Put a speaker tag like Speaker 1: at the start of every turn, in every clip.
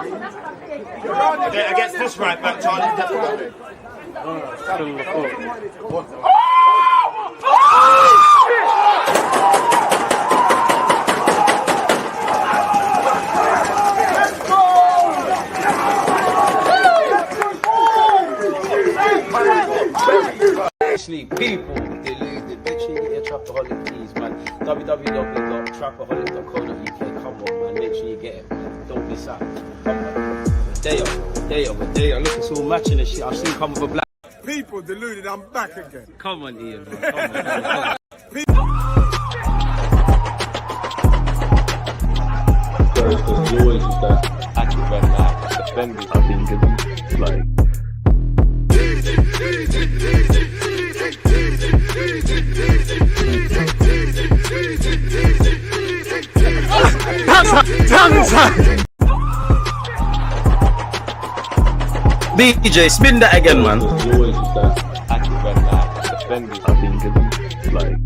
Speaker 1: Against this right back, Charlie, definitely.
Speaker 2: Actually, people deluded. Make sure you get your Trapaholic, please, man. www.trapaholic.co.uk. Come on, man. Make sure you get it. Don't miss out. Come on. Day up. Look, it's all matching and shit. I've seen come with a black.
Speaker 3: People deluded. I'm back again.
Speaker 2: Come on, Ian. Man. Come on.
Speaker 4: Because you always use that active red light defending. I think it's like.
Speaker 2: BJ, spin that again, man.
Speaker 4: You always use that active red light defending. I think it's like.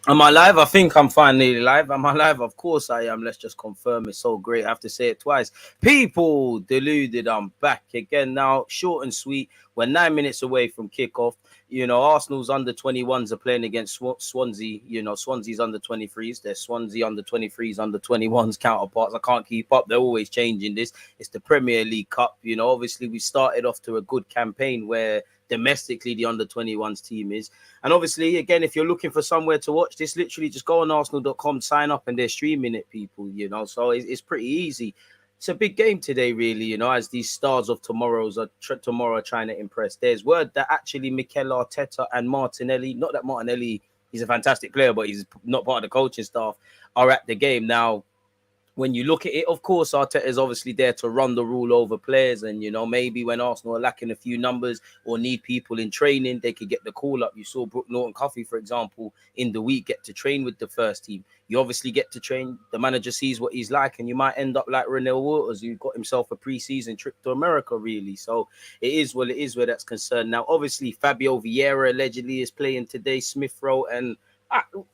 Speaker 2: Am I live? I think I'm finally live. Am I live? Of course I am. Let's just confirm. It's so great. I have to say it twice. People deluded. I'm back again now. Short and sweet. We're 9 minutes away from kickoff. You know, Arsenal's under 21s are playing against Swansea. You know, Swansea's under 23s. They're Swansea under 23s, under 21s counterparts. I can't keep up. They're always changing this. It's the Premier League Cup. You know, obviously we started off to a good campaign where domestically the under 21s team is. And obviously, again, if you're looking for somewhere to watch this, literally just go on arsenal.com, sign up, and they're streaming it, people, you know. So it's pretty easy. It's a big game today, really, you know, as these stars of tomorrow are trying to impress. There's word that actually Mikel Arteta and Martinelli, not that Martinelli, he's a fantastic player, but he's not part of the coaching staff, are at the game. Now, when you look at it, of course, Arteta is obviously there to run the rule over players. And, you know, maybe when Arsenal are lacking a few numbers or need people in training, they could get the call up. You saw Brooke Norton-Cuffy, for example, in the week get to train with the first team. You obviously get to train. The manager sees what he's like, and you might end up like Renell Waters, who got himself a pre-season trip to America, really. So it is what it is where that's concerned. Now, obviously, Fabio Vieira allegedly is playing today, Smith Rowe, and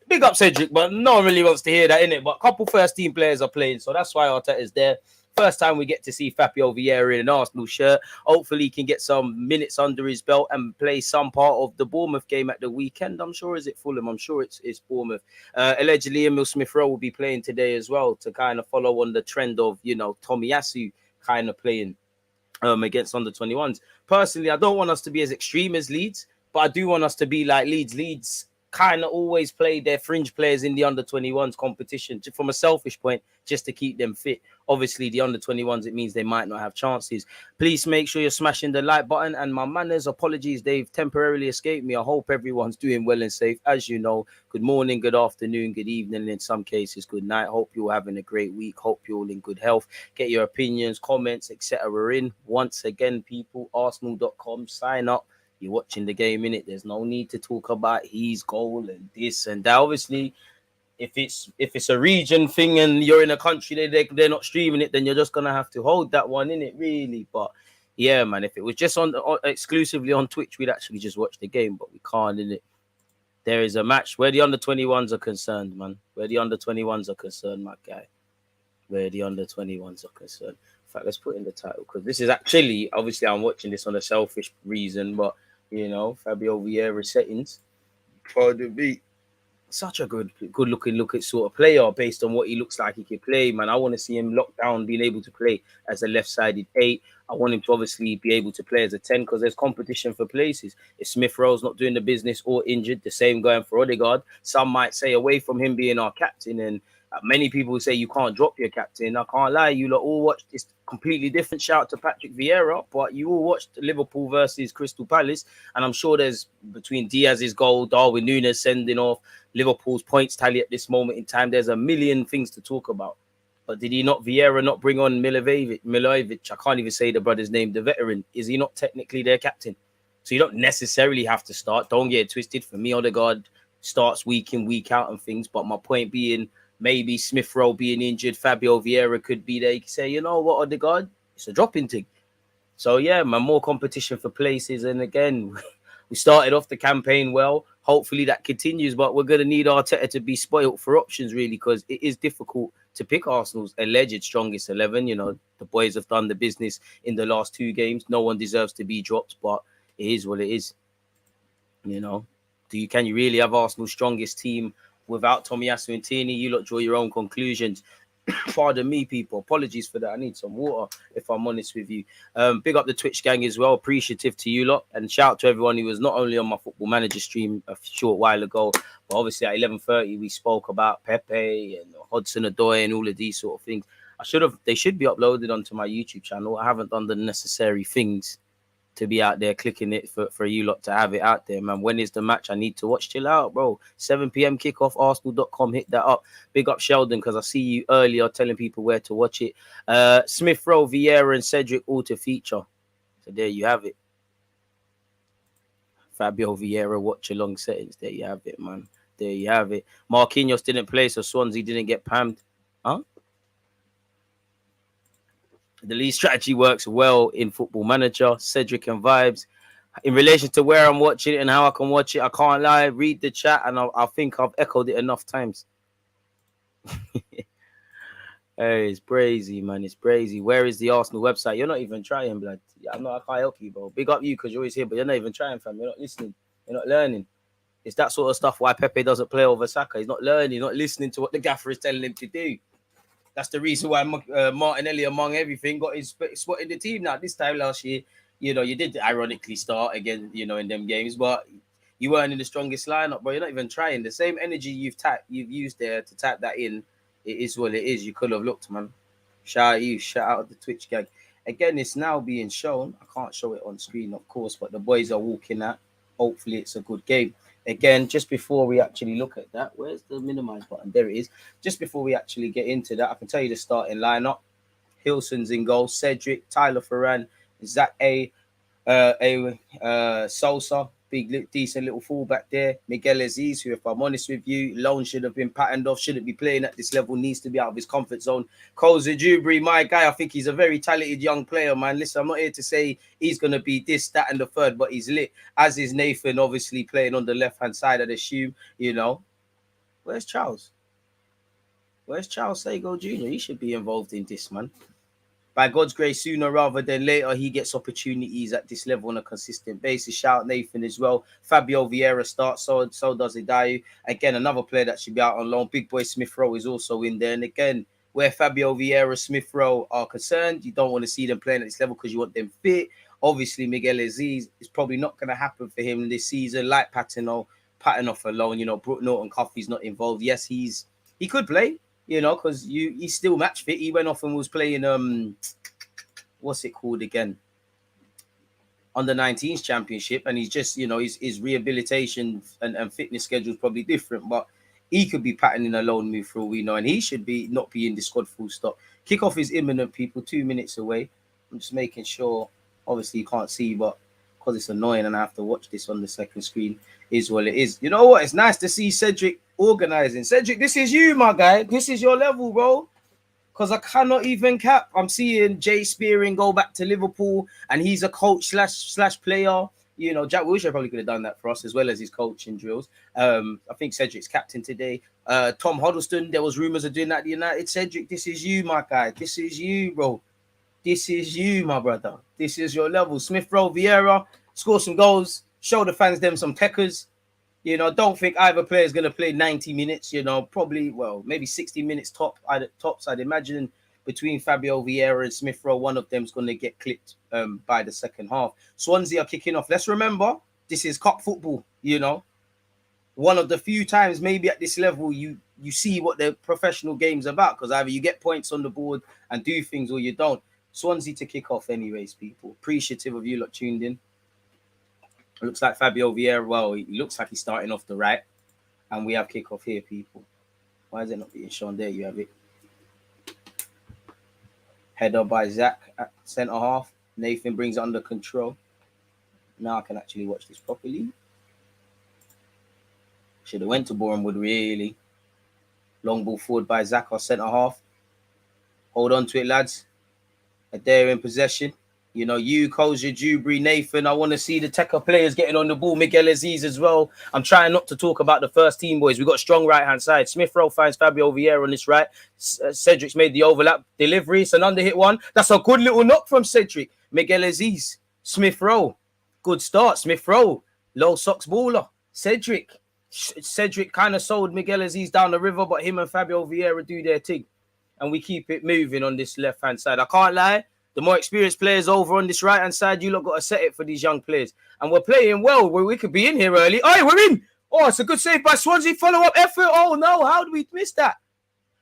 Speaker 2: big up Cedric, but no one really wants to hear that, innit? But a couple first team players are playing, so that's why Arteta is there. First time we get to see Fabio Vieira in an Arsenal shirt. Hopefully he can get some minutes under his belt and play some part of the Bournemouth game at the weekend. I'm sure, is it Fulham? I'm sure it's Bournemouth. Allegedly, Emil Smith-Rowe will be playing today as well to kind of follow on the trend of, you know, Tomiyasu kind of playing against under 21s. Personally, I don't want us to be as extreme as Leeds, but I do want us to be like Leeds. Leeds kind of always play their fringe players in the under 21s competition from a selfish point, just to keep them fit. Obviously, the under 21s, it means they might not have chances. Please make sure you're smashing the like button. And my manners, apologies, they've temporarily escaped me. I hope everyone's doing well and safe. As you know, good morning, good afternoon, good evening, and in some cases, good night. Hope you're having a great week. Hope you're all in good health. Get your opinions, comments, etc. in. Once again, people, arsenal.com, sign up. You're watching the game, innit? There's no need to talk about his goal and this and that. Obviously, if it's a region thing and you're in a country they're not streaming it, then you're just gonna have to hold that one, innit? Really. But yeah, man, if it was just on exclusively on Twitch, we'd actually just watch the game, but we can't, innit? There is a match where the under 21s are concerned, man. Where the under 21s are concerned, my guy. Where the under 21s are concerned. In fact, let's put in the title, because this is actually, obviously, I'm watching this on a selfish reason, but you know, Fabio Vieira settings. For the beat. Such a good looking sort of player based on what he looks like he can play, man. I want to see him locked down, being able to play as a left-sided 8. I want him to obviously be able to play as a 10 because there's competition for places. If Smith Rowe's not doing the business or injured, the same going for Odegaard. Some might say away from him being our captain, and many people say you can't drop your captain. I can't lie, you lot all watched this completely different. Shout out to Patrick Vieira, but you all watched Liverpool versus Crystal Palace, and I'm sure there's between Diaz's goal, Darwin Núñez sending off, Liverpool's points tally at this moment in time, there's a million things to talk about. But did Vieira not bring on Milojevic? I can't even say the brother's name, the veteran. Is he not technically their captain? So you don't necessarily have to start. Don't get it twisted. For me, Odegaard starts week in, week out and things. But my point being, maybe Smith Rowe being injured, Fabio Vieira could be there. You can say, you know what, Odegaard, it's a dropping thing. So yeah, man, more competition for places. And again, we started off the campaign well. Hopefully that continues, but we're gonna need Arteta to be spoilt for options, really, because it is difficult to pick Arsenal's alleged strongest 11. You know, the boys have done the business in the last 2 games. No one deserves to be dropped, but it is what it is. You know, can you really have Arsenal's strongest team without Tomiyasu and Tierney? You lot draw your own conclusions. Pardon me, people. Apologies for that. I need some water, if I'm honest with you. Big up the Twitch gang as well. Appreciative to you lot. And shout out to everyone who was not only on my Football Manager stream a short while ago, but obviously at 11:30 we spoke about Pepe and Hudson-Odoi and all of these sort of things. They should be uploaded onto my YouTube channel. I haven't done the necessary things to be out there clicking it for you lot to have it out there, man. When is the match? I need to watch. Chill out, bro. 7 p.m. kickoff, arsenal.com. Hit that up. Big up Sheldon, because I see you earlier telling people where to watch it. Smith Rowe, Vieira, and Cedric all to feature. So there you have it. Fabio Vieira, Watchalong settings. There you have it, man. There you have it. Marquinhos didn't play, so Swansea didn't get pammed. Huh? The lead strategy works well in Football Manager, Cedric and Vibes. In relation to where I'm watching it and how I can watch it, I can't lie. Read the chat, and I think I've echoed it enough times. Hey, it's crazy, man. It's crazy. Where is the Arsenal website? You're not even trying, blood. I can't help you, bro. Big up you, because you're always here, but you're not even trying, fam. You're not listening. You're not learning. It's that sort of stuff why Pepe doesn't play over Saka. He's not learning, not listening to what the gaffer is telling him to do. That's the reason why Martinelli, among everything, got his spot in the team now. This time last year, you did ironically start again, in them games, but you weren't in the strongest lineup, bro. You're not even trying. The same energy you've used there to tap that in, it is what it is. You could have looked, man. Shout out you. Shout out the Twitch gang. Again, it's now being shown. I can't show it on screen, of course, but the boys are walking out. Hopefully, it's a good game. Again, just before we actually look at that, where's the minimize button? There it is. Just before we actually get into that, I can tell you the starting lineup. Hilson's in goal. Cedric, Tyler Ferran, Zach Sosa, big, decent little fullback there. Miguel Aziz, who, if I'm honest with you, loan should have been patterned off, shouldn't be playing at this level, needs to be out of his comfort zone. Koza Jubri, my guy, I think he's a very talented young player, man. Listen, I'm not here to say he's going to be this, that, and the third, but he's lit. As is Nathan, obviously playing on the left-hand side, I'd assume, Where's Charles? Where's Charles Sago Jr.? He should be involved in this, man. By God's grace, sooner rather than later, he gets opportunities at this level on a consistent basis. Shout out Nathan as well. Fabio Vieira starts, so does Idayu. Again, another player that should be out on loan. Big boy Smith Rowe is also in there. And again, where Fabio Vieira, Smith Rowe are concerned, you don't want to see them playing at this level because you want them fit. Obviously, Miguel Aziz is probably not going to happen for him this season. Like pattern off alone. Brooke Norton Coffey's not involved. Yes, he could play. Because he's still match fit. He went off and was playing what's it called again? Under 19s championship, and he's just his rehabilitation and fitness schedule is probably different, but he could be patterning a loan move for all we know, and he should not be in the squad full stop. Kickoff is imminent, people. 2 minutes away. I'm just making sure. Obviously, you can't see, but because it's annoying and I have to watch this on the second screen, is what it is. You know what? It's nice to see Cedric organizing. Cedric, this is you, my guy. This is your level, bro. Because I cannot even cap. I'm seeing Jay Spearing go back to Liverpool, and he's a coach slash player. Jack Wilshere probably could have done that for us as well as his coaching drills. I think Cedric's captain today. Tom Huddleston, there was rumors of doing that at United. Cedric, this is you, my guy. This is you, bro. This is you, my brother. This is your level. Smith Rowe, Vieira, score some goals. Show the fans them some techers. Don't think either player is going to play 90 minutes. Probably, maybe 60 minutes tops. I'd imagine between Fabio Vieira and Smith Rowe, one of them is going to get clipped by the second half. Swansea are kicking off. Let's remember, this is cup football. One of the few times maybe at this level you see what the professional game's about, because either you get points on the board and do things or you don't. Swansea to kick off anyways, people. Appreciative of you lot tuned in. It looks like Fabio Vieira, he looks like he's starting off the right. And we have kickoff here, people. Why is it not being shown? There you have it. Header by Zach at centre half. Nathan brings it under control. Now I can actually watch this properly. Should have went to Bournemouth, really. Long ball forward by Zach, our centre half. Hold on to it, lads. Adair in possession. You know, you, Kozia, Dewberry, Nathan. I want to see the Tekka players getting on the ball. Miguel Aziz as well. I'm trying not to talk about the first team boys. We've got a strong right-hand side. Smith Rowe finds Fabio Vieira on this right. Cedric's made the overlap delivery. It's an under-hit one. That's a good little knock from Cedric. Miguel Aziz. Smith Rowe. Good start. Smith Rowe. Low socks baller. Cedric. Cedric kind of sold Miguel Aziz down the river, but him and Fabio Vieira do their thing. And we keep it moving on this left-hand side. I can't lie. The more experienced players over on this right-hand side, you lot got to set it for these young players. And we're playing well. We could be in here early. Oh, we're in. Oh, it's a good save by Swansea. Follow-up effort. Oh, no. How did we miss that?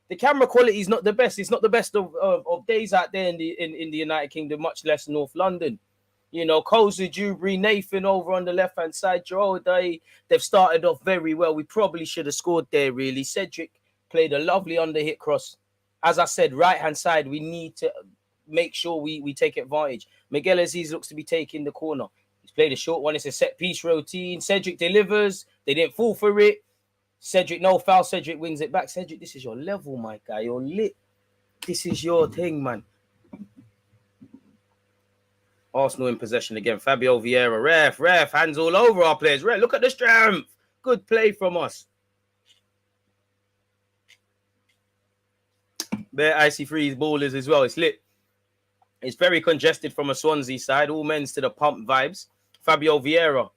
Speaker 2: The camera quality is not the best. It's not the best of days out there in the United Kingdom, much less North London. You know, Kozia, Dewberry, Nathan over on the left-hand side. Joel Day, they've started off very well. We probably should have scored there, really. Cedric played a lovely under-hit cross. As I said, right-hand side, we need to make sure we take advantage. Miguel Aziz looks to be taking the corner. He's played a short one. It's a set-piece routine. Cedric delivers. They didn't fall for it. Cedric, no foul. Cedric wins it back. Cedric, this is your level, my guy. You're lit. This is your thing, man. Arsenal in possession again. Fabio Vieira. Ref. Hands all over our players. Ref, look at the strength. Good play from us. Bare icy freeze ballers as well. It's lit. It's very congested from a Swansea side. All men's to the pump vibes. Fabio Vieira,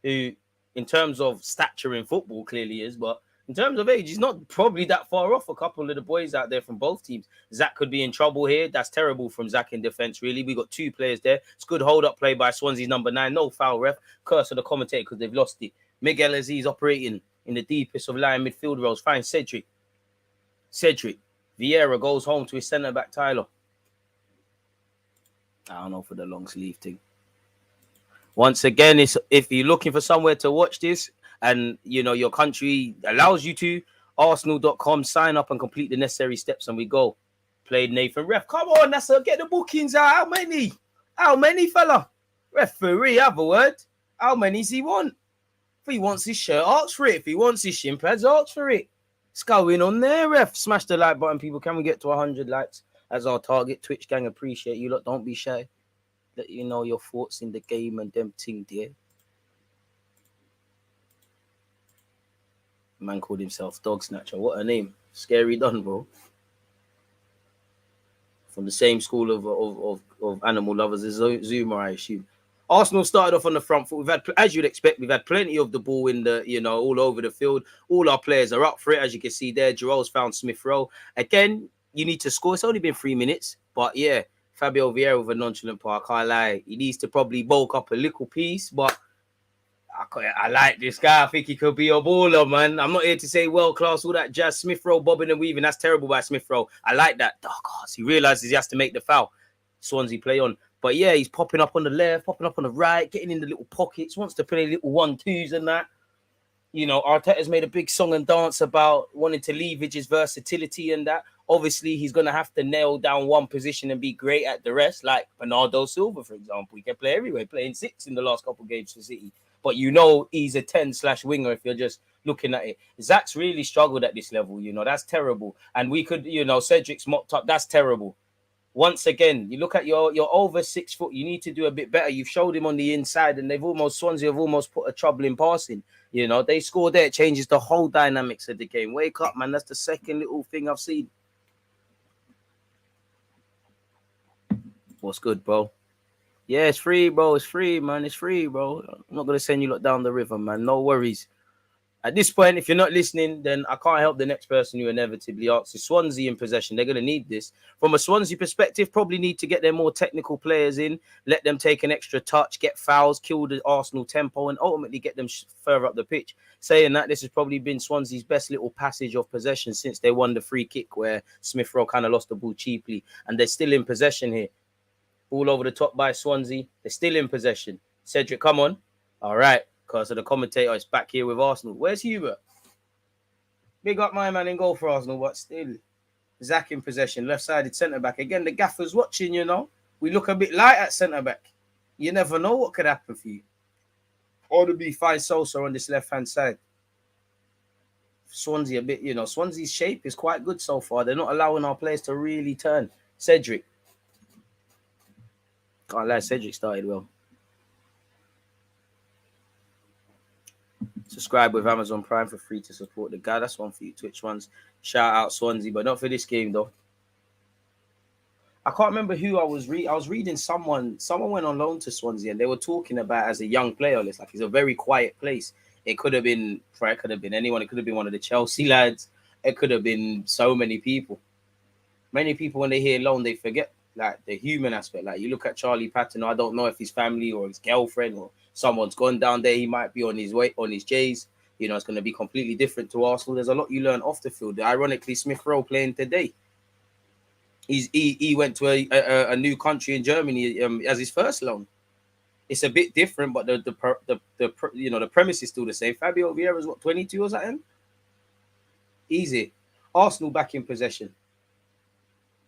Speaker 2: who in terms of stature in football clearly is, but in terms of age, he's not probably that far off a couple of the boys out there from both teams. Zach could be in trouble here. That's terrible from Zach in defence, really. We got two players there. It's good hold-up play by Swansea's number 9. No foul, ref. Curse of the commentator because they've lost it. Miguel Aziz operating in the deepest of line midfield roles. Fine, Cedric. Vieira goes home to his centre-back, Tyler. I don't know for the long sleeve thing. Once again, it's if you're looking for somewhere to watch this and, you know, your country allows you to, arsenal.com, sign up and complete the necessary steps and we go. Played Nathan. Ref, come on, that's a, get the bookings out. How many? How many, fella? Referee, have a word. How many does he want? If he wants his shirt, ask for it. If he wants his shin pads, ask for it. What's going on there, ref? Smash the like button, people. Can we get to 100 likes as our target? Twitch gang, appreciate you lot. Don't be shy. Let you know your thoughts in the game and them thing there. Man called himself Dog Snatcher. What a name. Scary done, bro. From the same school of animal lovers as Zuma, I assume. Arsenal started off on the front foot. We've had, as you'd expect, we've had plenty of the ball in the, you know, all over the field. All our players are up for it, as you can see there. Giroud's found Smith Rowe. Again, you need to score. It's only been 3 minutes, but yeah, Fabio Vieira with a nonchalant part. I can't lie. He needs to probably bulk up a little piece, but I like this guy. I think he could be a baller, man. I'm not here to say world class, all that jazz. Smith Rowe, bobbing and weaving. That's terrible by Smith Rowe. I like that. Oh, God, he realizes he has to make the foul. Swansea play on. But yeah, he's popping up on the left, popping up on the right, getting in the little pockets, wants to play little 1-2s and that. You know, Arteta's made a big song and dance about wanting to leverage his versatility and that. Obviously, he's going to have to nail down one position and be great at the rest, like Bernardo Silva, for example. He can play everywhere, playing 6 in the last couple of games for City. But you know he's a 10/winger if you're just looking at it. Zach's really struggled at this level, you know. That's terrible. And we could, you know, Cedric's mocked up. That's terrible. Once again, you look at you're over 6 foot. You need to do a bit better. You've showed him on the inside, and Swansea have almost put a trouble in passing. You know, they score there. It changes the whole dynamics of the game. Wake up, man. That's the second little thing I've seen. What's good, bro? Yeah, it's free, bro. It's free, man. It's free, bro. I'm not going to send you lot down the river, man. No worries. At this point, if you're not listening, then I can't help the next person who inevitably asks. Is Swansea in possession? They're going to need this. From a Swansea perspective, probably need to get their more technical players in, let them take an extra touch, get fouls, kill the Arsenal tempo, and ultimately get them further up the pitch. Saying that, this has probably been Swansea's best little passage of possession since they won the free kick where Smith Rowe kind of lost the ball cheaply. And they're still in possession here. All over the top by Swansea. They're still in possession. Cedric, come on. All right. Because of the commentator is back here with Arsenal. Where's Hubert? Big up my man in goal for Arsenal, but still. Zach in possession, left-sided centre-back. Again, the gaffer's watching, you know. We look a bit light at centre-back. You never know what could happen for you. Or to be fine Sosa on this left-hand side. Swansea a bit, you know, Swansea's shape is quite good so far. They're not allowing our players to really turn. Cedric. Can't lie, Cedric started well. Subscribe with Amazon Prime for free to support the guy. That's one for you, Twitch ones. Shout out Swansea, but not for this game though. I can't remember who I was reading. I was reading someone went on loan to Swansea and they were talking about as a young player. It's like it's a very quiet place. It could have been anyone. It could have been one of the Chelsea lads. It could have been so many people. Many people, when they hear loan, they forget like the human aspect. Like you look at Charlie Patton, I don't know if his family or his girlfriend or someone's gone down there. He might be on his way, on his J's. You know, it's going to be completely different to Arsenal. There's a lot you learn off the field. Ironically, Smith Rowe playing today. He went to a new country in Germany as his first loan. It's a bit different, but the premise is still the same. Fabio Vieira is what, 22 or something? Easy. Arsenal back in possession.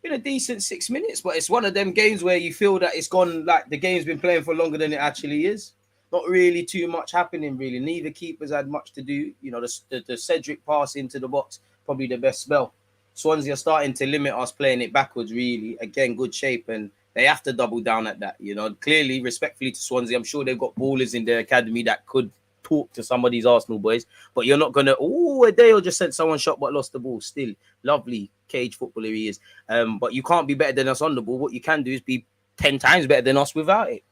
Speaker 2: Been a decent 6 minutes, but it's one of them games where you feel that it's gone like the game's been playing for longer than it actually is. Not really too much happening, really. Neither keepers had much to do. You know, the Cedric pass into the box, probably the best spell. Swansea are starting to limit us playing it backwards, really. Again, good shape, and they have to double down at that. You know, clearly, respectfully to Swansea, I'm sure they've got ballers in their academy that could talk to some of these Arsenal boys, but you're not going to, Adeo just sent someone shot but lost the ball. Still, lovely cage footballer he is. But you can't be better than us on the ball. What you can do is be 10 times better than us without it.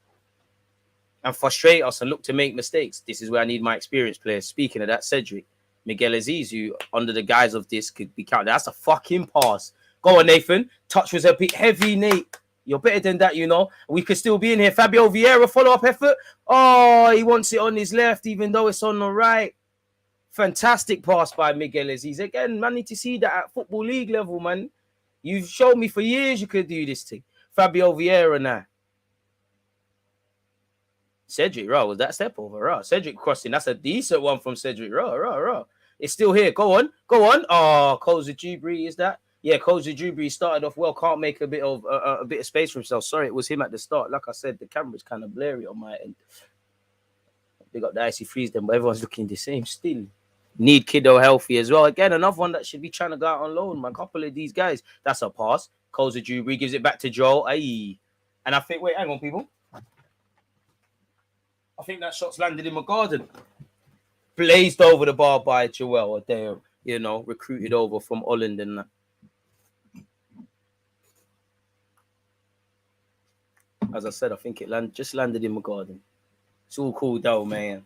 Speaker 2: And frustrate us and look to make mistakes. This is where I need my experienced players. Speaking of that, Cedric, Miguel Aziz, who under the guise of this could be counted. That's a fucking pass. Go on, Nathan. Touch was a bit heavy, Nate. You're better than that, you know. We could still be in here. Fabio Vieira, follow-up effort. Oh, he wants it on his left, even though it's on the right. Fantastic pass by Miguel Aziz. Again, man, need to see that at Football League level, man. You've shown me for years you could do this thing. Fabio Vieira now. Cedric Rowe, was that step over? Rowe. Cedric crossing. That's a decent one from Cedric Rowe. It's still here. Go on. Oh, Koza Jubri, is that? Yeah, Koza Jubri started off well. Can't make a bit of space for himself. Sorry, it was him at the start. Like I said, the camera's kind of blurry on my end. They got the icy freeze them, but everyone's looking the same still. Need Kiddo healthy as well. Again, another one that should be trying to go out on loan. Man, a couple of these guys. That's a pass. Koza Jubri gives it back to Joel. Aye. And I think, wait, hang on, people. I think that shot's landed in my garden. Blazed over the bar by Joel. They're, you know, recruited over from Holland and that. As I said, I think it just landed in my garden. It's all cool though, man.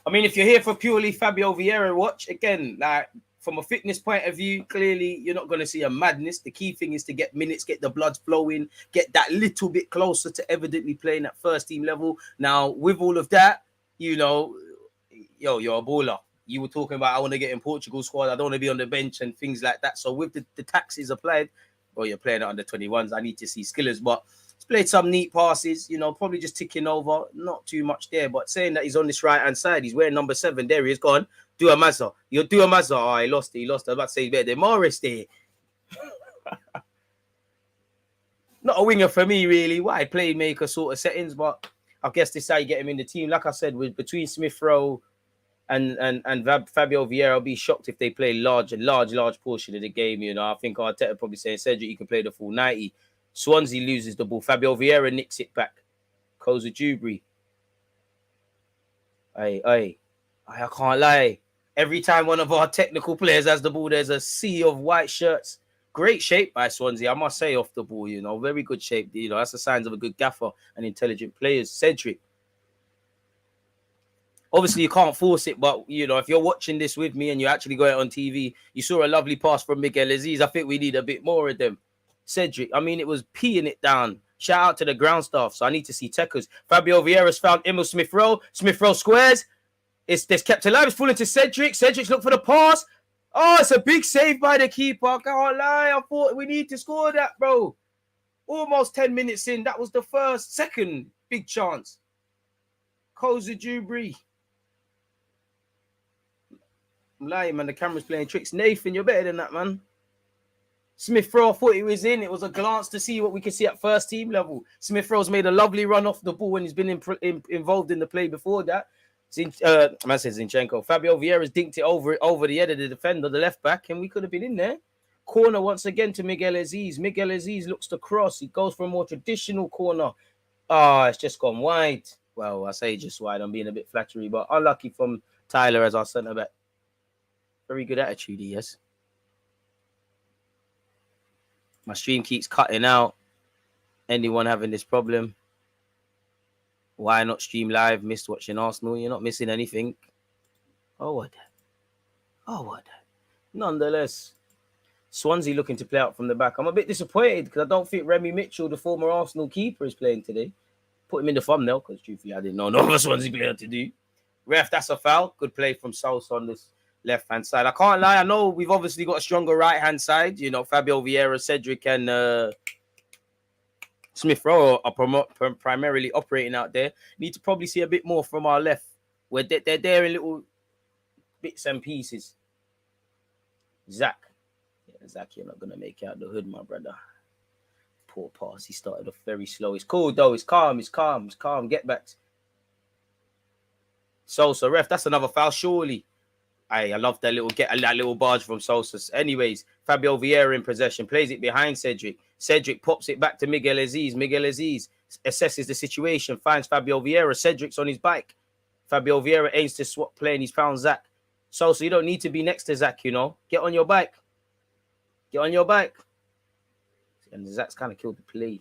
Speaker 2: I mean, if you're here for purely Fabio Vieira watch, again, like from a fitness point of view, clearly you're not going to see a madness. The key thing is to get minutes, get the blood flowing, get that little bit closer to evidently playing at first team level. Now, with all of that, you know, you're a baller. You were talking about, I want to get in Portugal squad. I don't want to be on the bench and things like that. So with the taxes applied, well, you're playing it under 21s. I need to see skillers, but he's played some neat passes, you know, probably just ticking over. Not too much there, but saying that he's on this right-hand side, he's wearing number 7. There he is, gone. Do a Mazza. You'll do a Mazza. Oh, he lost it. I was about to say he's better than Morris there. Not a winger for me, really. Why? Playmaker sort of settings, but I guess this is how you get him in the team. Like I said, between Smith Rowe and Fabio Vieira, I'll be shocked if they play large portion of the game. You know, I think Arteta probably saying, Cedric, you can play the full 90. Swansea loses the ball. Fabio Vieira nicks it back. Koza Jubri. I can't lie. Every time one of our technical players has the ball, there's a sea of white shirts. Great shape by Swansea, I must say, off the ball, you know. Very good shape. You know, that's the signs of a good gaffer and intelligent players. Cedric. Obviously, you can't force it, but, you know, if you're watching this with me and you actually got it on TV, you saw a lovely pass from Miguel Aziz. I think we need a bit more of them. Cedric, I mean, it was peeing it down. Shout out to the ground staff. So I need to see Tekers. Fabio Vieira's found Emil Smith Rowe. Smith Rowe squares. It's kept alive. It's falling to Cedric. Cedric's looked for the pass. Oh, it's a big save by the keeper. I can't lie. I thought we need to score that, bro. Almost 10 minutes in. That was the second big chance. Koza Jubri. I'm lying, man. The camera's playing tricks. Nathan, you're better than that, man. Smith Rowe, I thought he was in. It was a glance to see what we could see at first team level. Smith Rowe's made a lovely run off the ball and he's been involved in the play before that. Man says Zinchenko. Fabio Vieira's dinked it over the head of the defender, the left back, and we could have been in there. Corner once again to Miguel Aziz. Miguel Aziz looks to cross. He goes for a more traditional corner. Oh, it's just gone wide. Well, I say just wide. I'm being a bit flattery, but unlucky from Tyler as our centre back. Very good attitude, he has. My stream keeps cutting out. Anyone having this problem? Why not stream live? Missed watching Arsenal. You're not missing anything. Oh, what? Oh, what? Nonetheless, Swansea looking to play out from the back. I'm a bit disappointed because I don't think Remy Mitchell, the former Arsenal keeper, is playing today. Put him in the thumbnail because truthfully, I didn't know no other Swansea player to do. Ref, that's a foul. Good play from Sousa on this left-hand side. I can't lie. I know we've obviously got a stronger right-hand side. You know, Fabio Vieira, Cedric, and Smith Rowe are primarily operating out there. Need to probably see a bit more from our left, where they're there in little bits and pieces. Zach, you're not gonna make out the hood, my brother. Poor pass. He started off very slow. It's cool though. It's calm. Get back. Sosa, ref. That's another foul, surely. I love that little barge from Sosa. Anyways, Fabio Vieira in possession, plays it behind Cedric. Cedric pops it back to Miguel Aziz. Miguel Aziz assesses the situation, finds Fabio Vieira. Cedric's on his bike. Fabio Vieira aims to swap play and he's found Zach. Sosa, you don't need to be next to Zach, you know. Get on your bike. And Zach's kind of killed the play.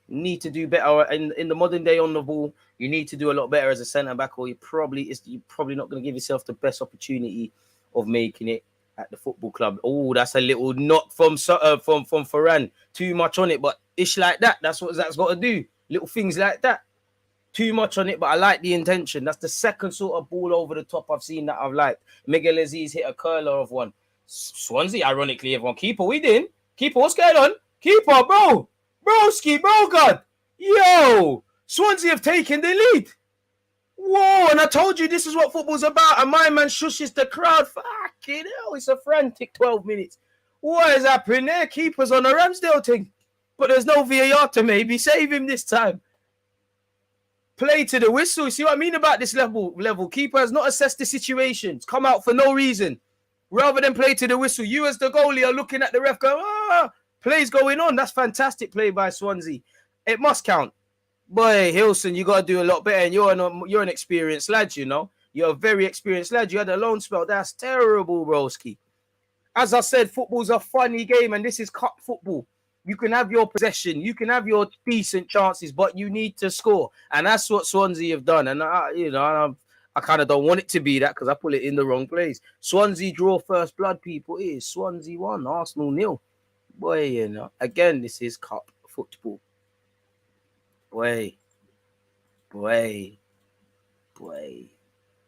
Speaker 2: You need to do better in the modern day on the ball. You need to do a lot better as a centre back, or you're probably not going to give yourself the best opportunity of making it at the football club. Oh, that's a little knock from Ferran. Too much on it, but ish like that. That's what Zach's got to do. Little things like that. Too much on it, but I like the intention. That's the second sort of ball over the top I've seen that I've liked. Miguel Aziz hit a curler of one. Swansea, ironically, everyone. Keeper, we did. Keeper, what's going on? Keeper, bro. Broski, bro, God. Yo, Swansea have taken the lead. Whoa, and I told you this is what football's about. And my man shushes the crowd. Fucking hell, it's a frantic 12 minutes. What is happening there? Keeper's on a Ramsdale thing. But there's no VAR to maybe save him this time. Play to the whistle. See what I mean about this level? Keeper has not assessed the situations. Come out for no reason. Rather than play to the whistle, you as the goalie are looking at the ref going, play's going on. That's fantastic play by Swansea. It must count. Boy, Hilson, you got to do a lot better. And you're an experienced lad, you know. You're a very experienced lad. You had a loan spell. That's terrible, broski. As I said, football's a funny game, and this is cup football. You can have your possession. You can have your decent chances, but you need to score. And that's what Swansea have done. And, I kind of don't want it to be that because I put it in the wrong place. Swansea draw first blood, people. It is Swansea 1, Arsenal 0. Boy, you know, again, this is cup football. Boy.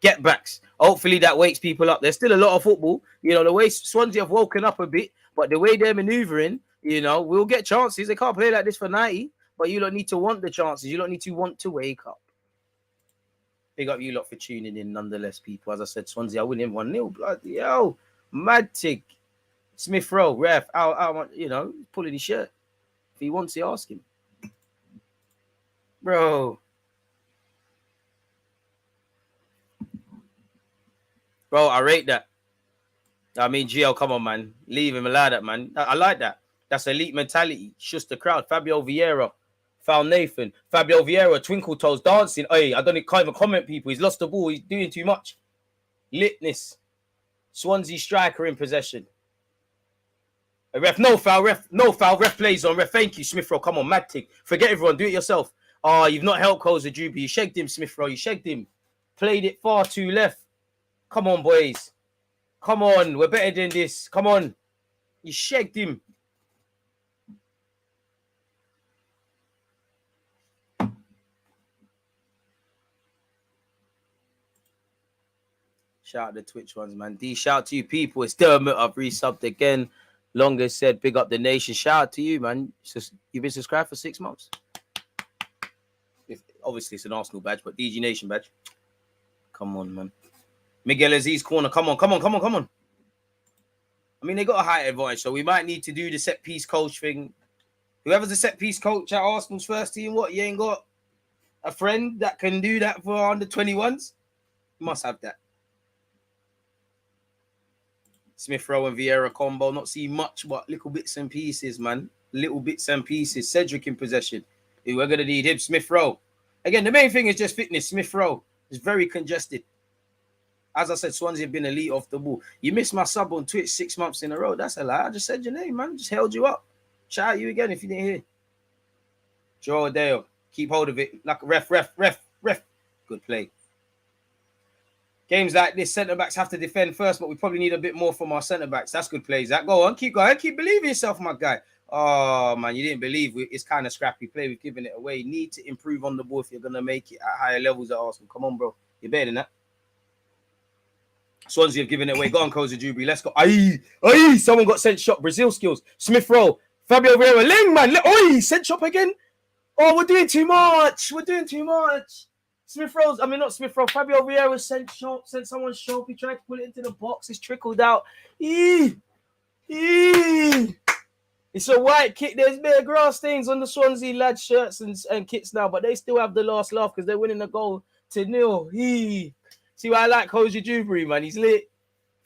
Speaker 2: Get backs. Hopefully that wakes people up. There's still a lot of football. You know, the way Swansea have woken up a bit, but the way they're maneuvering, you know, we'll get chances. They can't play like this for 90, but you don't need to want the chances. You don't need to want to wake up. Big up you lot for tuning in nonetheless, people. As I said, Swansea are winning 1-0. Bloody hell. Mad tick. Smith Rowe, ref, out, you know, pulling his shirt. If he wants to, ask him. Bro, I rate that. I mean, GL, come on, man. Leave him, allow that, man. I like that. That's elite mentality. Shush the crowd. Fabio Vieira found Nathan. Fabio Vieira, twinkle toes, dancing. Hey, can't even comment, people. He's lost the ball. He's doing too much. Litness. Swansea striker in possession. A ref, no foul. Ref plays on. Ref, thank you, Smith Rowe. Come on, mad tick. Forget everyone. Do it yourself. Oh, you've not helped Koza Druby. You shagged him, Smith Rowe. You shagged him. Played it far too left. Come on, boys. Come on. We're better than this. Come on. You shagged him. Shout out the Twitch ones, man. D, shout out to you people. It's Dermot. I've resubbed again. Longest said, big up the nation. Shout out to you, man. You've been subscribed for 6 months. Obviously, it's an Arsenal badge, but DG Nation badge. Come on, man. Miguel Aziz corner. Come on. I mean, they got a height advantage, so we might need to do the set piece coach thing. Whoever's the set piece coach at Arsenal's first team, what? You ain't got a friend that can do that for under 21's? You must have that. Smith Rowe and Vieira combo. Not see much, but little bits and pieces, man. Little bits and pieces. Cedric in possession. We're going to need him, Smith Rowe. Again, the main thing is just fitness. Smith Rowe is very congested. As I said, Swansea have been elite off the ball. You missed my sub on Twitch 6 months in a row. That's a lie. I just said your name, man. Just held you up. Shout out you again if you didn't hear. Joe Dale, keep hold of it. Like ref. Good play. Games like this, centre-backs have to defend first, but we probably need a bit more from our centre-backs. That's good play, Zach. Go on, keep going. Keep believing yourself, my guy. Oh, man, you didn't believe. It's kind of scrappy play. We've given it away. You need to improve on the ball if you're going to make it at higher levels at Arsenal. Come on, bro. You're better than that. Swansea have given it away. Go on, Koza Jubilee. Let's go. Aye. Someone got sent shot. Brazil skills. Smith Rowe. Fabio Vieira. Ling, man. Oi, sent shot again. Oh, we're doing too much. Smith Rowe, not Smith Rowe. Fabio Vieira sent someone shot. He tried to pull it into the box. It's trickled out. It's a white kit. There's bare grass stains on the Swansea lads' shirts and kits now, but they still have the last laugh because they're winning the goal to 0. See why I like Koji Jubilee, man. He's lit.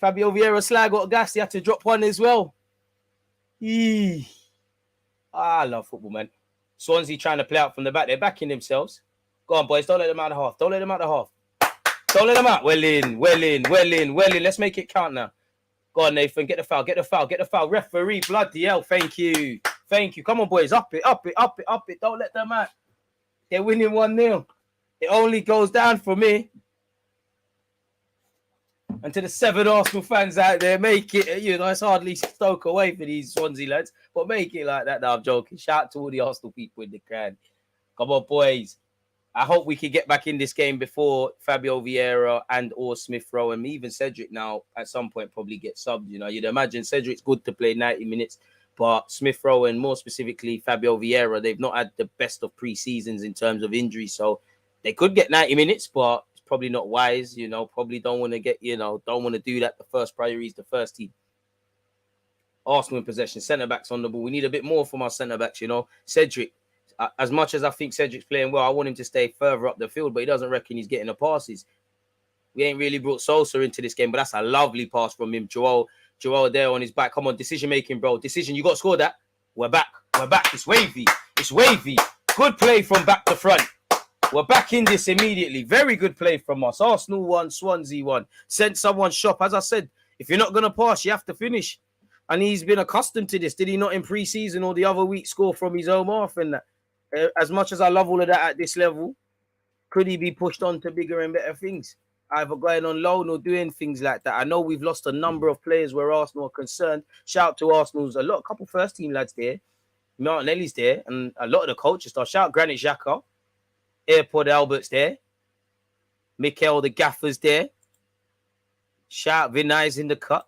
Speaker 2: Fabio Vieira slag got gas. He had to drop one as well. I love football, man. Swansea trying to play out from the back. They're backing themselves. Go on, boys. Don't let them out of half. Don't let them out. Well in. Let's make it count now. Go on, Nathan. Get the foul. Referee, bloody hell. Thank you. Come on, boys. Up it. Don't let them out. They're winning 1-0. It only goes down for me. And to the 7 Arsenal fans out there, make it, it's hardly Stoke away for these Swansea lads, but make it like that. No, I'm joking. Shout out to all the Arsenal people in the crowd. Come on, boys. I hope we can get back in this game before Fabio Vieira and or Smith Rowe and even Cedric now at some point probably get subbed. You'd imagine Cedric's good to play 90 minutes, but Smith Rowe and more specifically Fabio Vieira, they've not had the best of pre-seasons in terms of injuries, so they could get 90 minutes, but it's probably not wise. Probably don't want to get, don't want to do that. The first priority is the first team. Arsenal in possession, centre-backs on the ball. We need a bit more from our centre-backs, Cedric. As much as I think Cedric's playing well, I want him to stay further up the field, but he doesn't reckon he's getting the passes. We ain't really brought Sosa into this game, but that's a lovely pass from him. Joel there on his back. Come on, decision-making, bro. Decision, you got to score that. We're back. It's wavy. Good play from back to front. We're back in this immediately. Very good play from us. Arsenal 1, Swansea 1. Sent someone shop. As I said, if you're not going to pass, you have to finish. And he's been accustomed to this. Did he not in pre-season or the other week score from his own half and that? As much as I love all of that at this level, could he be pushed on to bigger and better things? Either going on loan or doing things like that. I know we've lost a number of players where Arsenal are concerned. Shout out to Arsenal's a couple first team lads there. Martinelli's there, and a lot of the coaches stuff. Shout out Granit Xhaka, Airport Albert's there, Mikel the Gaffer's there. Shout out Vinay's in the cut.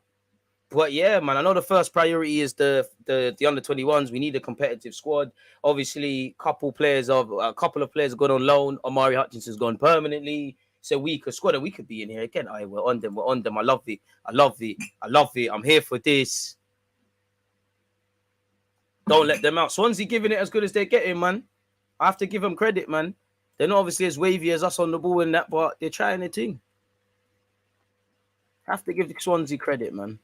Speaker 2: But yeah, man, I know the first priority is the under 21s. We need a competitive squad. Obviously, a couple of players have gone on loan. Omari Hutchinson's gone permanently. It's a weaker squad, and we could be in here again. We're on them. I love it. I'm here for this. Don't let them out. Swansea giving it as good as they're getting, man. I have to give them credit, man. They're not obviously as wavy as us on the ball and that, but they're trying their thing. Have to give the Swansea credit, man.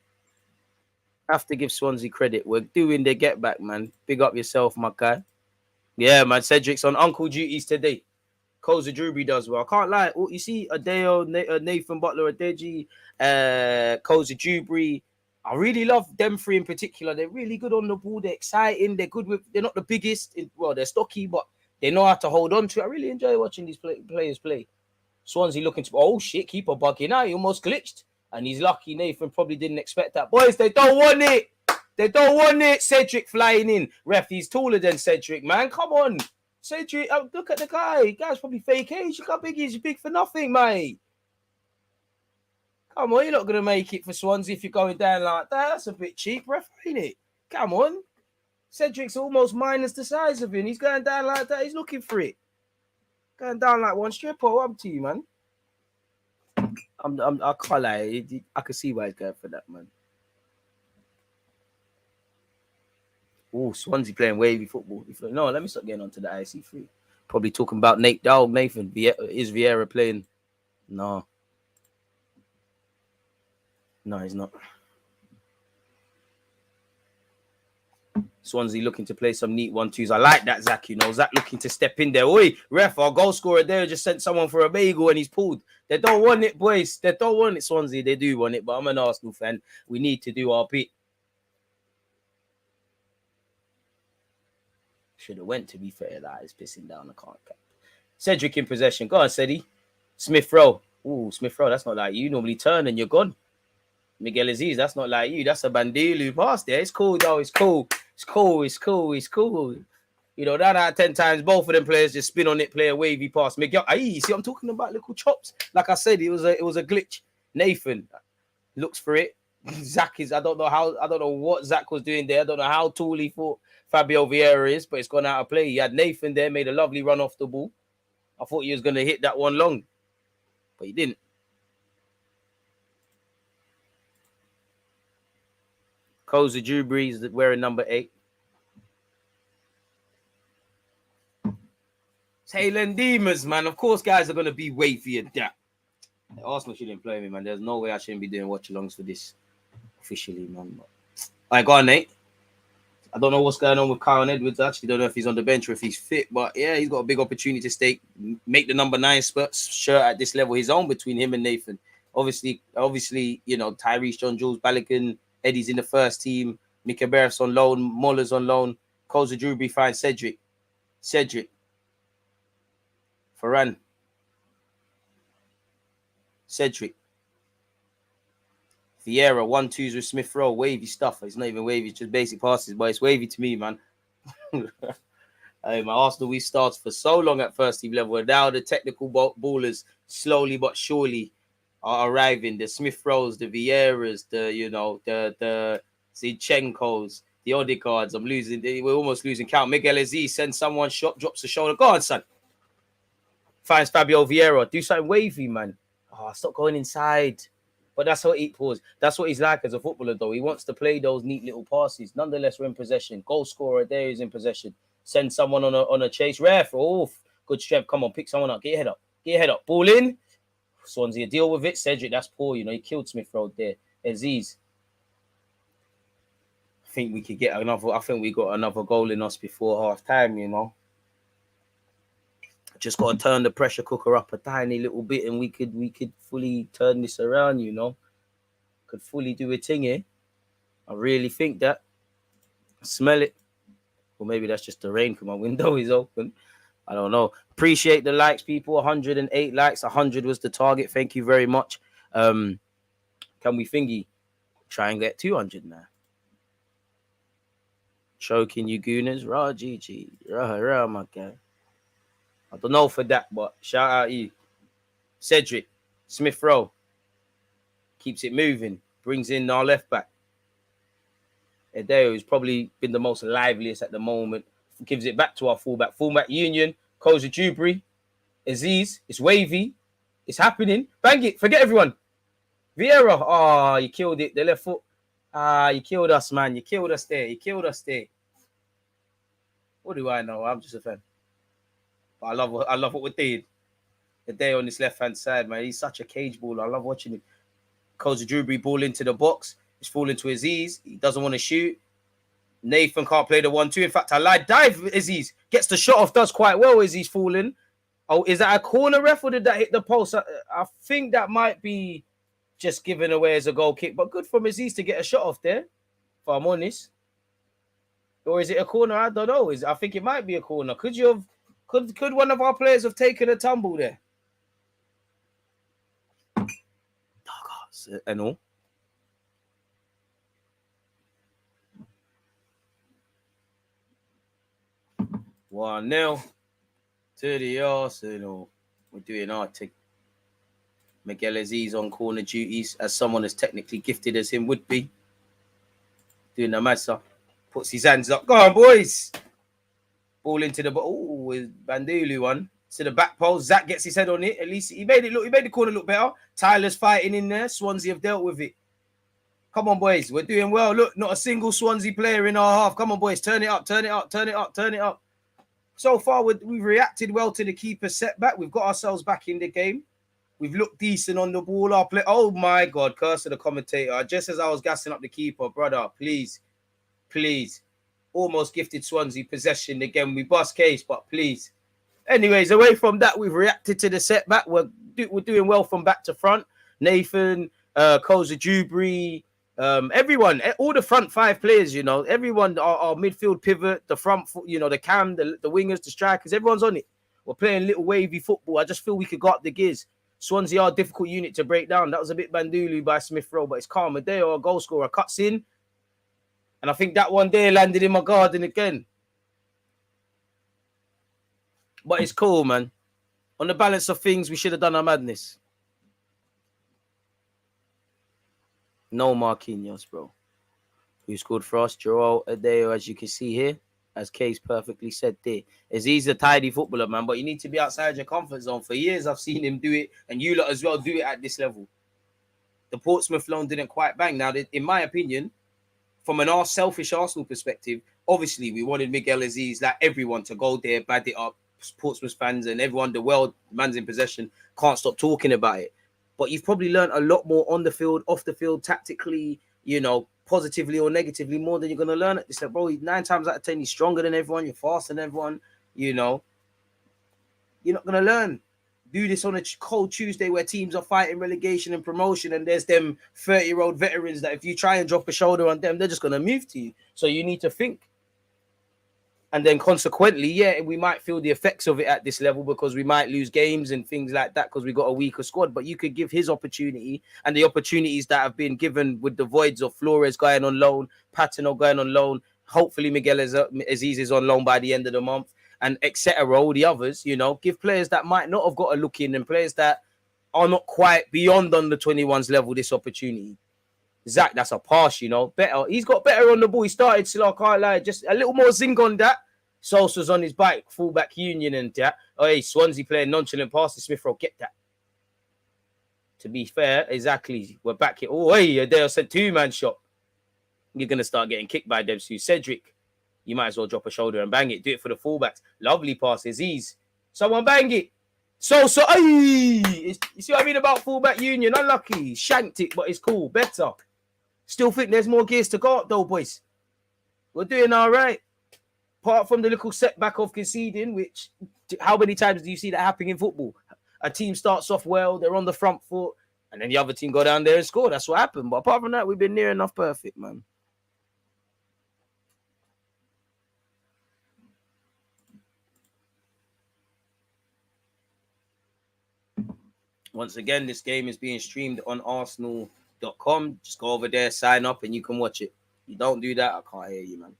Speaker 2: Have to give Swansea credit. We're doing the get back, man. Big up yourself, my guy. Yeah, man. Cedric's on uncle duties today. Koza Jubilee does well. I can't lie. You see Adeo, Nathan Butler, Adeji, Koza Jubilee. I really love them three in particular. They're really good on the ball. They're exciting. They're good with. They're not the biggest. They're stocky, but they know how to hold on to it. I really enjoy watching these players play. Swansea looking to. Oh shit! Keeper bugging out. He almost glitched. And he's lucky. Nathan probably didn't expect that. Boys, they don't want it. Cedric flying in. Ref, he's taller than Cedric, man. Come on. Cedric, look at the guy. The guy's probably fake age. Look how big he is. He's big for nothing, mate. Come on, you're not going to make it for Swansea if you're going down like that. That's a bit cheap, ref, ain't it? Come on. Cedric's almost minus the size of him. He's going down like that. He's looking for it. Going down like one strip. Oh, up to you, man. I can't lie. I can see why he's going for that, man. Oh, Swansea playing wavy football. No, let me start getting onto the IC3. Probably talking about Nate Dowd. Nathan, is Vieira playing? No, he's not. Swansea looking to play some neat 1-2s. I like that, Zach. You know, Zach looking to step in there. Oi, ref, our goal scorer there just sent someone for a bagel and he's pulled. They don't want it, boys. They don't want it, Swansea. They do want it, but I'm an Arsenal fan. We need to do our bit. Should have went, to be fair. That is pissing down the can't cap. Cedric in possession. Go on, Cedi. Smith Rowe. Ooh, Smith Rowe. That's not like you. Normally turn and you're gone. Miguel Aziz. That's not like you. That's a Bandilu pass there. It's cool, though. It's cool. It's cool. It's cool. It's cool. You know, 9 out of 10 times, both of them players just spin on it, play a wavy pass. Miguel, see what I'm talking about? Little chops. Like I said, it was a glitch. Nathan looks for it. Zach is, I don't know what Zach was doing there. I don't know how tall he thought Fabio Vieira is, but it's gone out of play. He had Nathan there, made a lovely run off the ball. I thought he was going to hit that one long, but he didn't. Koza Dewberry is wearing number 8. Taylor Demons, man. Of course, guys are going to be wavy at that. Arsenal shouldn't play me, man. There's no way I shouldn't be doing watch-alongs for this officially, man. But... All right, go on, Nate. I don't know what's going on with Kyle Edwards. I actually don't know if he's on the bench or if he's fit. But, yeah, he's got a big opportunity to make the number 9 shirt at this level his own between him and Nathan. Obviously, you know, Tyrese, John Jules, Balogun, Eddie's in the first team. Mika Berth's on loan. Muller's on loan. Koza Dewberry finds Cedric. Varane. Cedric. Vieira, 1-2s with Smith Rowe. Wavy stuff. It's not even wavy, it's just basic passes, but it's wavy to me, man. Hey, my Arsenal, we started for so long at first team level, and now the technical ballers slowly but surely are arriving. The Smith Rowes, the Vieiras, the Zichenkos, the Odegaards. We're almost losing count. Miguel Aziz sends someone shot, drops the shoulder. Go on, son. Finds Fabio Vieira. Do something wavy, man. Oh, stop going inside. But that's what that's what he's like as a footballer, though. He wants to play those neat little passes. Nonetheless, we're in possession. Goal scorer there is in possession. Send someone on a chase. Ref. Oh, good strength. Come on, pick someone up. Get your head up. Get your head up. Ball in. Swansea deal with it. Cedric, that's poor. You know, he killed Smith Rowe there. Aziz. I think we could get another. I think we got another goal in us before half time, you know. Just got to turn the pressure cooker up a tiny little bit and we could fully turn this around, you know. Could fully do a thing here. I really think that. I smell it. Or maybe that's just the rain because my window is open. I don't know. Appreciate the likes, people. 108 likes. 100 was the target. Thank you very much. Can we thingy? Try and get 200 now. Choking you gooners. Rah, GG. Rah, my guy. I don't know for that, but shout out you. Cedric, Smith Rowe. Keeps it moving. Brings in our left back. Edeo has probably been the most liveliest at the moment. Gives it back to our fullback. Fullback Union. Koza Dewberry. Aziz. It's wavy. It's happening. Bang it. Forget everyone. Vieira. Oh, you killed it. The left foot. You killed us, man. You killed us there. What do I know? I'm just a fan. But I love what we're doing. The day on this left-hand side, man. He's such a cage baller. I love watching him. Koza Dewberry ball into the box. It's falling to Aziz. He doesn't want to shoot. Nathan can't play the 1-2. In fact, I lied. Dive Aziz. Gets the shot off. Does quite well as he's falling. Oh, is that a corner, ref, or did that hit the post? I think that might be just given away as a goal kick. But good from Aziz to get a shot off there, if I'm honest. Or is it a corner? I don't know. I think it might be a corner. Could one of our players have taken a tumble there? And all. One nil to the Arsenal. We're doing our thing. Miguel Aziz on corner duties as someone as technically gifted as him would be. Doing the massa. Puts his hands up. Go on, boys. Ball into the Bandulu one to the back post. Zach gets his head on it. At least he made the corner look better. Tyler's fighting in there. Swansea have dealt with it. Come on, boys. We're doing well. Look, not a single Swansea player in our half. Come on, boys. Turn it up. So far, we've reacted well to the keeper's setback. We've got ourselves back in the game. We've looked decent on the ball. Our play. Oh my God! Curse to the commentator. Just as I was gassing up the keeper, brother. Please. almost gifted Swansea possession again. We bust case, but please. Anyways, away from that, we've reacted to the setback. We're doing well from back to front. Nathan, Koza Jubri, everyone, all the front five players, you know, everyone, our midfield pivot, the front, you know, the cam, the wingers, the strikers, everyone's on it. We're playing little wavy football. I just feel we could go up the gears. Swansea are a difficult unit to break down. That was a bit bandulu by Smith Rowe, but it's calm. Adeo, a goal scorer, cuts in. And I think that one there landed in my garden again. But it's cool, man. On the balance of things, we should have done our madness. No Marquinhos, bro. Who scored for us? Joel Adeo, as you can see here. As Case perfectly said there. He's a tidy footballer, man, but you need to be outside your comfort zone. For years, I've seen him do it, and you lot as well do it at this level. The Portsmouth loan didn't quite bang. Now, in my opinion, from an selfish Arsenal perspective, obviously, we wanted Miguel Aziz, like everyone, to go there, bad it up. Portsmouth fans and everyone, the world, man's in possession, can't stop talking about it. But you've probably learned a lot more on the field, off the field, tactically, you know, positively or negatively, more than you're going to learn at this. Like, bro, 9 times out of 10, you're stronger than everyone, you're faster than everyone, you know. You're not going to learn. Do this on a cold Tuesday where teams are fighting relegation and promotion, and there's them 30-year-old veterans that if you try and drop a shoulder on them, they're just going to move to you. So you need to think. And then consequently, yeah, we might feel the effects of it at this level because we might lose games and things like that because we got a weaker squad. But you could give his opportunity and the opportunities that have been given with the voids of Flores going on loan, Patino going on loan. Hopefully Miguel Aziz is on loan by the end of the month, and etc. All the others, you know, give players that might not have got a look in and players that are not quite beyond on the 21's level this opportunity. Zach, that's a pass, you know. Better. He's got better on the ball. He started still, I can't lie. Just a little more zing on that. Sosa's on his bike, fullback union and that. Oh, hey, Swansea playing nonchalant pass to Smith Rowe. Get that. To be fair, exactly. We're back here. Oh, hey, Adele said 2-man shot. You're going to start getting kicked by them too. Cedric, you might as well drop a shoulder and bang it. Do it for the fullbacks. Lovely pass. Aziz. Someone bang it. Sosa. Hey! You see what I mean about fullback union? Unlucky. Shanked it, but it's cool. Better. Still think there's more gears to go up, though, boys. We're doing all right. Apart from the little setback of conceding, which, how many times do you see that happening in football? A team starts off well, they're on the front foot, and then the other team go down there and score. That's what happened. But apart from that, we've been near enough perfect, man. Once again, this game is being streamed on Arsenal.com. Just go over there, sign up, and you can watch it. You don't do that, I can't hear you, man.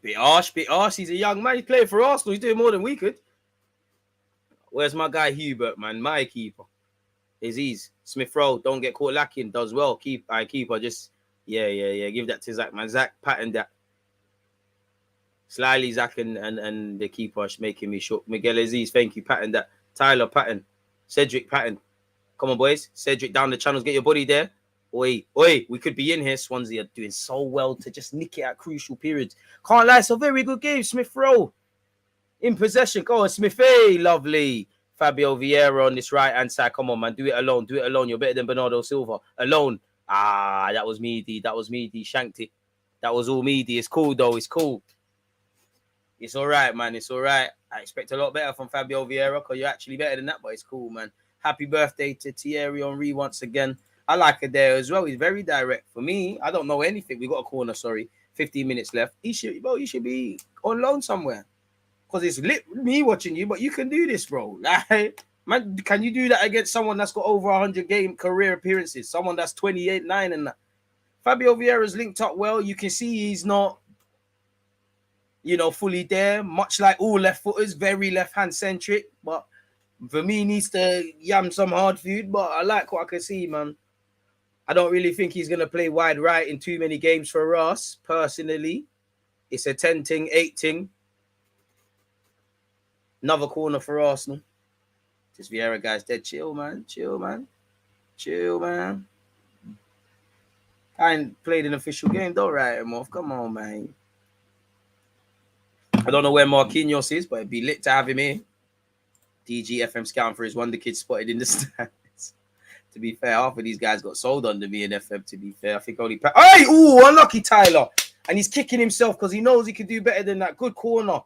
Speaker 2: Bit harsh. He's a young man. He's playing for Arsenal. He's doing more than we could. Where's my guy Hubert, man? My keeper. Aziz. Smith Rowe. Don't get caught lacking. Does well. Keeper. Just, yeah. Give that to Zach, man. Zach patterned that. Slyly, Zach and the keeper making me shook. Miguel Aziz, thank you. Pattern that. Tyler, pattern. Cedric, pattern. Come on, boys. Cedric down the channels. Get your body there. Oi, we could be in here. Swansea are doing so well to just nick it at crucial periods. Can't lie, it's a very good game. Smith Rowe in possession. Go on, Smith. Hey, lovely. Fabio Vieira on this right-hand side. Come on, man. Do it alone. You're better than Bernardo Silva. Alone. That was Meady. Shanked it. That was all Meady. It's cool, though. It's cool. It's all right, man. It's all right. I expect a lot better from Fabio Vieira because you're actually better than that, but it's cool, man. Happy birthday to Thierry Henry once again. I like it there as well. He's very direct. For me, I don't know anything. We got a corner, 15 minutes left. You should be on loan somewhere. Because it's lit me watching you, but you can do this, bro. Like, man, can you do that against someone that's got over 100 game career appearances? Someone that's 28, 9 and that. Fabio Vieira's linked up well. You can see he's not, fully there. Much like all left footers, very left-hand centric. But for me, he needs to yam some hard food. But I like what I can see, man. I don't really think he's going to play wide right in too many games for us, personally. It's a 10-ting, 8-ting. Another corner for Arsenal. This Vieira guy's dead. Chill, man. I ain't played an official game. Don't write him off. Come on, man. I don't know where Marquinhos is, but it'd be lit to have him here. DG FM scouting for his wonder kid spotted in the stands. To be fair, half of these guys got sold under me in FM, to be fair. I think only... Hey! Ooh, unlucky Tyler. And he's kicking himself because he knows he can do better than that. Good corner.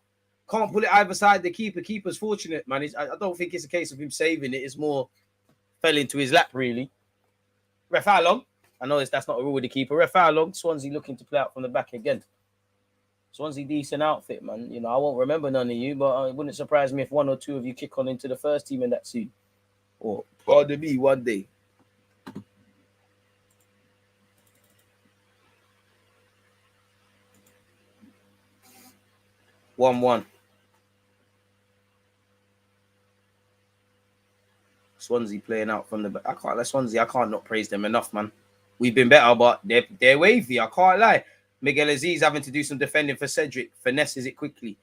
Speaker 2: Can't pull it either side the keeper. Keeper's fortunate, man. I don't think it's a case of him saving it. It's more fell into his lap, really. Ref, how long? I know that's not a rule with the keeper. Ref, how long? Swansea looking to play out from the back again. Swansea decent outfit, man. You know, I won't remember none of you, but it wouldn't surprise me if one or two of you kick on into the first team in that soon. Or, pardon me, one day. One. Swansea playing out from the back. I can't not praise them enough, man. We've been better, but they're wavy. I can't lie. Miguel Aziz having to do some defending for Cedric. Finesses it quickly.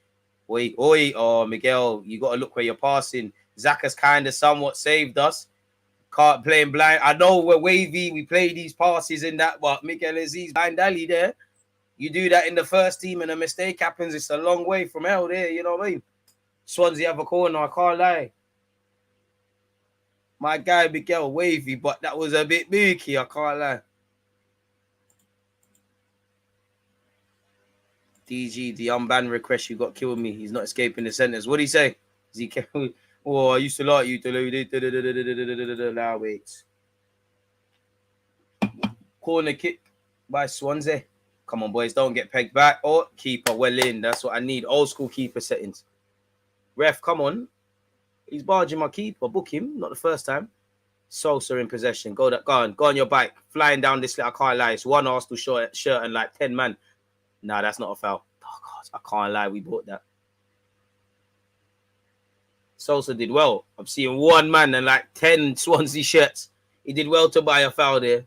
Speaker 2: Oi. Oh, Miguel, you got to look where you're passing. Zach has kind of somewhat saved us. Can't playing blind. I know we're wavy. We play these passes in that, but Miguel Aziz blind alley there. You do that in the first team and a mistake happens. It's a long way from hell there. You know what I mean? Swansea have a corner. I can't lie. My guy Miguel wavy, but that was a bit mooky. I can't lie. DG, the unbanned request, you got killed me. He's not escaping the sentence. What did he say? Is he? Oh, I used to like you. Now wait. Corner kick by Swansea. Come on, boys, don't get pegged back. Oh, keeper well in. That's what I need. Old school keeper settings. Ref, come on. He's barging my keeper. Book him. Not the first time. Sosa in possession. Go on your bike. Flying down this. I can't lie. It's one Arsenal shirt and like 10 man. Nah, that's not a foul. Oh, God, I can't lie. We bought that. Sosa did well. I'm seeing one man and like 10 Swansea shirts. He did well to buy a foul there.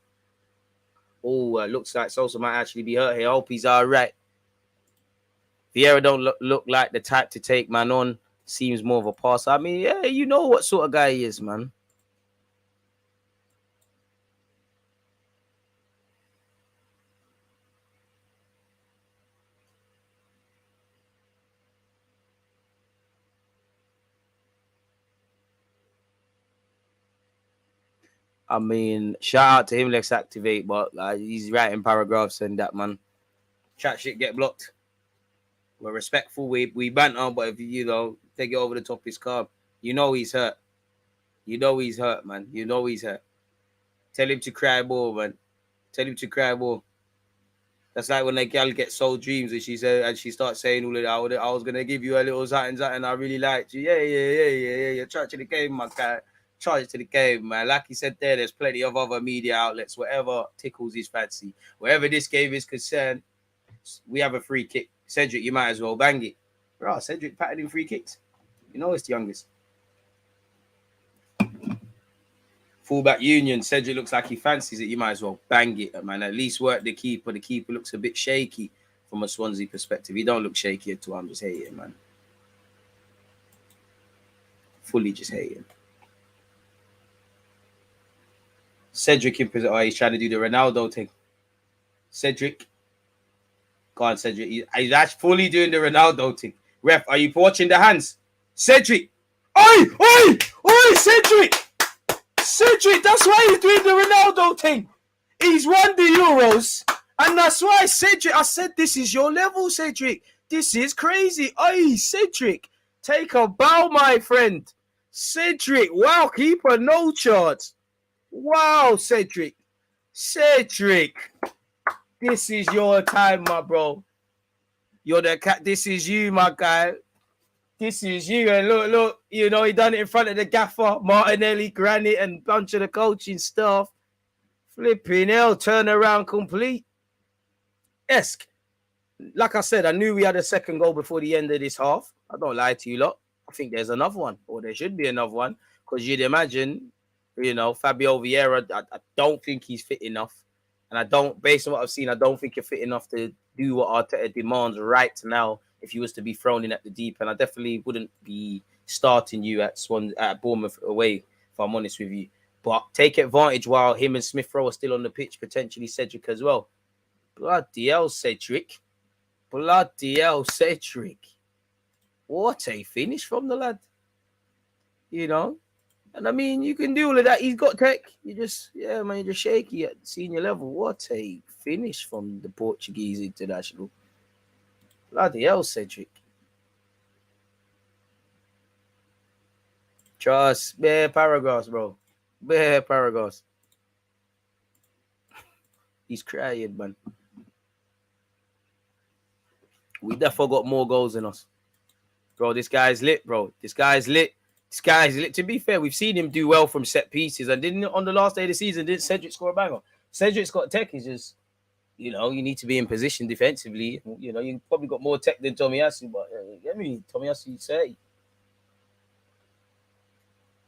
Speaker 2: Oh, looks like Sosa might actually be hurt here. I hope he's all right. Vieira don't look like the type to take man on. Seems more of a passer. I mean, yeah, you know what sort of guy he is, man. I mean, shout out to him. Let's activate, but he's writing paragraphs and that, man. Chat shit get blocked. We're respectful. We banter, but if you know, take it over the top, his calm. You know he's hurt. You know he's hurt, man. You know he's hurt. Tell him to cry more, man. Tell him to cry more. That's like when a girl gets sold dreams and she starts saying all of that. I was gonna give you a little something. I really liked you. Yeah. Charge to the game, my guy. Charge to the game, man. Like he said there, there's plenty of other media outlets, whatever tickles his fancy. Wherever this game is concerned, we have a free kick. Cedric, you might as well bang it. Bro, Cedric patted in free kicks. You know it's the youngest. Fullback Union. Cedric looks like he fancies it. You might as well bang it, man. At least work the keeper. The keeper looks a bit shaky from a Swansea perspective. He don't look shaky at all. I'm just hating, man. Fully just hating. Cedric in prison. Oh, he's trying to do the Ronaldo thing. Cedric. Go on, Cedric. He's actually fully doing the Ronaldo thing. Ref, are you watching the hands? Cedric. Oi, Cedric. Cedric, that's why he's doing the Ronaldo thing. He's won the Euros. And that's why, Cedric, I said, this is your level, Cedric. This is crazy. Oi, Cedric. Take a bow, my friend. Cedric, wow, keeper, no charge. Wow, Cedric. Cedric. This is your time, my bro. You're the cat. This is you, my guy. This is you. And look, you know, he done it in front of the gaffer, Martinelli, Granite, and bunch of the coaching staff. Flipping hell, turn around complete. Esk. Like I said, I knew we had a second goal before the end of this half. I don't lie to you lot. I think there's another one, or there should be another one, because you'd imagine, you know, Fabio Vieira, I don't think he's fit enough. And I don't, based on what I've seen, I don't think you're fit enough to do what Arteta demands right now if you was to be thrown in at the deep. And I definitely wouldn't be starting you at Bournemouth away, if I'm honest with you. But take advantage while him and Smith Rowe are still on the pitch, potentially Cedric as well. Bloody hell, Cedric. Bloody hell, Cedric. What a finish from the lad. You know, And I mean, you can do all of that. He's got tech. You just, yeah, man, you're just shaky at senior level. What a finish from the Portuguese international. Bloody hell, Cedric. Trust, bare paragraphs, bro. Bare paragraphs. He's crying, man. We definitely got more goals than us. Bro, this guy's lit, bro. This guy's lit. This guy's lit. To be fair, we've seen him do well from set pieces. And didn't on the last day of the season, didn't Cedric score a banger? Cedric's got tech. He's just, you know, you need to be in position defensively. You know, you probably got more tech than Tomiyasu, but get me, Tomiyasu 30.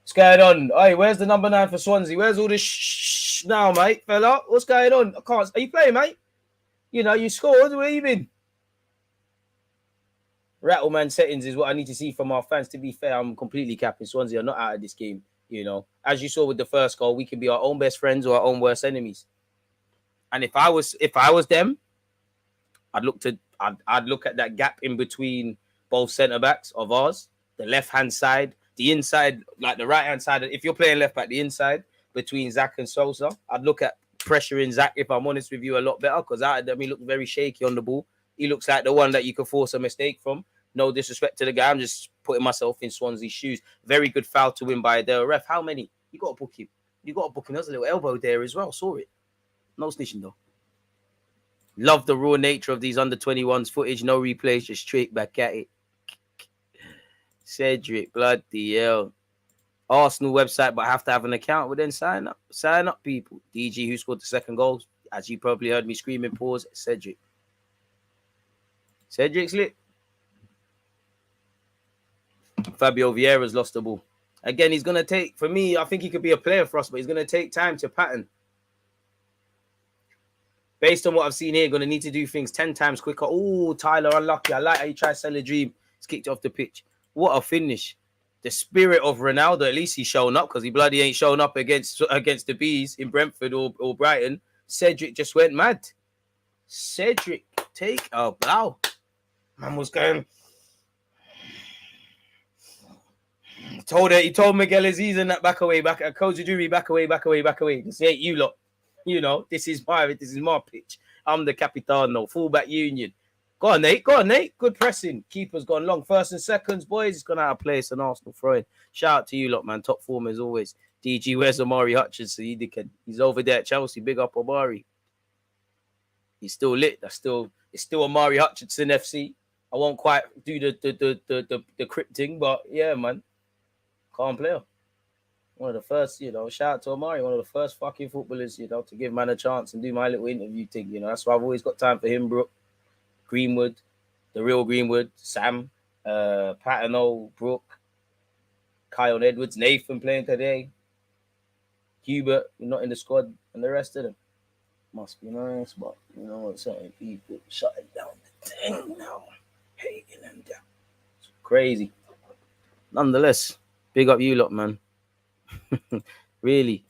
Speaker 2: What's going on? Hey, where's the number 9 for Swansea? Where's all this shh now, mate, fella? What's going on? I can't. Are you playing, mate? You know, you scored. Where you been? Rattleman settings is what I need to see from our fans. To be fair, I'm completely capping. Swansea are not out of this game. You know, as you saw with the first goal, we can be our own best friends or our own worst enemies. And if I was them, I'd look at that gap in between both centre backs of ours, the left hand side, the inside, like the right hand side. If you're playing left back, the inside between Zach and Sosa, I'd look at pressuring Zach, if I'm honest with you, a lot better, because out of them he looked very shaky on the ball. He looks like the one that you could force a mistake from. No disrespect to the guy. I'm just putting myself in Swansea's shoes. Very good foul to win by the ref. How many? You got to book him. You got to book him. There's a little elbow there as well. Saw it. No snitching though. Love the raw nature of these under 21s footage. No replays, just straight back at it. Cedric, bloody hell. Arsenal website, but I have to have an account. Well, then sign up. Sign up, people. DG, who scored the second goal? As you probably heard me screaming, pause. Cedric. Cedric's lit. Fabio Vieira's lost the ball. Again, he's going to take, for me, I think he could be a player for us, but he's going to take time to pattern. Based on what I've seen here, going to need to do things 10 times quicker. Oh, Tyler, unlucky. I like how you try to sell a dream. He's kicked off the pitch. What a finish. The spirit of Ronaldo, at least he's shown up, because he bloody ain't shown up against the Bees in Brentford or Brighton. Cedric just went mad. Cedric, take a bow. Man was going... He told Miguel Aziz and that back away, Kojaduri, back away. This ain't you lot. You know, this is my pitch. I'm the Capitano, fullback union. Go on, Nate. Good pressing. Keeper's gone long. First and seconds, boys. It's gone out of place. An Arsenal throwing. Shout out to you lot, man. Top form as always. DG, where's Omari Hutchinson? He's over there at Chelsea. Big up Omari. He's still lit. It's still Omari Hutchinson FC. I won't quite do the crypting, but yeah, man. Calm player. One of the first, you know, shout out to Omari, one of the first fucking footballers, you know, to give man a chance and do my little interview thing, you know. That's why I've always got time for him, Brooke, Greenwood, the real Greenwood, Sam, Patino, Brooke, Kyle Edwards, Nathan playing today, Hubert, not in the squad, and the rest of them. Must be nice, but, you know, certain people shutting down the thing now. Hating them down. It's crazy. Nonetheless, big up you lot, man. Really.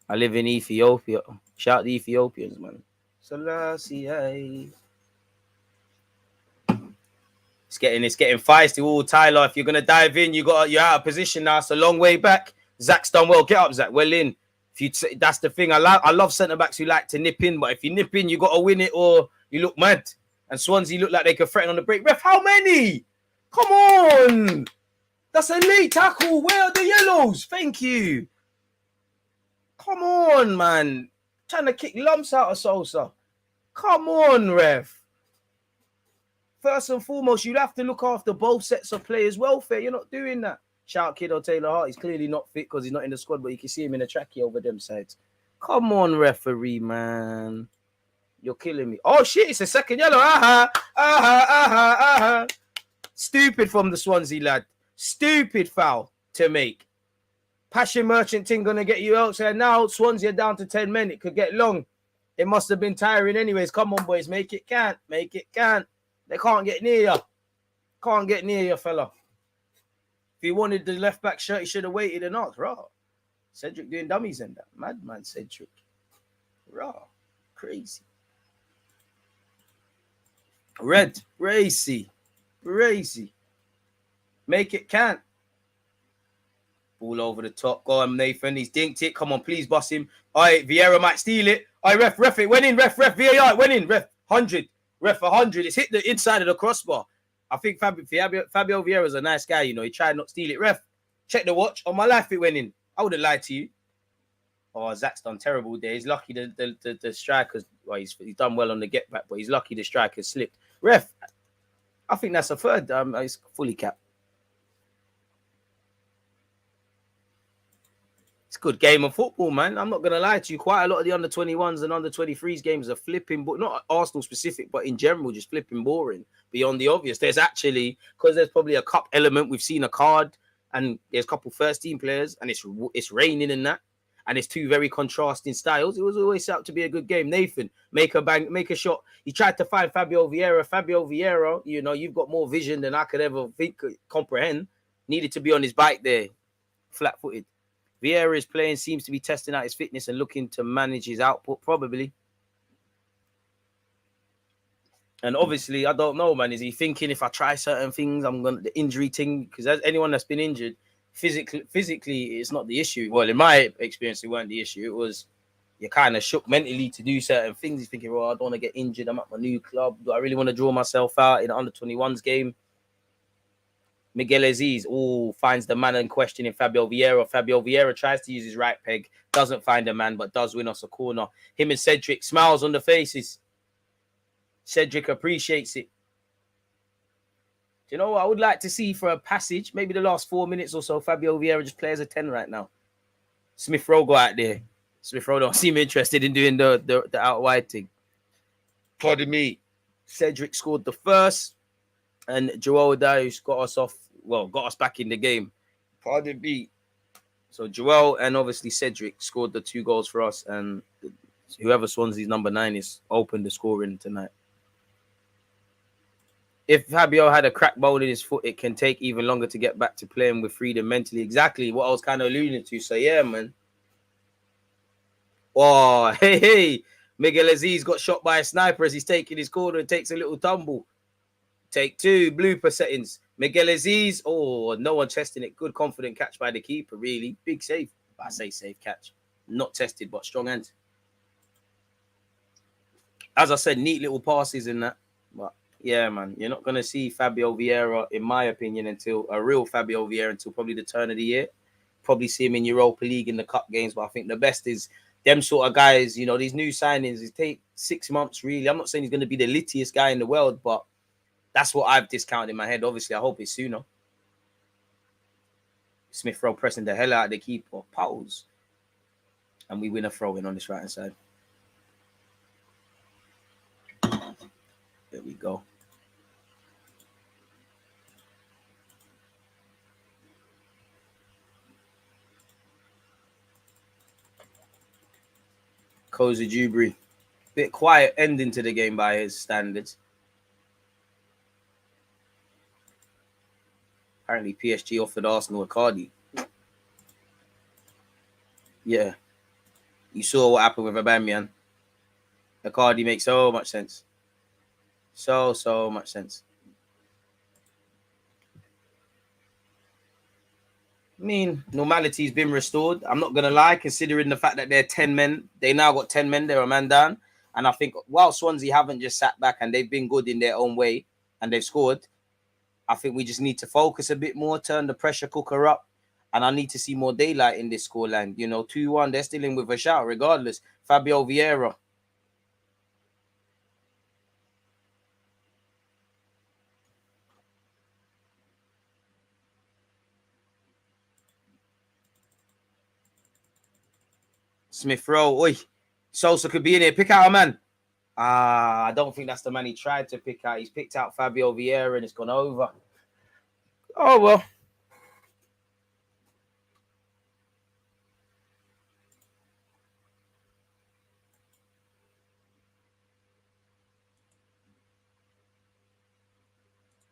Speaker 2: I live in Ethiopia. Shout out the Ethiopians, man. Selassie. It's getting feisty. Oh, Tyler, if you're gonna dive in, you're out of position now. It's a long way back. Zach's done well. Get up, Zach. Well in. That's the thing. I love centre backs who like to nip in, but if you nip in, you gotta win it or you look mad. And Swansea look like they could threaten on the break. Ref, how many? Come on. That's a late tackle. Where are the yellows? Thank you. Come on, man. Trying to kick lumps out of Sosa. Come on, ref. First and foremost, you'd have to look after both sets of players' welfare. You're not doing that. Shout out Kiddo Taylor Hart. He's clearly not fit because he's not in the squad, but you can see him in a trackie over them sides. Come on, referee, man. You're killing me. Oh, shit. It's a second yellow. Stupid from the Swansea lad. Stupid foul to make. Passion merchant thing gonna get you outside now. Swansea down to 10 men. It could get long. It must have been tiring anyways. Come on, boys. Make it count. Make it count. They can't get near you. Can't get near you, fella. If he wanted the left back shirt, he should have waited and asked. Raw. Cedric doing dummies in that. Madman Cedric. Raw. Crazy. Red. Racy. Make it count. Ball over the top. Go on, Nathan. He's dinked it. Come on, please bust him. All right, Vieira might steal it. All right, ref, it went in. Ref, VAR, it went in. Ref, 100. Ref, 100. It's hit the inside of the crossbar. I think Fabio Vieira is a nice guy, you know. He tried not to steal it. Ref, check the watch. On my life, it went in. I wouldn't lie to you. Oh, Zach's done terrible there. He's lucky the strikers. Well, he's done well on the get back, but he's lucky the striker slipped. Ref, I think that's a third. It's fully capped. It's a good game of football, man. I'm not going to lie to you. Quite a lot of the under 21s and under 23s games are flipping, but not Arsenal specific, but in general, just flipping boring beyond the obvious. There's actually, because there's probably a cup element, we've seen a card and there's a couple first team players and it's raining in that. And it's two very contrasting styles. It was always set up to be a good game. Nathan, make a shot. He tried to find Fabio Vieira. Fabio Vieira, you know, you've got more vision than I could ever comprehend. Needed to be on his bike there, flat-footed. Vieira is playing, seems to be testing out his fitness and looking to manage his output, probably. And obviously, I don't know, man. Is he thinking if I try certain things, I'm going to, the injury thing? Because as anyone that's been injured, physically, it's not the issue. Well, in my experience, it weren't the issue. It was you're kind of shook mentally to do certain things. You're thinking, well, I don't want to get injured. I'm at my new club. Do I really want to draw myself out in an under 21s game? Miguel Aziz finds the man in question in Fabio Vieira. Fabio Vieira tries to use his right peg, doesn't find a man, but does win us a corner. Him and Cedric, smiles on the faces. Cedric appreciates it. Do you know what I would like to see for a passage? Maybe the last 4 minutes or so, Fabio Vieira just plays a 10 right now. Smith Rowe go out there. Smith Rowe don't seem interested in doing the out wide thing. Pardon me. Cedric scored the first, and Joel Darius got us back in the game. Pardon me. So Joel and obviously Cedric scored the 2 goals for us, and whoever Swansea's number 9 is opened the scoring tonight. If Fabio had a crack bone in his foot, it can take even longer to get back to playing with freedom mentally. Exactly what I was kind of alluding to. So, yeah, man. Oh, hey. Miguel Aziz got shot by a sniper as he's taking his corner and takes a little tumble. Take 2, blooper settings. Miguel Aziz, no one testing it. Good, confident catch by the keeper, really. Big save. I say safe catch. Not tested, but strong hand. As I said, neat little passes in that. But yeah, man, you're not going to see Fabio Vieira, in my opinion, until probably the turn of the year. Probably see him in Europa League in the cup games, but I think the best is them sort of guys, you know, these new signings, it take 6 months, really. I'm not saying he's going to be the littiest guy in the world, but that's what I've discounted in my head. Obviously, I hope it's sooner. Smith Rowe pressing the hell out of the keeper. Pause. And we win a throw-in on this right-hand side. There we go. Cozy Dewberry. Bit quiet ending to the game by his standards. Apparently PSG offered Arsenal a Cardi. Yeah. You saw what happened with Aubameyang. The Cardi makes so much sense. So much sense. I mean, normality's been restored. I'm not going to lie, considering the fact that they're 10 men. They now got 10 men. They're a man down. And I think while Swansea haven't just sat back and they've been good in their own way and they've scored, I think we just need to focus a bit more, turn the pressure cooker up. And I need to see more daylight in this scoreline. You know, 2-1, they're still in with a shout regardless. Fabio Vieira. Smith Rowe. Oi. Sosa could be in here. Pick out a man. I don't think that's the man he tried to pick out. He's picked out Fabio Vieira and it's gone over. Oh, well.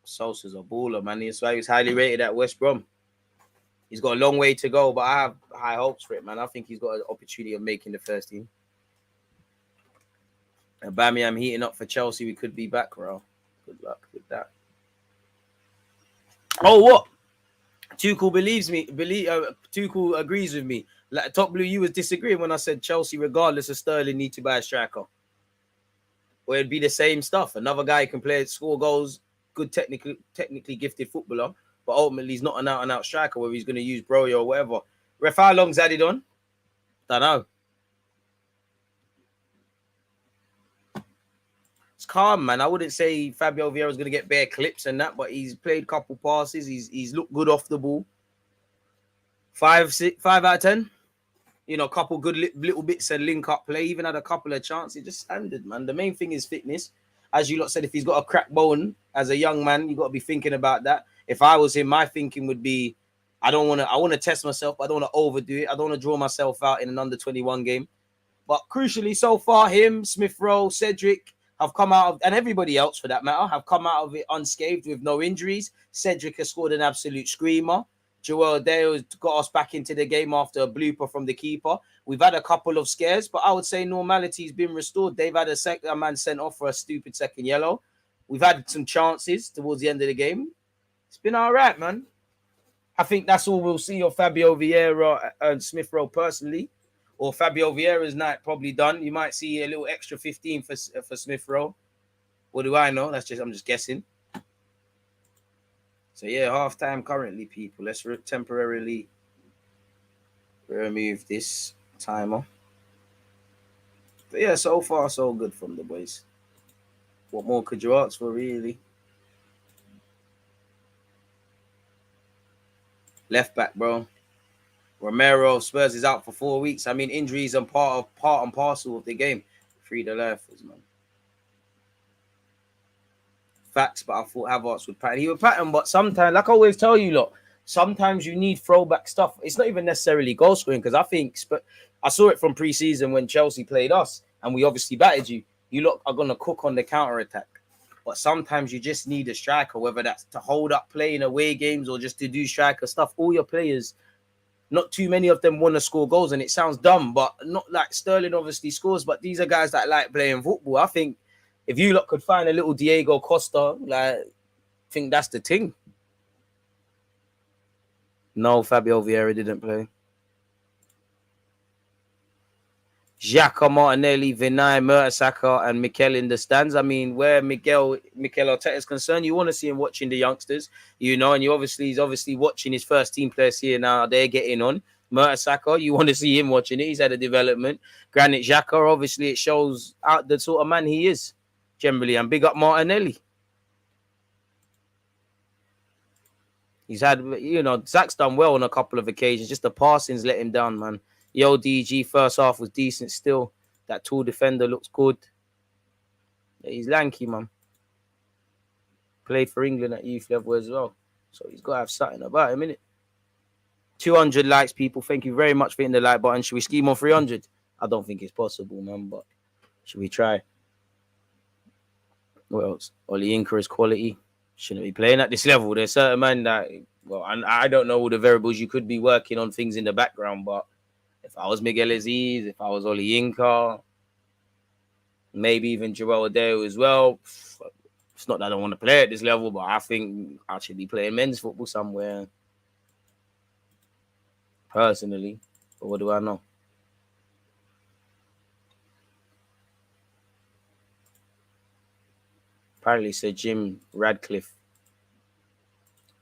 Speaker 2: Sosa's a baller, man. That's why he's highly rated at West Brom. He's got a long way to go, but I have high hopes for it, man. I think he's got an opportunity of making the first team. And Aubameyang heating up for Chelsea. We could be back, bro. Good luck with that. Oh, what? Tuchel Tuchel agrees with me. Like Top Blue, you was disagreeing when I said Chelsea, regardless of Sterling, need to buy a striker. Or it'd be the same stuff. Another guy can play, score goals, good technically gifted footballer, but ultimately he's not an out-and-out striker where he's going to use Broyo or whatever. Ref, how long's added on? Don't know. It's calm, man. I wouldn't say Fabio Vieira is going to get bare clips and that, but he's played a couple passes. He's looked good off the ball. 5 out of 10. You know, a couple good little bits and link-up play. Even had a couple of chances. Just standard, man. The main thing is fitness. As you lot said, if he's got a crack bone as a young man, you got to be thinking about that. If I was him, my thinking would be, I want to test myself, but I don't want to overdo it. I don't want to draw myself out in an under-21 game. But crucially, so far, him, Smith Rowe, Cedric have come out of, and everybody else for that matter, have come out of it unscathed with no injuries. Cedric has scored an absolute screamer. Joel Dale got us back into the game after a blooper from the keeper. We've had a couple of scares, but I would say normality's been restored. They've had a man sent off for a stupid second yellow. We've had some chances towards the end of the game. It's been all right, man. I think that's all we'll see of Fabio Vieira and Smith Rowe personally. Or Fabio Vieira's night probably done. You might see a little extra 15 for Smith Rowe. What do I know? I'm just guessing. So yeah, half time currently, people. Let's temporarily remove this timer. But yeah, so far so good from the boys. What more could you ask for, really? Left back, bro. Romero, Spurs is out for 4 weeks. I mean, injuries are part and parcel of the game. Free the lifers, man. Facts, but I thought Havertz would pattern. He would pattern, but sometimes, like I always tell you, look, sometimes you need throwback stuff. It's not even necessarily goal scoring, because I think I saw it from pre-season when Chelsea played us, and we obviously battered you. You lot are going to cook on the counter-attack. But sometimes you just need a striker, whether that's to hold up play in away games or just to do striker stuff. All your players, not too many of them want to score goals, and it sounds dumb, but not like Sterling obviously scores, but these are guys that like playing football. I think if you lot could find a little Diego Costa, like, I think that's the thing. No, Fabio Vieira didn't play. Xhaka, Martinelli, Vinay, Mertesacker, and Mikel in the stands. I mean, where Mikel Arteta is concerned, you want to see him watching the youngsters, you know, and he's obviously watching his first team players here now. They're getting on. Mertesacker, you want to see him watching it. He's had a development. Granit Xhaka, obviously, it shows out the sort of man he is generally. And big up Martinelli. He's had, you know, Zach's done well on a couple of occasions. Just the passings let him down, man. Yo, DG, first half was decent still. That tall defender looks good. Yeah, he's lanky, man. Played for England at youth level as well. So he's got to have something about him, innit? 200 likes, people. Thank you very much for hitting the like button. Should we scheme on 300? I don't think it's possible, man, but should we try? What else? Oli Inca is quality. Shouldn't be playing at this level. There's certain men that, well, I don't know all the variables. You could be working on things in the background, but if I was Miguel Aziz, if I was Oli Inca, maybe even Joel Adeo as well, it's not that I don't want to play at this level, but I think I should be playing men's football somewhere. Personally, but what do I know? Apparently, Sir Jim Radcliffe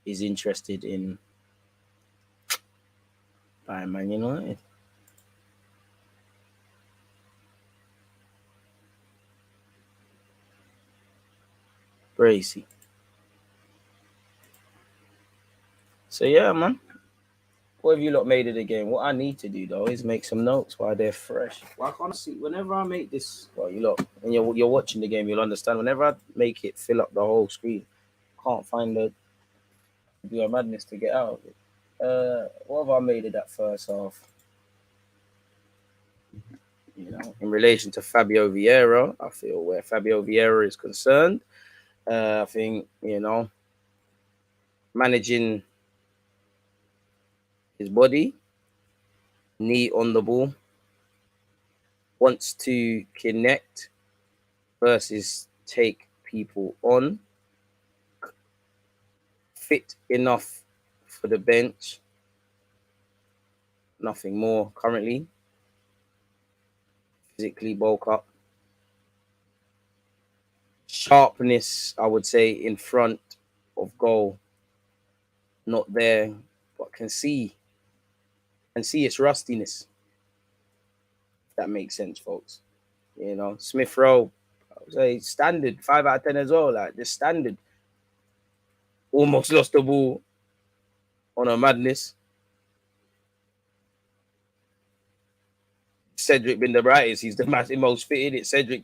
Speaker 2: is interested in buying Man United. Bracy. So yeah, man. What have you lot made of the game? What I need to do though is make some notes while they're fresh. Why can't I see? Whenever I make this, well, you lot, when you're watching the game, you'll understand. Whenever I make it fill up the whole screen, I can't find the do a madness to get out of it. What have I made of that first half? You know, in relation to Fabio Vieira, I feel where Fabio Vieira is concerned, I think, you know, managing his body, knee on the ball, wants to connect versus take people on, fit enough for the bench. Nothing more currently. Physically bulk up. Sharpness, I would say, in front of goal. Not there, but can see its rustiness. If that makes sense, folks. You know, Smith Rowe, I would say standard, 5 out of 10 as well. Like just standard. Almost lost the ball on a madness. Cedric been the brightest. He's the most fitted. It's Cedric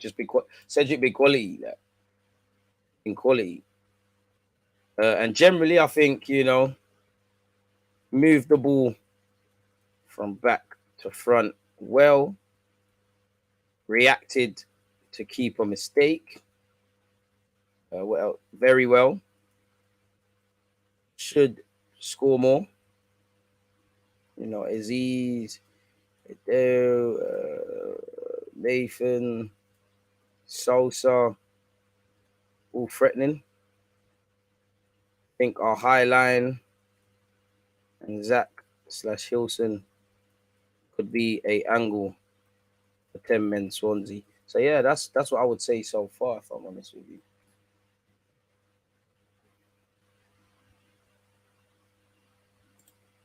Speaker 2: Cedric big quality, like, in quality. And generally, I think, you know, move the ball from back to front well. Reacted to keep a mistake. Well, very well. Should score more. You know, Aziz, Nathan, Sosa, all threatening. I think our high line and Zach/Hilson could be a angle for 10 men Swansea. So yeah, that's what I would say so far, if I'm honest with you.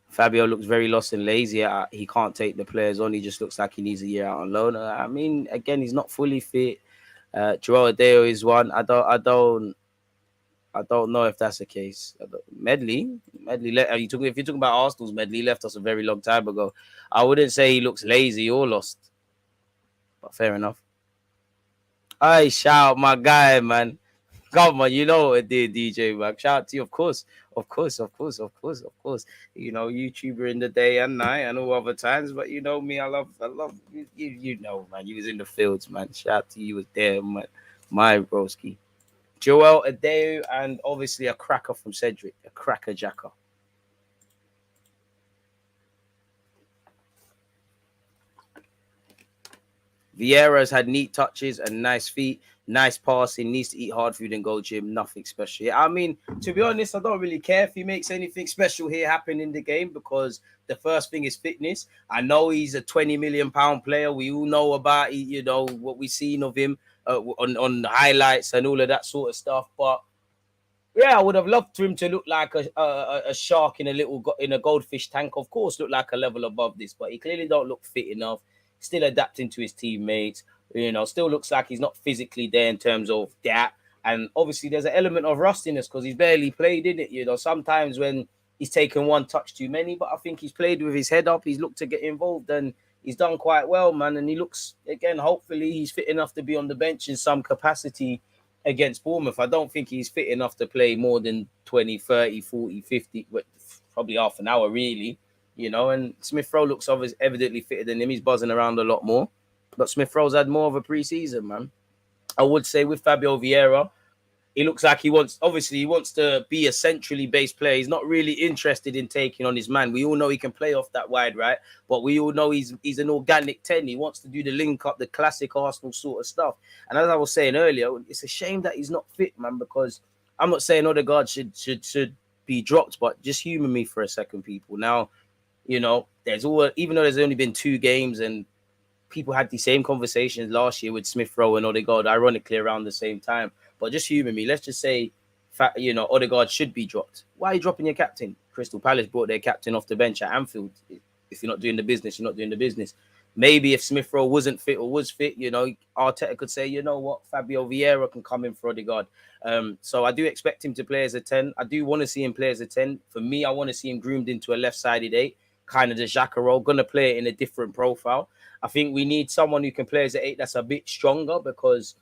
Speaker 2: Fabio looks very lost and lazy. He can't take the players on. He just looks like he needs a year out on loan. I mean, again, he's not fully fit. Joel Adeo is one. I don't know if that's the case. Medley. If you're talking about Arsenal's Medley, left us a very long time ago. I wouldn't say he looks lazy or lost, but fair enough. I shout my guy, man. Come on, you know what it did, DJ, man. Shout out to you, of course. You know, YouTuber in the day and night and all other times, but you know me, I love you. You know, man. You was in the fields, man. Shout out to you, you was there, man. My broski. Joel Adeu, and obviously a cracker from Cedric, a cracker jacker. Vieira's had neat touches and nice feet, nice passing, needs to eat hard food and go gym, nothing special. I mean, to be honest, I don't really care if he makes anything special here happen in the game, because the first thing is fitness. I know he's a £20 million player. We all know about, you know, what we've seen of him on highlights and all of that sort of stuff. But yeah, I would have loved for him to look like a shark in a goldfish tank. Of course, look like a level above this, but he clearly don't look fit enough. Still adapting to his teammates, you know, still looks like he's not physically there in terms of that. And obviously there's an element of rustiness because he's barely played in it, you know, sometimes when he's taken one touch too many, but I think he's played with his head up. He's looked to get involved and he's done quite well, man. And he looks, again, hopefully he's fit enough to be on the bench in some capacity against Bournemouth. I don't think he's fit enough to play more than 20, 30, 40, 50, probably half an hour, really. You know, and Smith Rowe looks obviously evidently fitter than him. He's buzzing around a lot more. But Smith Rowe's had more of a pre-season, man. I would say with Fabio Vieira, he looks like he wants to be a centrally based player. He's not really interested in taking on his man. We all know he can play off that wide, right? But we all know he's an organic 10. He wants to do the link up, the classic Arsenal sort of stuff. And as I was saying earlier, it's a shame that he's not fit, man, because I'm not saying Odegaard should be dropped, but just humor me for a second, people. Now, you know, even though there's only been 2 games and people had the same conversations last year with Smith Rowe and Odegaard, ironically around the same time. But just humor me. Let's just say, you know, Odegaard should be dropped. Why are you dropping your captain? Crystal Palace brought their captain off the bench at Anfield. If you're not doing the business, you're not doing the business. Maybe if Smith Rowe wasn't fit or was fit, you know, Arteta could say, you know what, Fabio Vieira can come in for Odegaard. So I do expect him to play as a 10. I do want to see him play as a 10. For me, I want to see him groomed into a left-sided 8. Kind of the Xhaka role, going to play it in a different profile. I think we need someone who can play as an 8 that's a bit stronger, because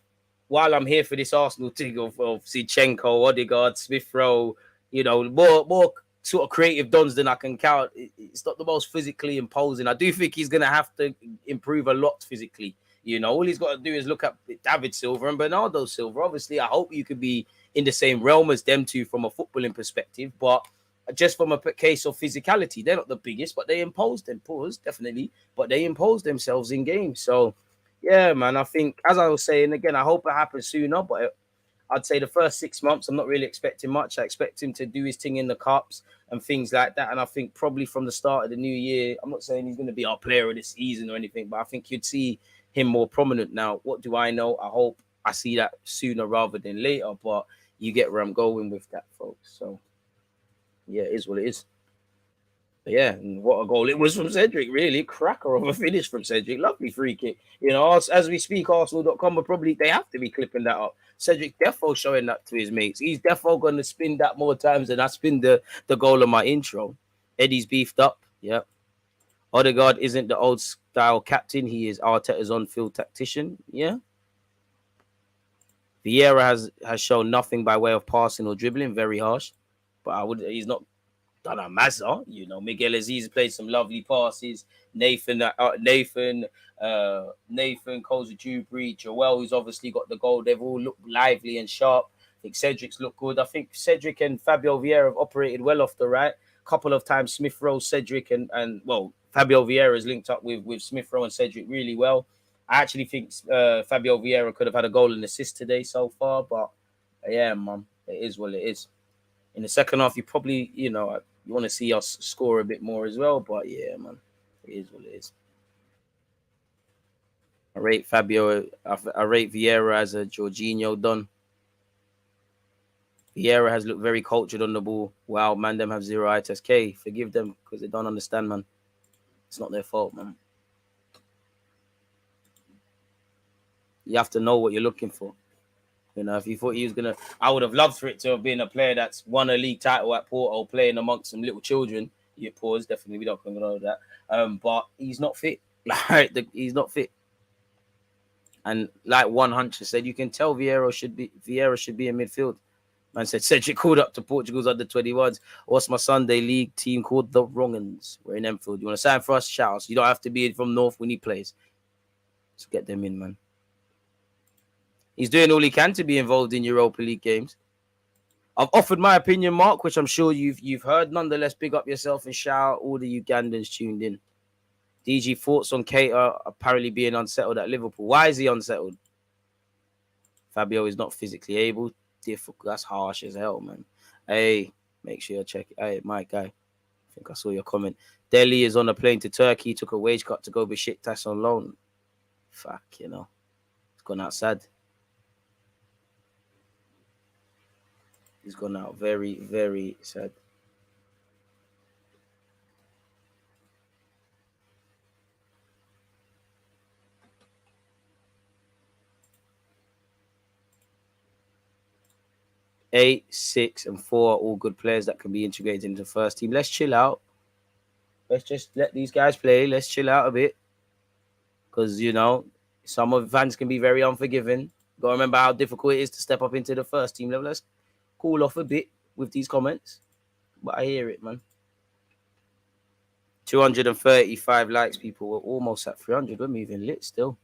Speaker 2: while I'm here for this Arsenal thing of Zinchenko, Odegaard, Smith Rowe, you know, more sort of creative dons than I can count, it's not the most physically imposing. I do think he's going to have to improve a lot physically. You know, all he's got to do is look at David Silva and Bernardo Silva. Obviously, I hope you could be in the same realm as them two from a footballing perspective, but just from a case of physicality, they're not the biggest, but they imposed definitely, but they imposed themselves in games. So, yeah, man, I think, as I was saying, again, I hope it happens sooner, but I'd say the first 6 months, I'm not really expecting much. I expect him to do his thing in the cups and things like that. And I think probably from the start of the new year, I'm not saying he's going to be our player of this season or anything, but I think you'd see him more prominent now. What do I know? I hope I see that sooner rather than later, but you get where I'm going with that, folks. So, yeah, it is what it is. But yeah, and what a goal it was from Cedric, really. Cracker of a finish from Cedric. Lovely free kick. You know, as we speak, Arsenal.com are probably, they have to be clipping that up. Cedric defo showing that to his mates. He's defo going to spin that more times than I spin the goal of my intro. Eddie's beefed up. Yep. Odegaard isn't the old style captain. He is Arteta's on-field tactician. Yeah. Vieira has shown nothing by way of passing or dribbling. Very harsh. But he's not done a Mazza. You know, Miguel Aziz played some lovely passes. Nathan, Koza Dewberry, Joel, who's obviously got the goal. They've all looked lively and sharp. I think Cedric's looked good. I think Cedric and Fabio Vieira have operated well off the right. A couple of times Smith Rowe, Cedric, and Fabio Vieira has linked up with Smith Rowe and Cedric really well. I actually think Fabio Vieira could have had a goal and assist today so far, but yeah, man, it is what it is. In the second half, you probably, you want to see us score a bit more as well, but yeah, man, it is what it is. I rate Vieira as a Jorginho done. Vieira has looked very cultured on the ball. Wow, man, them have 0 ITSK. Forgive them because they don't understand, man. It's not their fault, man. You have to know what you're looking for. You know, if you thought he was going to... I would have loved for it to have been a player that's won a league title at Porto, playing amongst some little children. You pause, definitely, we don't know that. But he's not fit. He's not fit. And like one hunter said, you can tell Vieira should be in midfield. Man said, Cedric called up to Portugal's under 21's. What's my Sunday league team called? The Wrong'uns. We're in Enfield. You want to sign for us? Shout out. So you don't have to be from North when he plays. So get them in, man. He's doing all he can to be involved in Europa League games. I've offered my opinion, Mark, which I'm sure you've heard. Nonetheless, big up yourself and shout out all the Ugandans tuned in. DG, thoughts on Keita apparently being unsettled at Liverpool. Why is he unsettled? Fabio is not physically able. Difficult. That's harsh as hell, man. Hey, make sure you check it. Hey, my guy. I think I saw your comment. Delhi is on a plane to Turkey. Took a wage cut to go Besiktas on loan. Fuck, It's gone out sad. He's gone out very, very sad. Eight, 6, and 4 are all good players that can be integrated into the first team. Let's chill out. Let's just let these guys play. Let's chill out a bit. Because, some of the fans can be very unforgiving. Got to remember how difficult it is to step up into the first team level. Let's cool off a bit with these comments. But I hear it, man. 235 likes, people. We're almost at 300. We're moving lit still.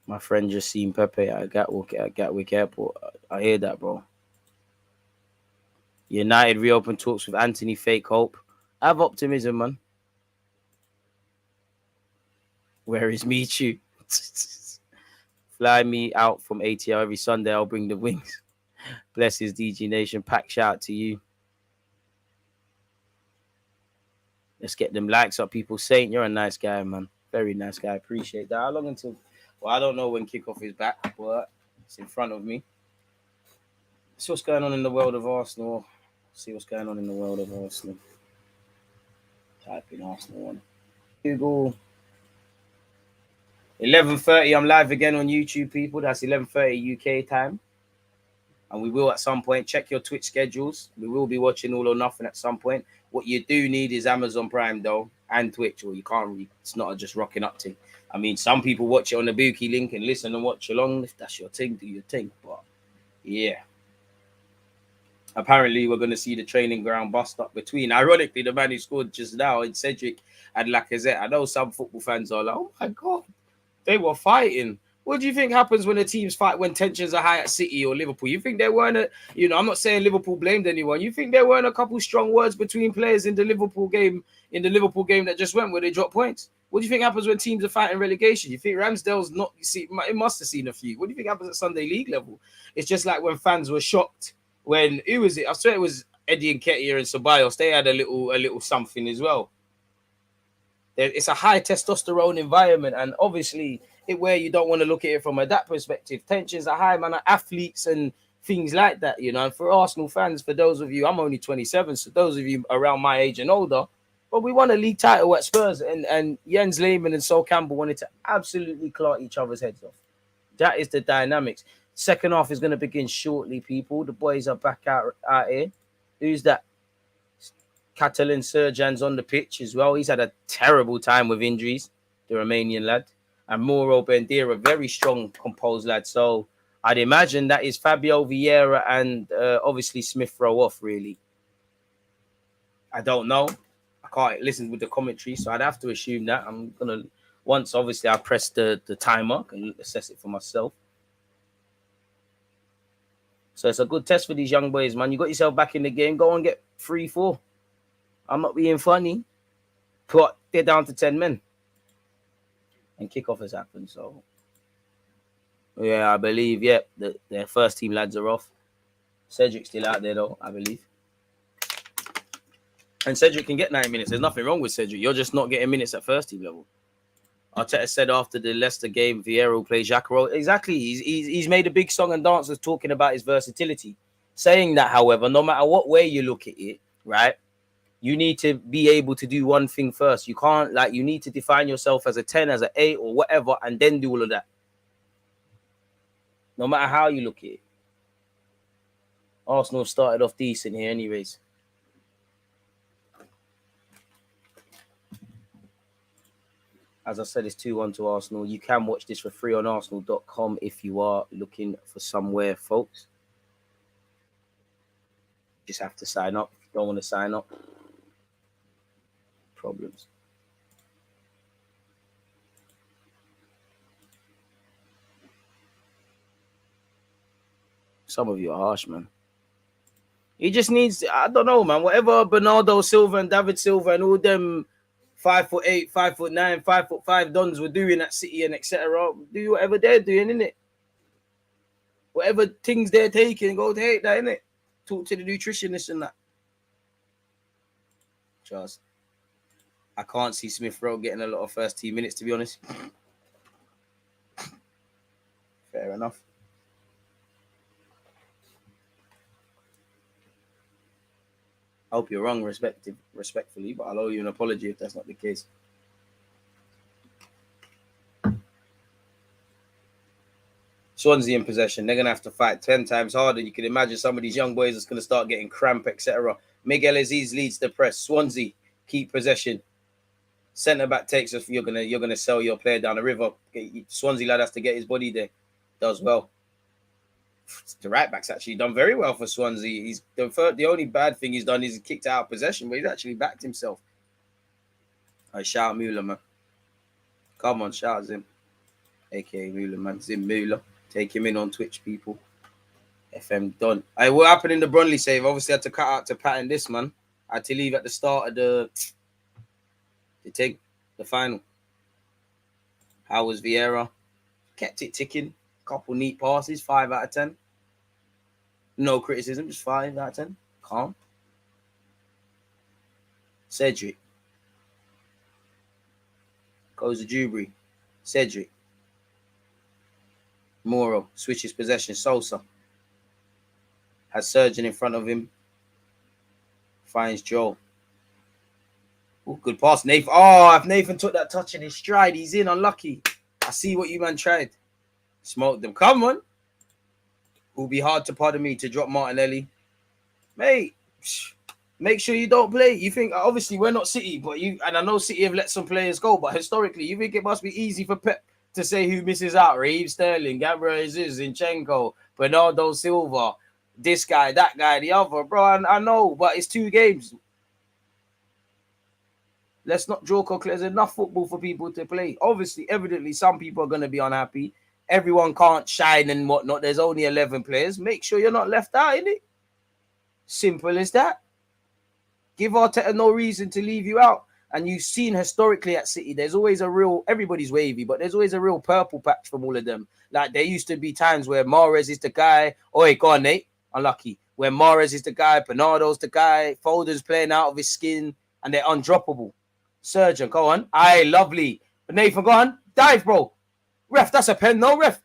Speaker 2: My friend just seen Pepe at Gatwick Airport. I hear that, bro. United reopen talks with Anthony Fake Hope. Have optimism, man. Where is Michu? Fly me out from ATL every Sunday. I'll bring the wings. Bless his DG Nation. Pack shout out to you. Let's get them likes up, people. Saint, you're a nice guy, man. Very nice guy. Appreciate that. How long until... Well, I don't know when kickoff is back, but it's in front of me. See what's going on in the world of Arsenal. Type in Arsenal one. Google. 11:30. I'm live again on YouTube, people. That's 11:30 UK time. And we will at some point check your Twitch schedules. We will be watching All or Nothing at some point. What you do need is Amazon Prime, though, and Twitch, or you can't really. It's not just rocking up to. I mean, some people watch it on the Buki link and listen and watch along. If that's your thing, do your thing. But yeah. Apparently, we're going to see the training ground bust up between. Ironically, the man who scored just now in Cedric and Lacazette. I know some football fans are like, oh my God, they were fighting. What do you think happens when the teams fight when tensions are high at City or Liverpool? You think there weren't I'm not saying Liverpool blamed anyone. You think there weren't a couple strong words between players in the Liverpool game that just went where they dropped points? What do you think happens when teams are fighting relegation? You think Ramsdale's not? You see, it must have seen a few. What do you think happens at Sunday League level? It's just like when fans were shocked when who was it? I swear it was Eddie Nketiah and Ceballos. They had a little something as well. It's a high testosterone environment, and obviously, where you don't want to look at it from that perspective. Tensions are high, man. Athletes and things like that, you know. And for Arsenal fans, for those of you, I'm only 27, so those of you around my age and older. But we won a league title at Spurs, and Jens Lehmann and Sol Campbell wanted to absolutely claw each other's heads off. That is the dynamics. Second half is going to begin shortly, people. The boys are back out here. Who's that? Catalan Serjan's on the pitch as well. He's had a terrible time with injuries, the Romanian lad. And Mauro Bandera, very strong, composed lad. So I'd imagine that is Fabio Vieira and obviously Smith Rowe off, really. I don't know. I can't listen with the commentary, so I'd have to assume that. I'm gonna once obviously I press the timer and assess it for myself. So it's a good test for these young boys, man. You got yourself back in the game, go and get 3-4. I'm not being funny, but they're down to 10 men. And kickoff has happened, so yeah, I believe, their first team lads are off. Cedric's still out there though, I believe. And Cedric can get 9 minutes. There's nothing wrong with Cedric. You're just not getting minutes at first team level. Arteta said after the Leicester game, Vieira will play Jacaro. Exactly. He's made a big song and dance talking about his versatility. Saying that, however, no matter what way you look at it, right, you need to be able to do one thing first. You can't, you need to define yourself as a 10, as an 8 or whatever, and then do all of that. No matter how you look at it. Arsenal started off decent here anyways. As I said, it's 2-1 to Arsenal. You can watch this for free on arsenal.com if you are looking for somewhere, folks. Just have to sign up. If you don't want to sign up, problems. Some of you are harsh, man. He just needs, I don't know, man. Whatever Bernardo Silva and David Silva and all them 5'8", 5'9", 5'5" dons were doing at City and etc. Do whatever they're doing, innit? Whatever things they're taking, go take that, innit? Talk to the nutritionist and that. Just, I can't see Smith Rowe getting a lot of first team minutes, to be honest. Fair enough. I hope you're wrong, respectfully, but I'll owe you an apology if that's not the case. Swansea in possession. They're going to have to fight 10 times harder. You can imagine some of these young boys that's going to start getting cramp, etc. Miguel Aziz leads the press. Swansea keep possession. Centre-back takes us. You're gonna sell your player down the river. Swansea lad has to get his body there. Does well. The right back's actually done very well for Swansea. He's the only bad thing he's done is he kicked out of possession, but he's actually backed himself. I shout Müller, man. Come on, shout Zim. AKA Müller, man. Zim Müller. Take him in on Twitch, people. FM done. Hey, what happened in the Brunley save? Obviously, I had to cut out to pattern this, man. I had to leave at the start of the final. How was Vieira? Kept it ticking. Couple neat passes, 5 out of 10. No criticism, just 5 out of 10. Calm. Cedric. Goes to Dewberry. Cedric. Moro switches possession. Sosa. Has Surgeon in front of him. Finds Joe. Oh, good pass. Nathan. Oh, if Nathan took that touch in his stride, he's in. Unlucky. I see what you man tried. Smoke them. Come on. It will be hard to, pardon me, to drop Martinelli. Mate, make sure you don't play. You think, obviously, we're not City, but and I know City have let some players go, but historically, you think it must be easy for Pep to say who misses out? Raheem Sterling, Gabriel Jesus, Zinchenko, Bernardo Silva, this guy, that guy, the other. Bro, I know, but it's 2 games. Let's not draw conclusions. There's enough football for people to play. Obviously, evidently, some people are going to be unhappy. Everyone can't shine and whatnot. There's only 11 players. Make sure you're not left out, innit? Simple as that. Give Arteta no reason to leave you out. And you've seen historically at City, there's always a real, everybody's wavy, but there's always a real purple patch from all of them. Like there used to be times where Mahrez is the guy. Oh, go on, Nate. Unlucky. Where Mahrez is the guy, Bernardo's the guy, Foden's playing out of his skin, and they're undroppable. Surgeon, go on. Aye, lovely. Nathan, go on. Dive, bro. Ref, that's a pen, no, ref.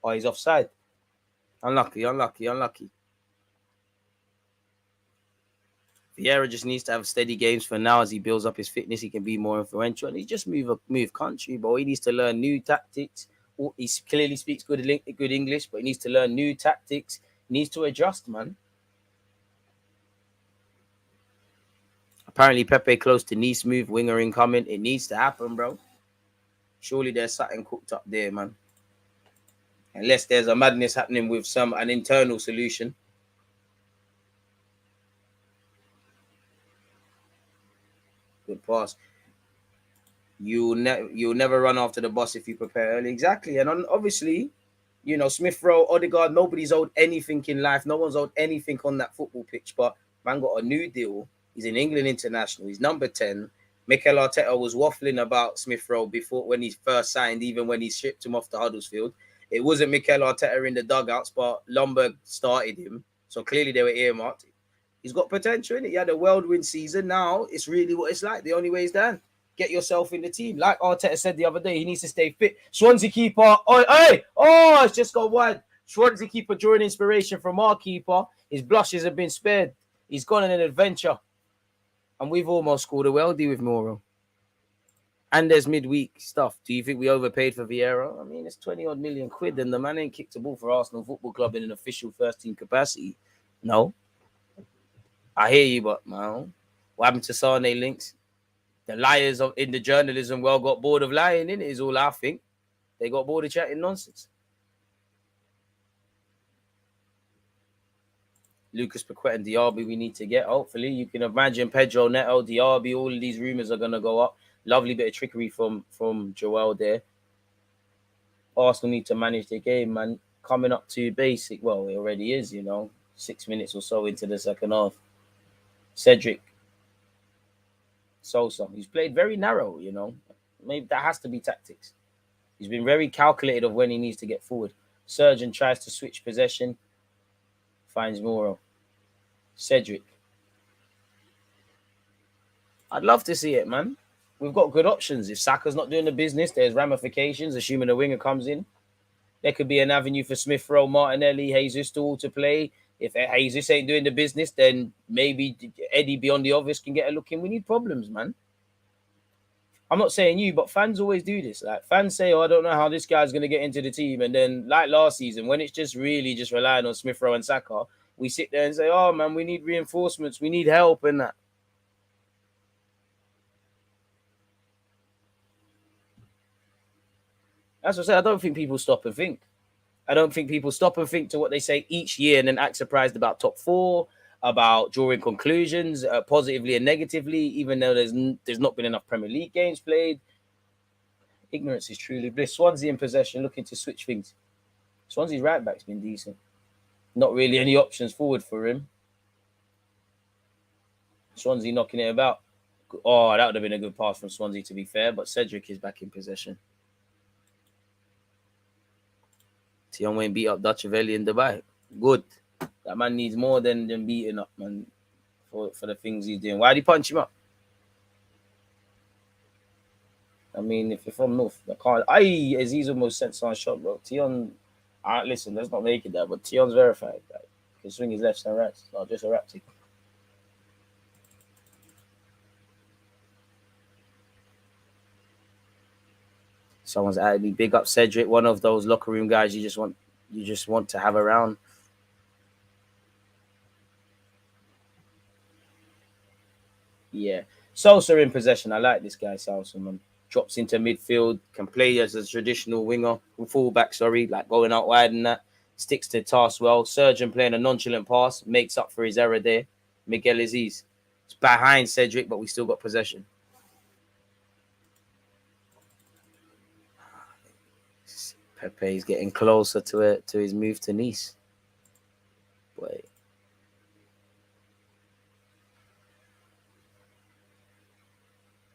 Speaker 2: Oh, he's offside. Unlucky. Vieira just needs to have steady games for now. As he builds up his fitness, he can be more influential. And he just move country, but he needs to learn new tactics. He clearly speaks good English, but he needs to learn new tactics. He needs to adjust, man. Apparently, Pepe close to Nice move, winger incoming. It needs to happen, bro. Surely there's something cooked up there, man. Unless there's a madness happening with an internal solution. Good pass. You'll never run after the boss if you prepare early. Exactly. And obviously, you know, Smith Rowe, Odegaard, nobody's owed anything in life. No one's owed anything on that football pitch. But man got a new deal. He's an England international. He's number 10. Mikel Arteta was waffling about Smith Rowe before when he first signed, even when he shipped him off to Huddersfield. It wasn't Mikel Arteta in the dugouts, but Lombard started him. So clearly they were earmarked. He's got potential in it. He had a whirlwind season. Now it's really what it's like. The only way is down. Get yourself in the team. Like Arteta said the other day, he needs to stay fit. Swansea keeper. It's just got wide. Swansea keeper drawing inspiration from our keeper. His blushes have been spared. He's gone on an adventure. And we've almost scored a worldie with Moro. And there's midweek stuff. Do you think we overpaid for Vieira? I mean, it's 20-odd million quid, and the man ain't kicked a ball for Arsenal Football Club in an official first-team capacity. No. I hear you, but, man, what happened to Sane links? The liars in the journalism world got bored of lying, innit, is all I think. They got bored of chatting nonsense. Lucas Paquette and Diaby we need to get. Hopefully, you can imagine Pedro Neto, Diaby, all of these rumours are going to go up. Lovely bit of trickery from Joel there. Arsenal need to manage their game, man. Coming up to basic. Well, it already is, 6 minutes or so into the second half. Cedric Sosa. He's played very narrow, Maybe that has to be tactics. He's been very calculated of when he needs to get forward. Surgeon tries to switch possession. Finds Moro. Cedric. I'd love to see it, man. We've got good options. If Saka's not doing the business, there's ramifications, assuming a winger comes in. There could be an avenue for Smith Rowe, Martinelli, Jesus to all to play. If Jesus ain't doing the business, then maybe Eddie beyond the obvious can get a look in. We need problems, man. I'm not saying you, but fans always do this. Like fans say, I don't know how this guy's going to get into the team. And then like last season, when it's just really relying on Smith Rowe and Saka, we sit there and say, oh, man, we need reinforcements. We need help and that. That's what I said. I don't think people stop and think. I don't think people stop and think to what they say each year and then act surprised about top four, about drawing conclusions positively and negatively, even though there's not been enough Premier League games played. Ignorance is truly bliss. Swansea in possession, looking to switch things. Swansea's right back's been decent. Not really any options forward for him. Swansea knocking it about. Oh, that would have been a good pass from Swansea, to be fair, but Cedric is back in possession. Tion Wayne beat up Dutchavelli in Dubai. Good. That man needs more than beating up, man, for the things he's doing. Why did he punch him up? I mean, if you're from North, I can't. Aziz almost sent some shot, bro. Tion, listen, let's not make it that, but Tion's verified. Like, he can swing his lefts and rights. It's not just a rap tick. Someone's added me. Big up Cedric, one of those locker room guys you just want to have around. Yeah. Sosa in possession. I like this guy, Sosa, man. Drops into midfield, can play as a traditional winger, fullback, like going out wide and that. Sticks to task well. Surgeon playing a nonchalant pass, makes up for his error there. Miguel Aziz. It's behind Cedric, but we still got possession. Pepe is getting closer to his move to Nice. Wait.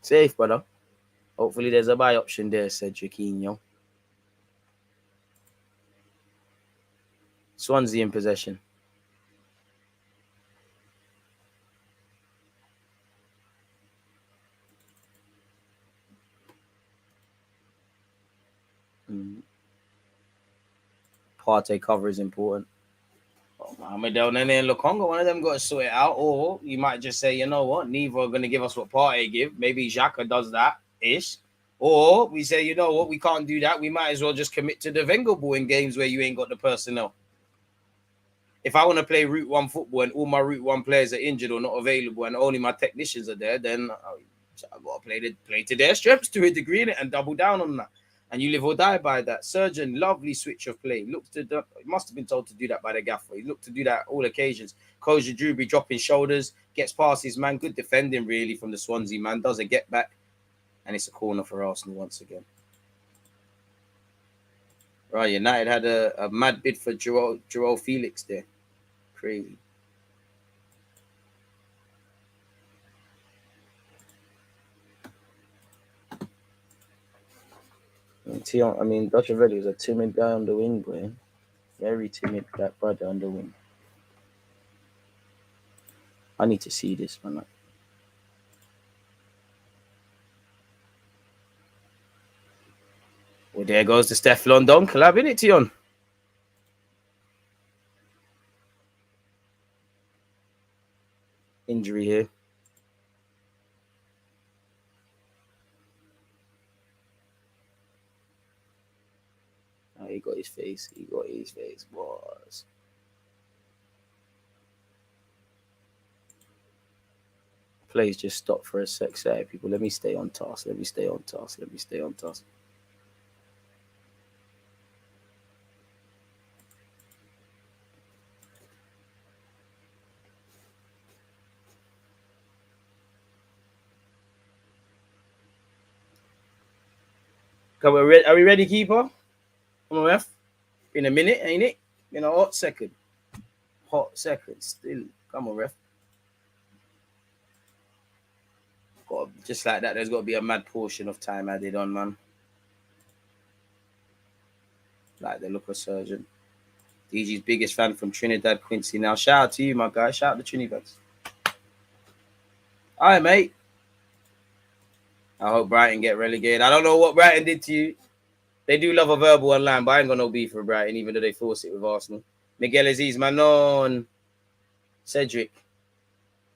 Speaker 2: Safe, brother. Hopefully there's a buy option there, Cedricinho. Swansea in possession. Partey cover is important. Mohamed El Nene and Lukonga, one of them got to sort it out. Or you might just say, you know what, neither are going to give us what Partey give. Maybe Xhaka does that-ish. Or we say, you know what, we can't do that. We might as well just commit to the Wenger ball in games where you ain't got the personnel. If I want to play Route 1 football and all my Route 1 players are injured or not available and only my technicians are there, then I've got to play to their strengths to a degree and double down on that. And you live or die by that. Surgeon, lovely switch of play. He must have been told to do that by the gaffer. He looked to do that all occasions. Koja Drewbury dropping shoulders, gets past his man. Good defending, really, from the Swansea man. Does a get back. And it's a corner for Arsenal once again. Right, United had a mad bid for Joao Felix there. Crazy. I mean, Dutchavelli was a timid guy on the wing, boy. Very timid, that brother on the wing. I need to see this, man. Well, there goes the Steph London collab, innit, Tion? Injury here. Oh, he got his face. Boys. Plays just stopped for a sec. Say, people, let me stay on task. Come on, are we ready, keeper? Come on, ref. In a minute, ain't it? In a hot second. Still. Come on, ref. Just like that, there's got to be a mad portion of time added on, man. Like the look of Surgeon. DG's biggest fan from Trinidad, Quincy. Now, shout out to you, my guy. Shout out to Trinidads. All right, mate. I hope Brighton get relegated. I don't know what Brighton did to you. They do love a verbal online, but I ain't got no beef for Brighton, even though they force it with Arsenal. Miguel Aziz, Manon. Cedric.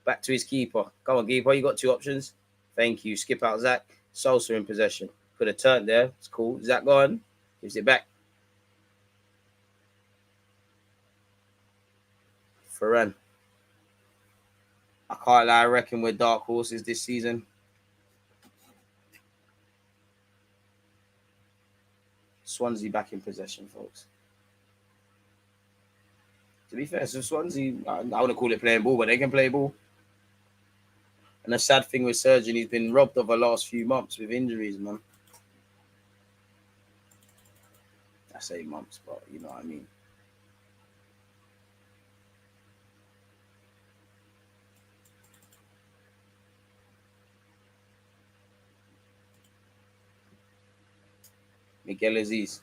Speaker 2: Back to his keeper. Come on, keeper. You got two options. Thank you. Skip out Zach. Sosa in possession. Could have turned there. It's cool. Zach gone. Gives it back. Ferran. I can't lie. I reckon we're dark horses this season. Swansea back in possession, folks. To be fair, so Swansea, I want to call it playing ball, but they can play ball. And the sad thing with Surgeon, he's been robbed of the last few months with injuries, man. I say months, but you know what I mean. Miguel Aziz.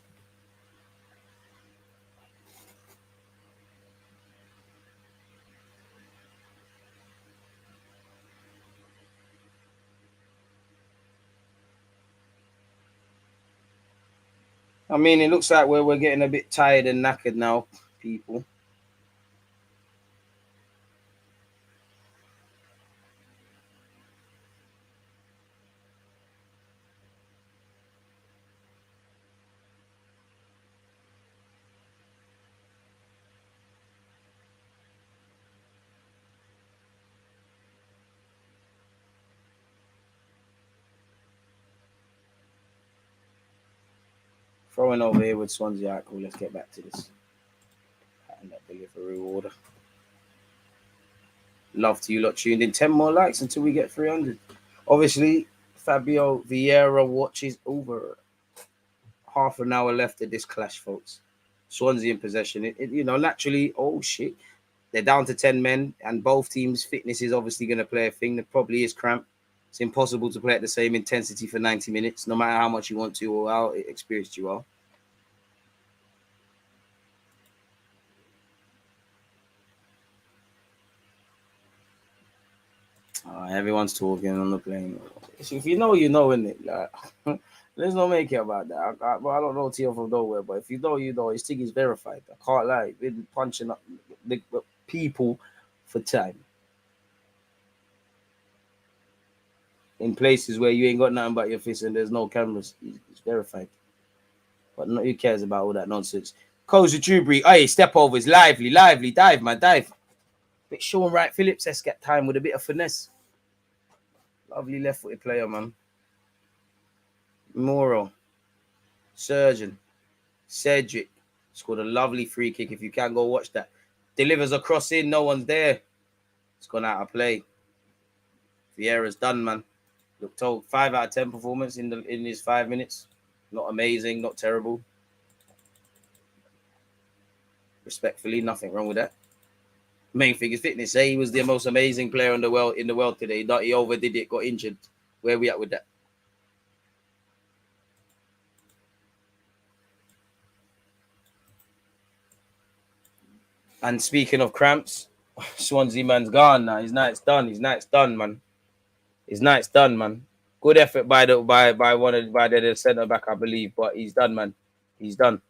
Speaker 2: I mean, it looks like we're getting a bit tired and knackered now, people. Throwing over here with Swansea. All right, cool. Let's get back to this. And that delivery order. Love to you lot tuned in. 10 more likes until we get 300. Obviously, Fabio Vieira watches over. Half an hour left of this clash, folks. Swansea in possession. Naturally, oh shit. They're down to 10 men, and both teams' fitness is obviously going to play a thing. There probably is cramp. It's impossible to play at the same intensity for 90 minutes, no matter how much you want to or how experienced you are. Everyone's talking on the plane. If you know, you know, innit? Like, let's not make it about that. I don't know TL from nowhere, but if you know, you know. His thing is verified. I can't lie. Been punching up the people for time in places where you ain't got nothing but your fist and there's no cameras. It's verified. But no, who cares about all that nonsense? Coach Dewberry, hey, step overs, lively, dive, man, dive. Bit Sean Wright Phillips get time with a bit of finesse. Lovely left-footed player, man. Moro, Surgeon, Cedric scored a lovely free kick. If you can go watch that, delivers a cross in, no one's there. It's gone out of play. Vieira's done, man. Look, told 5 out of 10 performance in his 5 minutes. Not amazing, not terrible. Respectfully, nothing wrong with that. Main thing is fitness. Say he was the most amazing player in the world today. He overdid it, got injured. Where are we at with that? And speaking of cramps, Swansea man's gone now. His night's done. His night's done, man. His night's done, man. Good effort by the centre back, I believe, but he's done, man. He's done.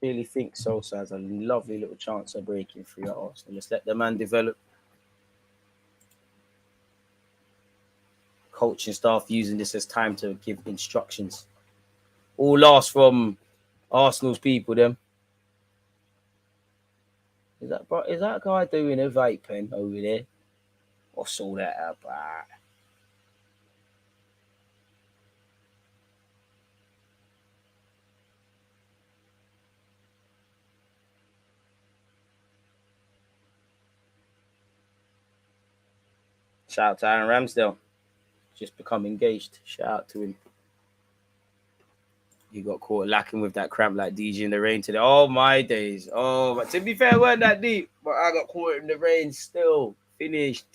Speaker 2: Really think Sosa has a lovely little chance of breaking through at Arsenal. Let's let the man develop. Coaching staff using this as time to give instructions. All last from Arsenal's people, them. Is that guy doing a vape pen over there? What's all that about? Shout out to Aaron Ramsdale. Just become engaged. Shout out to him. He got caught lacking with that cramp like DJ in the rain today. Oh, my days. Oh, but to be fair, it weren't that deep. But I got caught in the rain still. Finished.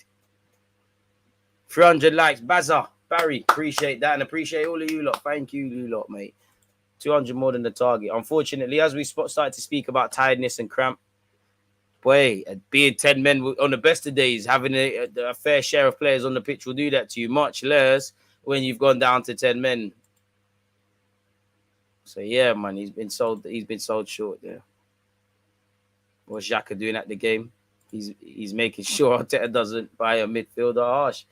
Speaker 2: 300 likes. Bazza. Barry. Appreciate that. And appreciate all of you lot. Thank you lot, mate. 200 more than the target. Unfortunately, as we started to speak about tiredness and cramp, boy, being 10 men on the best of days, having a fair share of players on the pitch will do that to you. Much less when you've gone down to 10 men. So yeah, man, he's been sold short there. What's Xhaka doing at the game? He's making sure Arteta doesn't buy a midfielder. Harsh.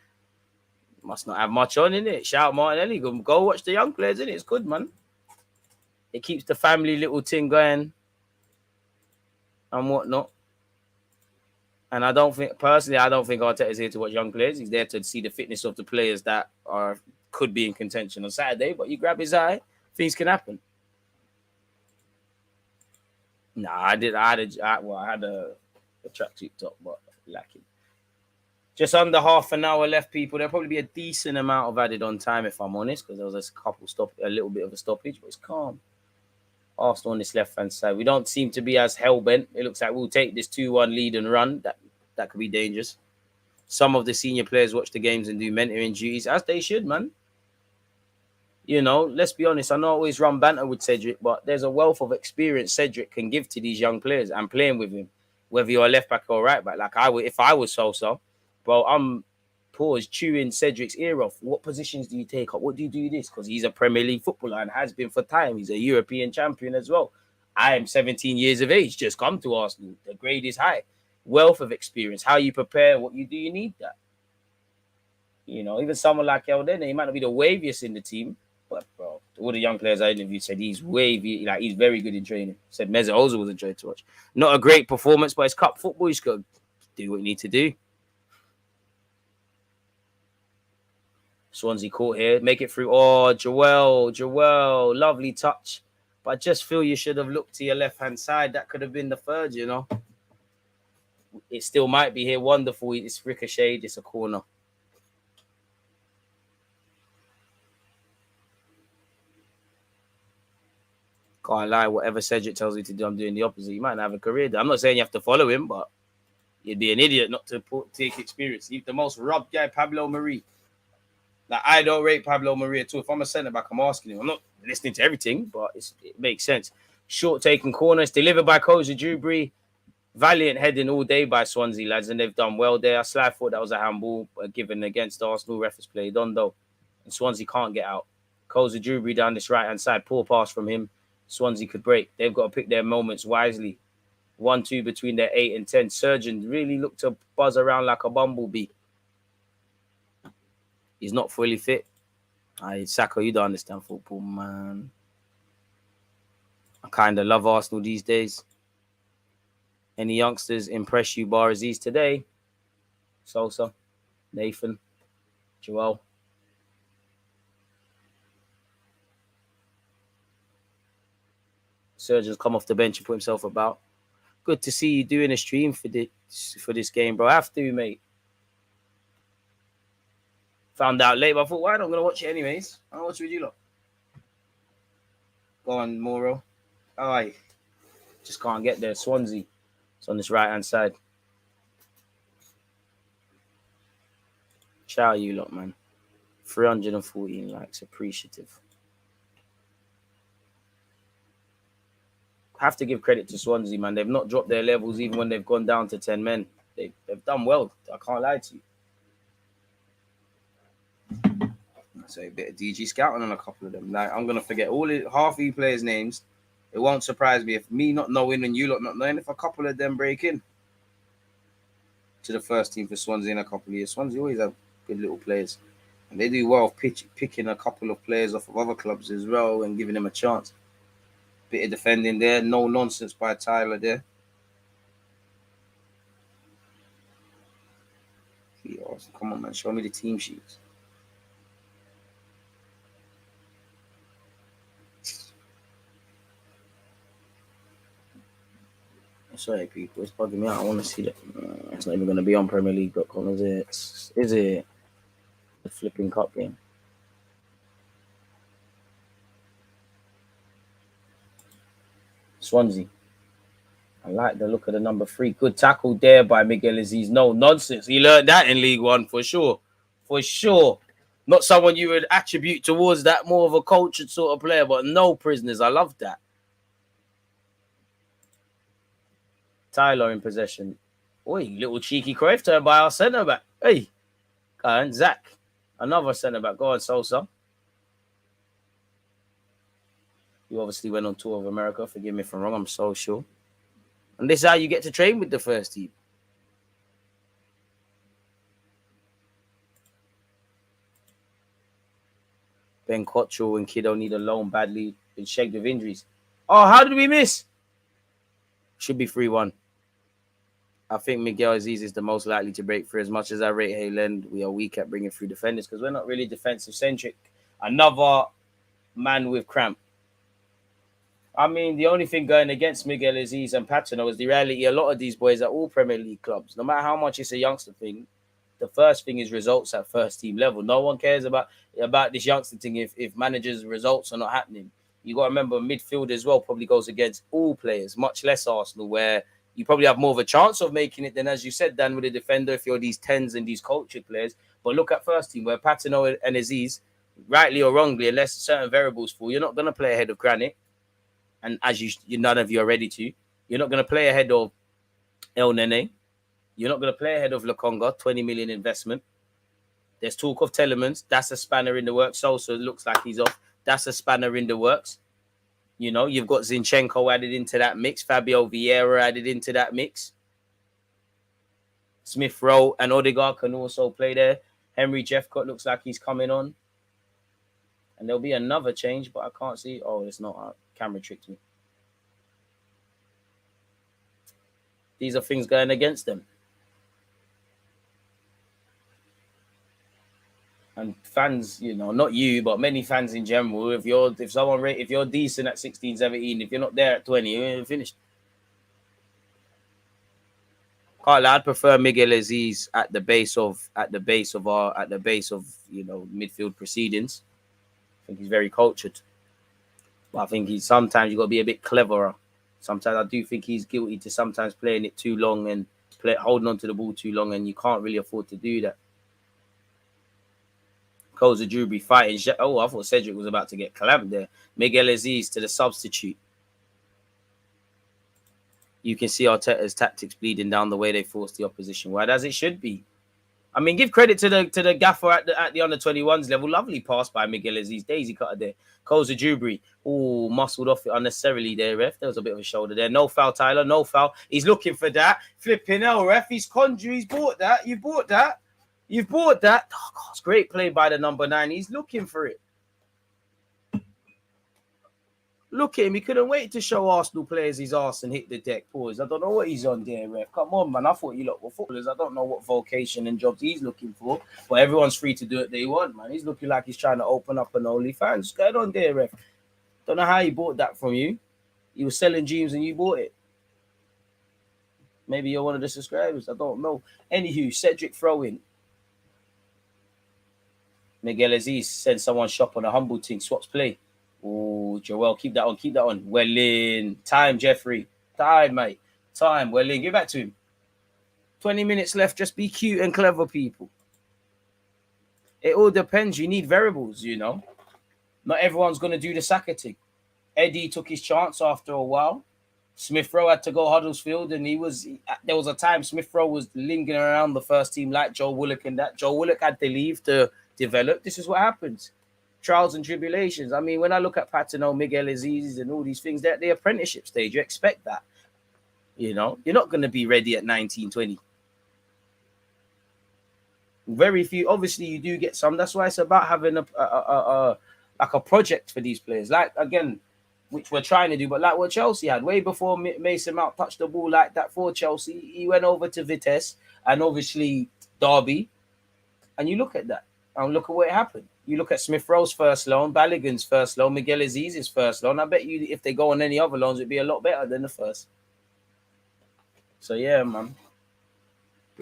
Speaker 2: Must not have much on, innit? Shout out Martinelli. Go watch the young players, innit? It's good, man. It keeps the family little thing going and whatnot. And I don't think Arteta is here to watch young players. He's there to see the fitness of the players that could be in contention on Saturday. But you grab his eye, things can happen. Nah, I had a tracksuit top, but lacking. Just under half an hour left, people. There'll probably be a decent amount of added on time, if I'm honest, because there was a little bit of a stoppage, but it's calm. Arsenal on this left-hand side. We don't seem to be as hell-bent. It looks like we'll take this 2-1 lead and run. That could be dangerous. Some of the senior players watch the games and do mentoring duties, as they should, man. You know, let's be honest. I know I always run banter with Cedric, but there's a wealth of experience Cedric can give to these young players and playing with him, whether you're a left back or right back. Like if I was Sosa, bro, I'm chewing Cedric's ear off. What positions do you take up? What do you do this? Because he's a Premier League footballer and has been for time. He's a European champion as well. I am 17 years of age, just come to Arsenal. The grade is high. Wealth of experience. How you prepare, what you do, you need that. You know, even someone like Eldena, he might not be the waviest in the team, but bro, all the young players I interviewed said he's wavy, like he's very good in training. Said Mesut Ozil was a joy to watch. Not a great performance, but it's cup football. He's got to do what you need to do. Swansea caught here. Make it through. Oh, Joel. Lovely touch. But I just feel you should have looked to your left-hand side. That could have been the third, you know. It still might be here. Wonderful. It's ricocheted. It's a corner. Can't lie, whatever Cedric tells you to do, I'm doing the opposite. You might not have a career there. I'm not saying you have to follow him, but you'd be an idiot not to take experience. He's the most robbed guy, Pablo Mari. Like, I don't rate Pablo Mari at all. If I'm a centre back, I'm asking him. I'm not listening to everything, but it makes sense. Short taking corners, delivered by Koza Dewberry. Valiant heading all day by Swansea lads, and they've done well there. I thought that was a handball given against Arsenal. Ref has played on though, and Swansea can't get out. Koza Dewberry down this right hand side, poor pass from him. Swansea could break. They've got to pick their moments wisely. 1-2 between their 8 and 10. Surgeon really looked to buzz around like a bumblebee. He's not fully fit. Sacco, you don't understand football, man. I kind of love Arsenal these days. Any youngsters impress you bar Aziz today? Sosa, Nathan, Joel. Surgeon's come off the bench and put himself about. Good to see you doing a stream for this game, bro. I have to, mate. Found out late, but I thought, why not? I'm going to watch it anyways. I'll watch it with you lot. Go on, Moro. All right. Just can't get there. Swansea. It's on this right-hand side. Shout out you lot, man. 314 likes. Appreciative. Have to give credit to Swansea, man. They've not dropped their levels even when they've gone down to 10 men. They've done well. I can't lie to you. So a bit of DG scouting on a couple of them. Like, I'm gonna forget half of you players' names. It won't surprise me if me not knowing and you lot not knowing if a couple of them break in to the first team for Swansea in a couple of years. Swansea always have good little players, and they do well picking a couple of players off of other clubs as well and giving them a chance. Bit of defending there, no nonsense by Tyler there. Come on, man, show me the team sheets. Sorry, people, it's bugging me out. I want to see that. It's not even going to be on PremierLeague.com, is it? Is it the flipping cup game? Swansea. I like the look of the number 3. Good tackle there by Miguel Aziz. No nonsense. He learned that in League One for sure. For sure. Not someone you would attribute towards that, more of a cultured sort of player, but no prisoners. I love that. Tyler in possession. Oi, little cheeky Cruyff turn by our centre back. Hey, and Zach, another centre back. Go on, Sosa. You obviously went on tour of America. Forgive me if I'm wrong. I'm so sure. And this is how you get to train with the first team. Ben Cottrell and Kiddo need a loan badly. Been shagged with injuries. Oh, how did we miss? Should be 3-1. I think Miguel Aziz is the most likely to break through. As much as I rate Hayland, we are weak at bringing through defenders because we're not really defensive-centric. Another man with cramp. I mean, the only thing going against Miguel Aziz and Patino is the reality. A lot of these boys are all Premier League clubs. No matter how much it's a youngster thing, the first thing is results at first team level. No one cares about this youngster thing if managers' results are not happening. You got to remember, midfield as well probably goes against all players, much less Arsenal, where you probably have more of a chance of making it than, as you said, Dan, with a defender if you're these 10s and these cultured players. But look at first team, where Patino and Aziz, rightly or wrongly, unless certain variables fall, you're not going to play ahead of Granit. And as none of you are ready to, you're not going to play ahead of El Nene. You're not going to play ahead of Lokonga, 20 million investment. There's talk of Telemans. That's a spanner in the works. Sosa looks like he's off. That's a spanner in the works. You know, you've got Zinchenko added into that mix. Fabio Vieira added into that mix. Smith Rowe and Odegaard can also play there. Henry Jeffcott looks like he's coming on. And there'll be another change, but I can't see. Oh, it's not. Camera tricked me. These are things going against them. And fans, you know, not you, but many fans in general, if you're decent at 16, 17, if you're not there at 20, you're finished. Carl, I'd prefer Miguel Aziz at the base of midfield proceedings. I think he's very cultured. But I think sometimes you got to be a bit cleverer. Sometimes I do think he's guilty to sometimes playing it too long and holding on to the ball too long, and you can't really afford to do that. Koza Drewbury fighting. Oh, I thought Cedric was about to get clamped there. Miguel Aziz to the substitute. You can see Arteta's tactics bleeding down the way they force the opposition wide, as it should be. I mean, give credit to the gaffer at the under 21's level. Lovely pass by Miguel Aziz. Daisy cutter there. Koza Drewbury. Oh, muscled off it unnecessarily there, ref. There was a bit of a shoulder there. No foul, Tyler. No foul. He's looking for that. Flipping hell, ref. He's conjured. He's bought that. You bought that. You've bought that. Oh, God, it's great play by the number 9. He's looking for it. Look at him. He couldn't wait to show Arsenal players his arse and hit the deck. Pause. I don't know what he's on there, ref. Come on, man. I thought you lot were footballers. I don't know what vocation and jobs he's looking for. But everyone's free to do what they want, man. He's looking like he's trying to open up an OnlyFans. What's going on there, ref? Don't know how he bought that from you. He was selling dreams and you bought it. Maybe you're one of the subscribers. I don't know. Anywho, Cedric throw-in. Miguel Aziz sends someone shop on a humble thing. Swaps play. Oh, Joel, keep that on, keep that on. Well in. Time, Jeffrey. Time, mate. Time. Well in. Give back to him. 20 minutes left. Just be cute and clever, people. It all depends. You need variables, you know. Not everyone's going to do the Saka thing. Eddie took his chance after a while. Smith Rowe had to go Huddersfield, and there was a time Smith Rowe was lingering around the first team like Joe Willock and that. Joe Willock had to leave to develop. This is what happens. Trials and tribulations. I mean, when I look at Patino, Miguel Aziz, and all these things, they're at the apprenticeship stage. You expect that. You know, you're not going to be ready at 19, 20. Very few. Obviously, you do get some. That's why it's about having a project for these players. Like, again, which we're trying to do, but like what Chelsea had. Way before Mason Mount touched the ball like that for Chelsea, he went over to Vitesse and obviously Derby. And you look at that. And look at what happened. You look at Smith Rowe's first loan, Balogun's first loan, Miguel Aziz's first loan. I bet you if they go on any other loans, it'd be a lot better than the first. So, yeah, man.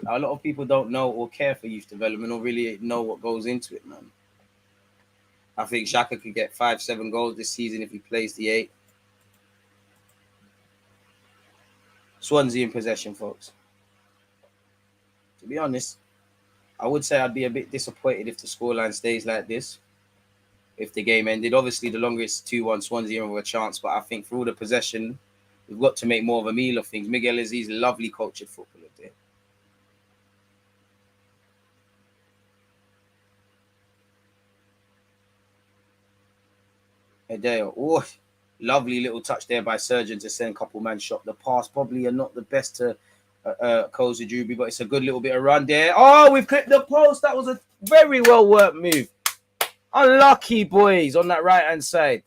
Speaker 2: A lot of people don't know or care for youth development or really know what goes into it, man. I think Xhaka could get 5-7 goals this season if he plays the 8. Swansea in possession, folks. To be honest, I would say I'd be a bit disappointed if the scoreline stays like this. If the game ended, obviously the longer it's 2-1, Swansea have a chance. But I think for all the possession, we've got to make more of a meal of things. Miguel Aziz, lovely cultured footballer there. Adeo, oh, lovely little touch there by Surgeon to send a couple man shot. The pass probably are not the best to Koza Drewbury, but it's a good little bit of run there. Oh, we've clipped the post. That was a very well worked move. Unlucky boys on that right hand side.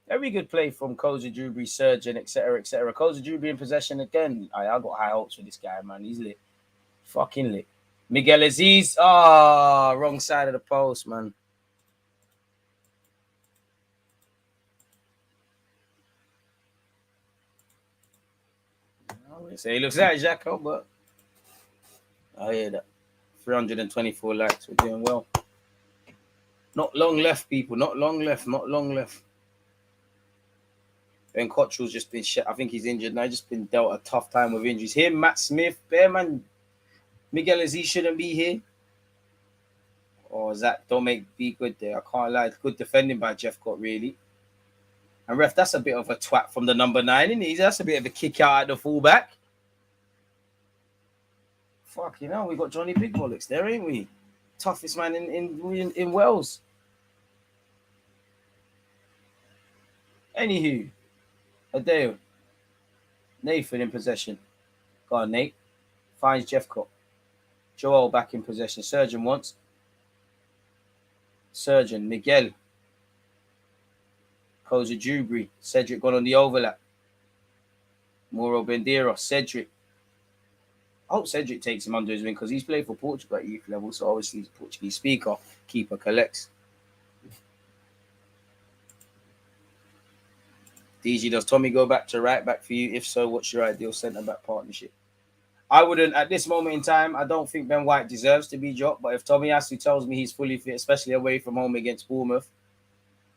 Speaker 2: Very good play from Koza Drewbury, Surgeon, etc., etc. Koza Drewbury in possession again. I got high hopes for this guy, man. He's lit, fucking lit. Miguel Aziz, wrong side of the post, man. Say he looks like Xhaka, but I hear that. 324 likes. We're doing well. Not long left, people. Not long left. Not long left. Ben Cottrell's just been shit. I think he's injured now. Just been dealt a tough time with injuries. Him, Matt Smith, Bearman, Miguel Aziz shouldn't be here. Or Zach, don't be good there. I can't lie. Good defending by Jeffcott, really. And ref, that's a bit of a twat from the number 9, isn't it? That's a bit of a kick out at the fullback. Fuck, you know, we got Johnny Big Bollocks there, ain't we? Toughest man in Wales. Anywho, Adeo. Nathan in possession. Go on, Nate. Finds Jeffcott. Joel back in possession. Surgeon wants. Surgeon, Miguel. Koza Drewbury. Cedric gone on the overlap. Mauro Bandeira. Cedric. I hope Cedric takes him under his wing because he's played for Portugal at youth level, so obviously he's a Portuguese speaker. Keeper collects. DG, does Tommy go back to right back for you? If so, what's your ideal centre-back partnership? I wouldn't, at this moment in time, I don't think Ben White deserves to be dropped, but if Tommy Asu tells me he's fully fit, especially away from home against Bournemouth,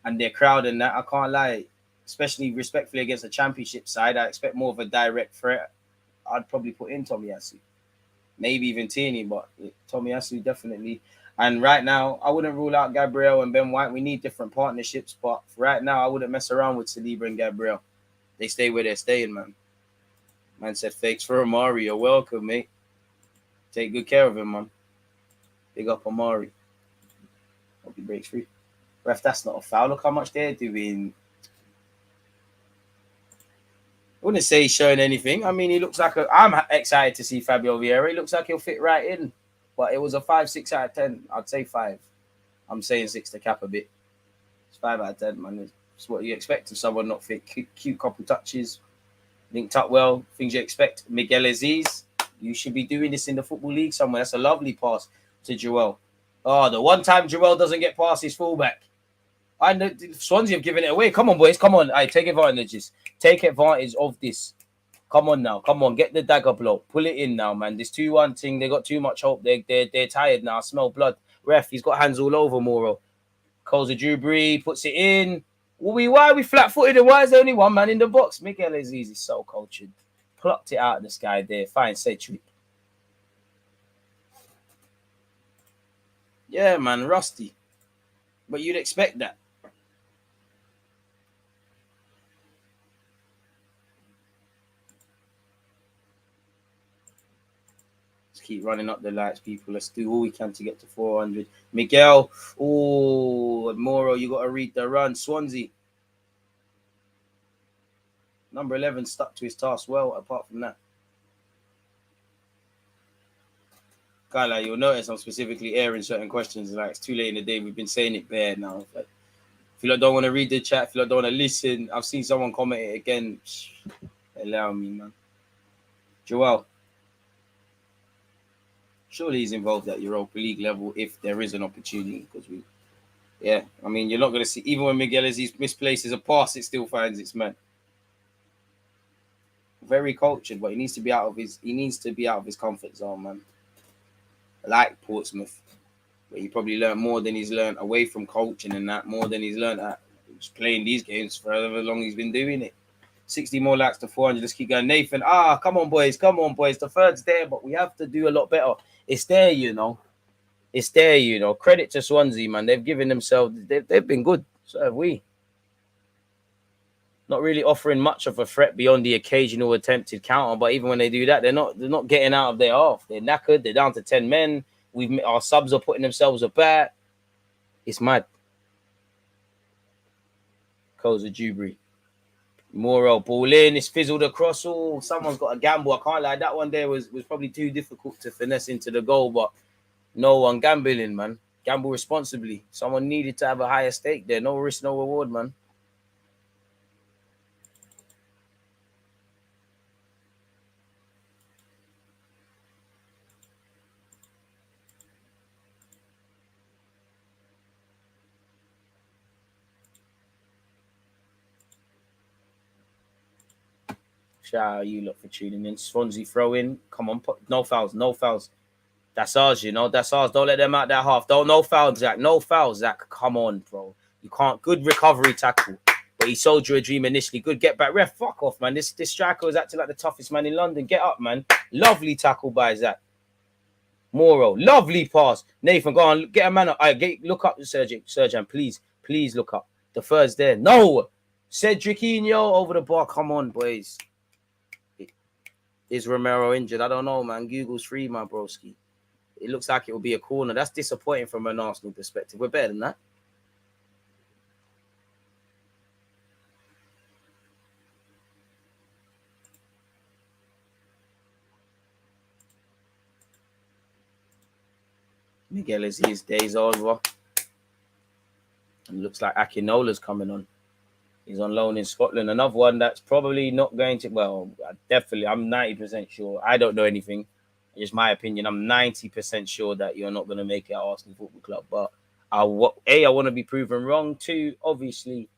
Speaker 2: and their crowd and that, I can't lie, especially respectfully against a championship side, I expect more of a direct threat. I'd probably put in Tomiyasu. Maybe even Tierney, but Tomiyasu definitely. And right now, I wouldn't rule out Gabriel and Ben White. We need different partnerships, but right now, I wouldn't mess around with Saliba and Gabriel. They stay where they're staying, man. Man said, fakes for Amari. You're welcome, mate. Take good care of him, man. Big up Amari. Hope he breaks free. Ref, that's not a foul. Look how much they're doing. I wouldn't say he's showing anything. I mean, he looks like I'm excited to see Fabio Vieira. He looks like he'll fit right in. But it was a 5, 6 out of 10. I'd say 5. I'm saying 6 to cap a bit. It's 5 out of 10, man. It's what you expect of someone not fit. Cute couple touches. Linked up well. Things you expect. Miguel Aziz. You should be doing this in the Football League somewhere. That's a lovely pass to Joel. Oh, the one time Joel doesn't get past his fullback. I know Swansea have given it away. Come on, boys. Come on. Take advantages. Take advantage of this. Come on now. Come on. Get the dagger blow. Pull it in now, man. This 2-1 thing, they got too much hope. They're tired now. I smell blood. Ref, he's got hands all over Moro. Calls a Dewberry, puts it in. Why are we flat-footed and why is there only one man in the box? Miguel Aziz is so cultured. Plucked it out of the sky there. Fine, Cedric. Yeah, man. Rusty. But you'd expect that. Keep running up the lights, people. Let's do all we can to get to 400. Miguel, Moro, you got to read the run. Swansea, number 11, stuck to his task well. Apart from that, Kyla, you'll notice I'm specifically airing certain questions. Like, it's too late in the day. We've been saying it bare now. Like, if you don't want to read the chat, if you don't want to listen, I've seen someone comment it again. Allow me, man. Joel. Surely he's involved at Europa League level if there is an opportunity. Because I mean, you're not going to see, even when Miguel Aziz misplaces a pass, it still finds its man. Very cultured, but he needs to be out of his comfort zone, man. Like Portsmouth, where he probably learned more than he's learned away from coaching and that, more than he's learned at just playing these games for however long he's been doing it. 60 more likes to 400. Let's keep going. Nathan, come on, boys. The third's there, but we have to do a lot better. It's there, you know. It's there, you know. Credit to Swansea, man. They've given themselves, they've been good. So have we. Not really offering much of a threat beyond the occasional attempted counter, but even when they do that, they're not getting out of their half. They're knackered. They're down to 10 men. Our subs are putting themselves aback. It's mad. Koza Dewberry. Moro, ball in. It's fizzled across. Oh, someone's got a gamble. I can't lie. That one there was probably too difficult to finesse into the goal, but no one gambling, man. Gamble responsibly. Someone needed to have a higher stake there. No risk, no reward, man. Shout out you lot for tuning in. Swansea throw in. Come on, no fouls, no fouls. That's ours, you know. That's ours. Don't let them out that half. No fouls, Zach. No fouls, Zach. Come on, bro. You can't. Good recovery tackle. But he sold you a dream initially. Good get back. Ref, fuck off, man. This striker was acting like the toughest man in London. Get up, man. Lovely tackle by Zach. Moro. Lovely pass. Nathan, go on. Get a man up. Look up, Sergeant. Please look up. The third's there. No. Cedricinho over the bar. Come on, boys. Is Romero injured? I don't know, man. Google's free, my broski. It looks like it will be a corner. That's disappointing from an Arsenal perspective. We're better than that. Miguel is his days over. And looks like Akinola's coming on. He's on loan in Scotland. Another one that's probably not going to... Well, definitely, I'm 90% sure. I don't know anything. Just my opinion. I'm 90% sure that you're not going to make it at Arsenal Football Club. But I want to be proven wrong. 2, obviously,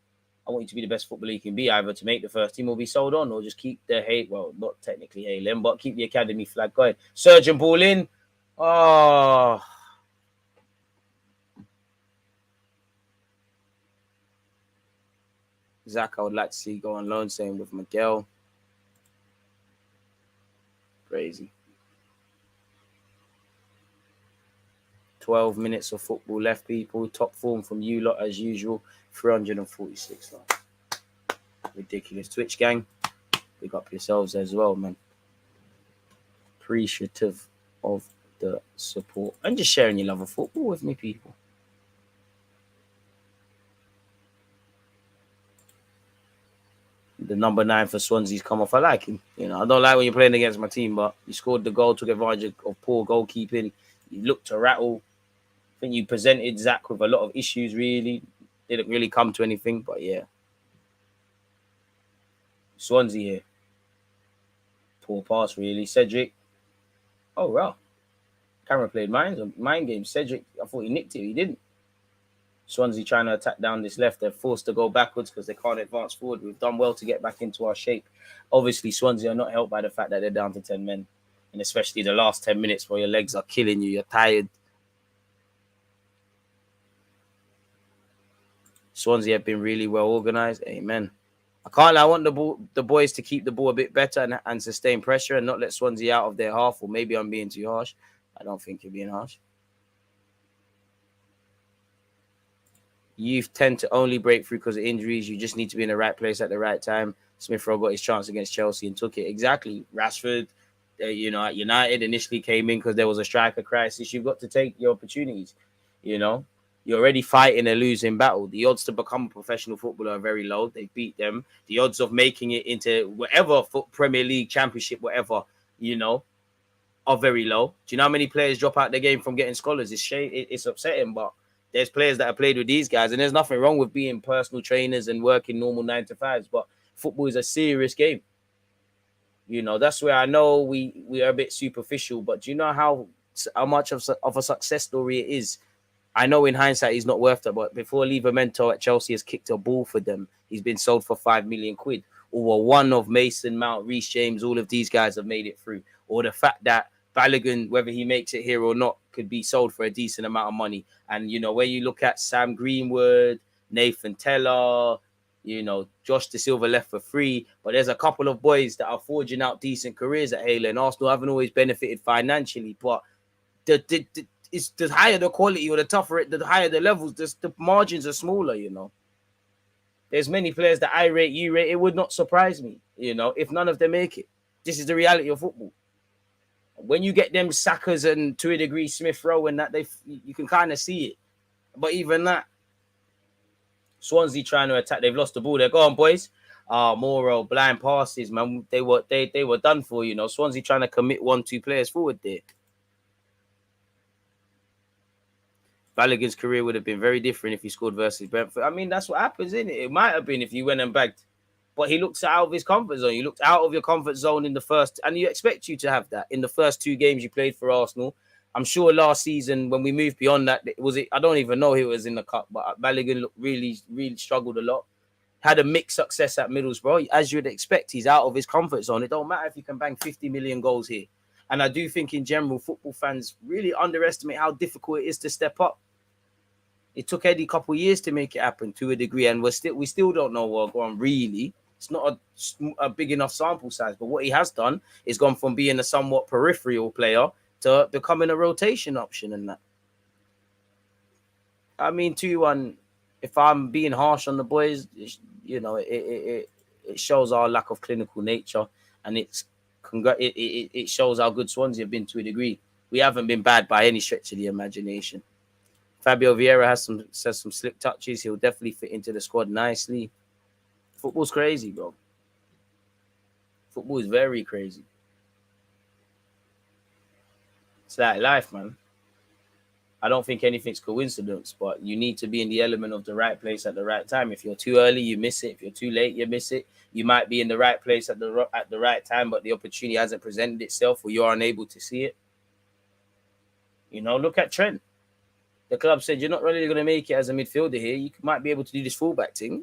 Speaker 2: I want you to be the best footballer you can be, either to make the first team or be sold on, or just keep the hate... Well, not technically hailing, but keep the academy flag going. Surgeon ball in. Oh... Zach, I would like to see go on loan. Same with Miguel. Crazy. 12 minutes of football left, people. Top form from you lot as usual. 346 likes. Ridiculous. Twitch gang, big up yourselves as well, man. Appreciative of the support and just sharing your love of football with me, people. The number 9 for Swansea's come off. I like him. You know, I don't like when you're playing against my team, but you scored the goal, took advantage of poor goalkeeping. You looked to rattle. I think you presented Zach with a lot of issues, really. Didn't really come to anything, but yeah. Swansea here. Poor pass, really. Cedric. Oh, wow. Camera played mind game. Cedric, I thought he nicked it. He didn't. Swansea trying to attack down this left. They're forced to go backwards because they can't advance forward. We've done well to get back into our shape. Obviously, Swansea are not helped by the fact that they're down to 10 men. And especially the last 10 minutes where your legs are killing you. You're tired. Swansea have been really well organised. Amen. I can't lie. I want the boys to keep the ball a bit better and sustain pressure and not let Swansea out of their half. Or maybe I'm being too harsh. I don't think you're being harsh. Youth tend to only break through because of injuries. You just need to be in the right place at the right time. Smith Rowe got his chance against Chelsea and took it. Exactly. Rashford, at United initially came in because there was a striker crisis. You've got to take your opportunities. You know, you're already fighting a losing battle. The odds to become a professional footballer are very low. They beat them. The odds of making it into whatever Premier League, Championship, whatever, are very low. Do you know how many players drop out the game from getting scholars? It's upsetting, but there's players that have played with these guys, and there's nothing wrong with being personal trainers and working normal 9-to-5s, but football is a serious game. That's where I know we are a bit superficial, but do you know how much of a success story it is? I know in hindsight he's not worth it, but before Livramento at Chelsea has kicked a ball for them, he's been sold for £5 million. Or one of Mason Mount, Reece James, all of these guys have made it through. Or the fact that Balogun, whether he makes it here or not, could be sold for a decent amount of money. And, where you look at Sam Greenwood, Nathan Teller, Josh De Silva left for free. But there's a couple of boys that are forging out decent careers at Halo. And Arsenal haven't always benefited financially. But the higher the quality or the tougher the higher the levels, the margins are smaller, There's many players that I rate, you rate. It would not surprise me, if none of them make it. This is the reality of football. When you get them Sackers and to a degree Smith Rowe and that, you can kind of see it. But even that, Swansea trying to attack. They've lost the ball. They're gone, boys. Moro, blind passes, man. They were done for, Swansea trying to commit 1-2 players forward there. Balogun's career would have been very different if he scored versus Brentford. I mean, that's what happens, isn't it? It might have been if you went and bagged. But he looks out of his comfort zone. You looked out of your comfort zone in the first, and you expect you to have that in the first 2 games you played for Arsenal. I'm sure last season when we moved beyond that, I don't even know who was in the cup, but Balogun really, really struggled a lot. Had a mixed success at Middlesbrough. As you'd expect, he's out of his comfort zone. It don't matter if you can bang 50 million goals here. And I do think in general, football fans really underestimate how difficult it is to step up. It took Eddie a couple of years to make it happen to a degree, and we still don't know what's going on really. It's not a big enough sample size, but what he has done is gone from being a somewhat peripheral player to becoming a rotation option and that. I mean, 2-1, if I'm being harsh on the boys, it shows our lack of clinical nature, and it shows how good Swansea have been to a degree. We haven't been bad by any stretch of the imagination. Fabio Vieira says some slick touches. He'll definitely fit into the squad nicely. Football's crazy, bro. Football is very crazy. It's like life, man. I don't think anything's coincidence, but you need to be in the element of the right place at the right time. If you're too early, you miss it. If you're too late, you miss it. You might be in the right place at the right time, but the opportunity hasn't presented itself or you're unable to see it. Look at Trent. The club said, you're not really going to make it as a midfielder here. You might be able to do this fullback thing.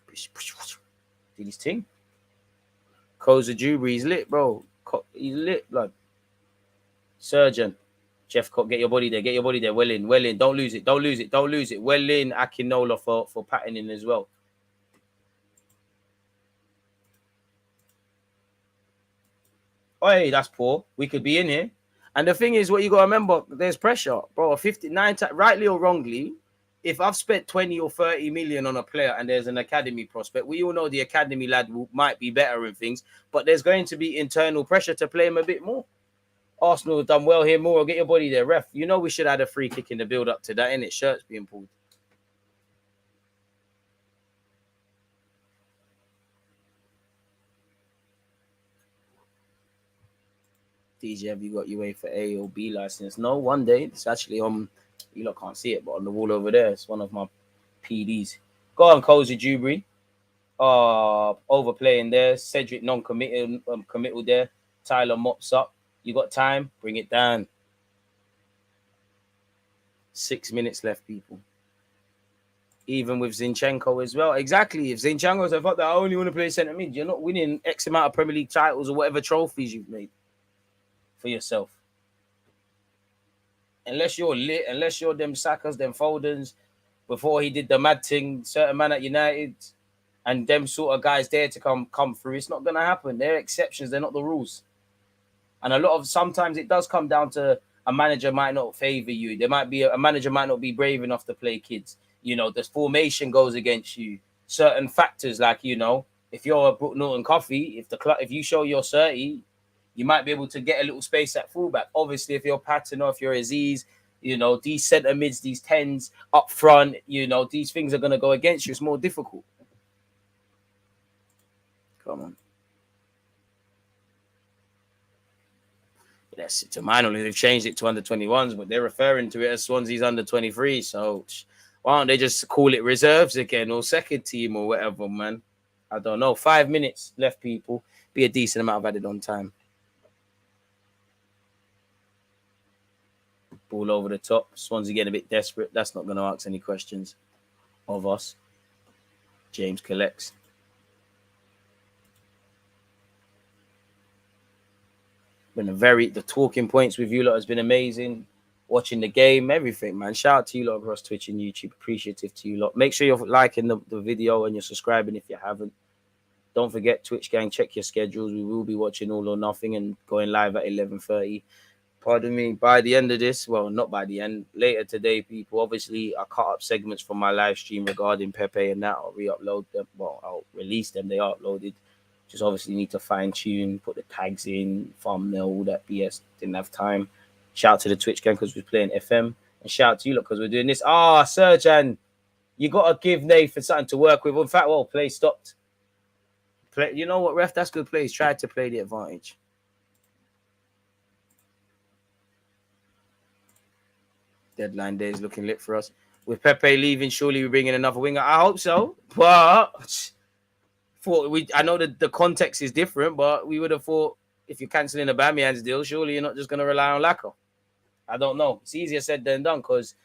Speaker 2: Did his thing. Koza Jubri, he's lit, bro. He's lit, blood. Surgeon. Jeff, get your body there. Well in. Don't lose it. Well in. Akinola for patterning as well. Hey, that's poor. We could be in here. And the thing is, what you got to remember, there's pressure, bro. 59, rightly or wrongly, if I've spent 20 or 30 million on a player and there's an academy prospect, we all know the academy lad might be better in things, but there's going to be internal pressure to play him a bit more. Arsenal have done well here. More, get your body there, ref. You know we should have had a free kick in the build up to that, innit? Shirts being pulled. DJ, have you got your way for A or B license? No, one day. It's actually on, you lot can't see it, but on the wall over there, it's one of my PDs. Go on, Cozy Dewberry. Overplaying there. Cedric non-committal committal there. Tyler mops up. You got time? Bring it down. 6 minutes left, people. Even with Zinchenko as well. Exactly. If Zinchenko's a fuck that I only want to play centre mid, you're not winning X amount of Premier League titles or whatever trophies you've made for yourself. Unless you're lit, unless you're them Sackers, them Foldens, before he did the mad thing, certain man at United, and them sort of guys there to come through, it's not going to happen. They're exceptions. They're not the rules. And sometimes it does come down to a manager might not favour you. There might be a manager might not be brave enough to play kids. You know, the formation goes against you. Certain factors like, you know, if you're a Brook Norton Coffee, if you show you're 30, you might be able to get a little space at fullback. Obviously, if you're Patton or if you're Aziz, you know, these centre mids, these 10s up front, you know, these things are going to go against you. It's more difficult. Come on. Yes, to my knowledge, they've changed it to under 21s, but they're referring to it as Swansea's under 23. So why don't they just call it reserves again or second team or whatever, man? I don't know. 5 minutes left, people. Be a decent amount of added on time. Ball over the top. Swansea getting a bit desperate. That's not going to ask any questions of us. James collects. The talking points with you lot has been amazing. Watching the game, everything, man. Shout out to you lot across Twitch and YouTube. Appreciative to you lot. Make sure you're liking the video and you're subscribing if you haven't. Don't forget, Twitch gang, check your schedules. We will be watching All or Nothing and going live at 11:30. Pardon me. By the end of this, well, not by the end, later today, people. Obviously, I cut up segments from my live stream regarding Pepe and that. I'll re-upload them. Well, I'll release them. They are uploaded. Just obviously need to fine tune, put the tags in, thumbnail, all that BS. Didn't have time. Shout out to the Twitch gang because we're playing FM. And shout out to you lot because we're doing this. Serjan, you got to give Nathan something to work with. In fact, play stopped. You know what, ref? That's good play. He's tried to play the advantage. Deadline day is looking lit for us. With Pepe leaving, surely we're bringing another winger. I hope so. But I know that the context is different, but we would have thought if you're cancelling Aubameyang's deal, surely you're not just going to rely on Lacko. I don't know. It's easier said than done because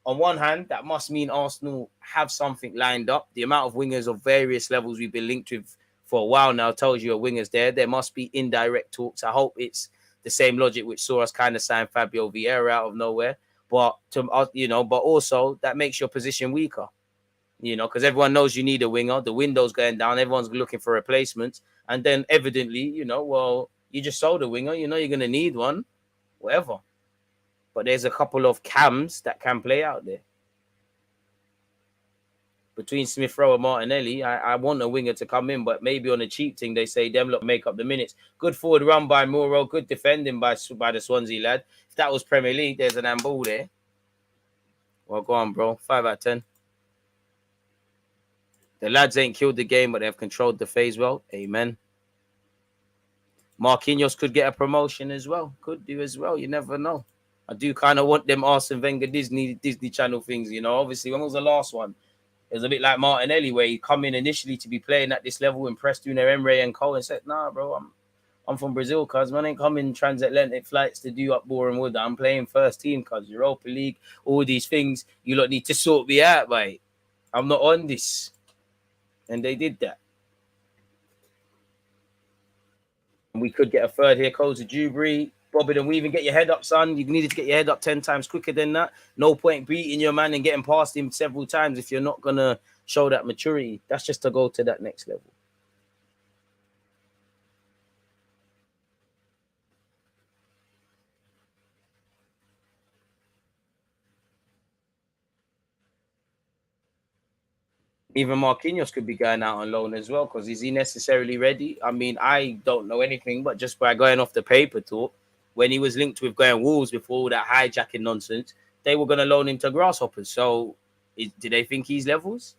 Speaker 2: on one hand, that must mean Arsenal have something lined up. The amount of wingers of various levels we've been linked with for a while now tells you a winger's there. There must be indirect talks. I hope it's the same logic which saw us kind of sign Fabio Vieira out of nowhere. But but also that makes your position weaker. You know, because everyone knows you need a winger. The window's going down. Everyone's looking for replacements. And then evidently, you just sold a winger. You know you're going to need one, whatever. But there's a couple of cams that can play out there. Between Smith Rowe and Martinelli, I want a winger to come in, but maybe on a cheap thing, they say them lot make up the minutes. Good forward run by Muro. Good defending by the Swansea lad. If that was Premier League, there's an handball there. Well, go on, bro. 5 out of 10. The lads ain't killed the game, but they've controlled the phase well. Amen. Marquinhos could get a promotion as well. Could do as well. You never know. I do kind of want them Arsene Wenger Disney Channel things, Obviously, when was the last one? It was a bit like Martinelli, where he come in initially to be playing at this level, impressed Una Emre and Co. and said, nah, bro, I'm from Brazil, cuz, man. I ain't coming transatlantic flights to do up Boreham Wood. I'm playing first team, cuz, Europa League, all these things. You lot need to sort me out, mate. I'm not on this. And they did that. And we could get a third here. Coles to Dewberry. Bobby, don't we even get your head up, son? You needed to get your head up 10 times quicker than that. No point beating your man and getting past him several times if you're not going to show that maturity. That's just to go to that next level. Even Marquinhos could be going out on loan as well, because is he necessarily ready? I mean, I don't know anything, but just by going off the paper talk, when he was linked with going Wolves before all that hijacking nonsense, they were going to loan him to Grasshoppers. So, did they think he's levels?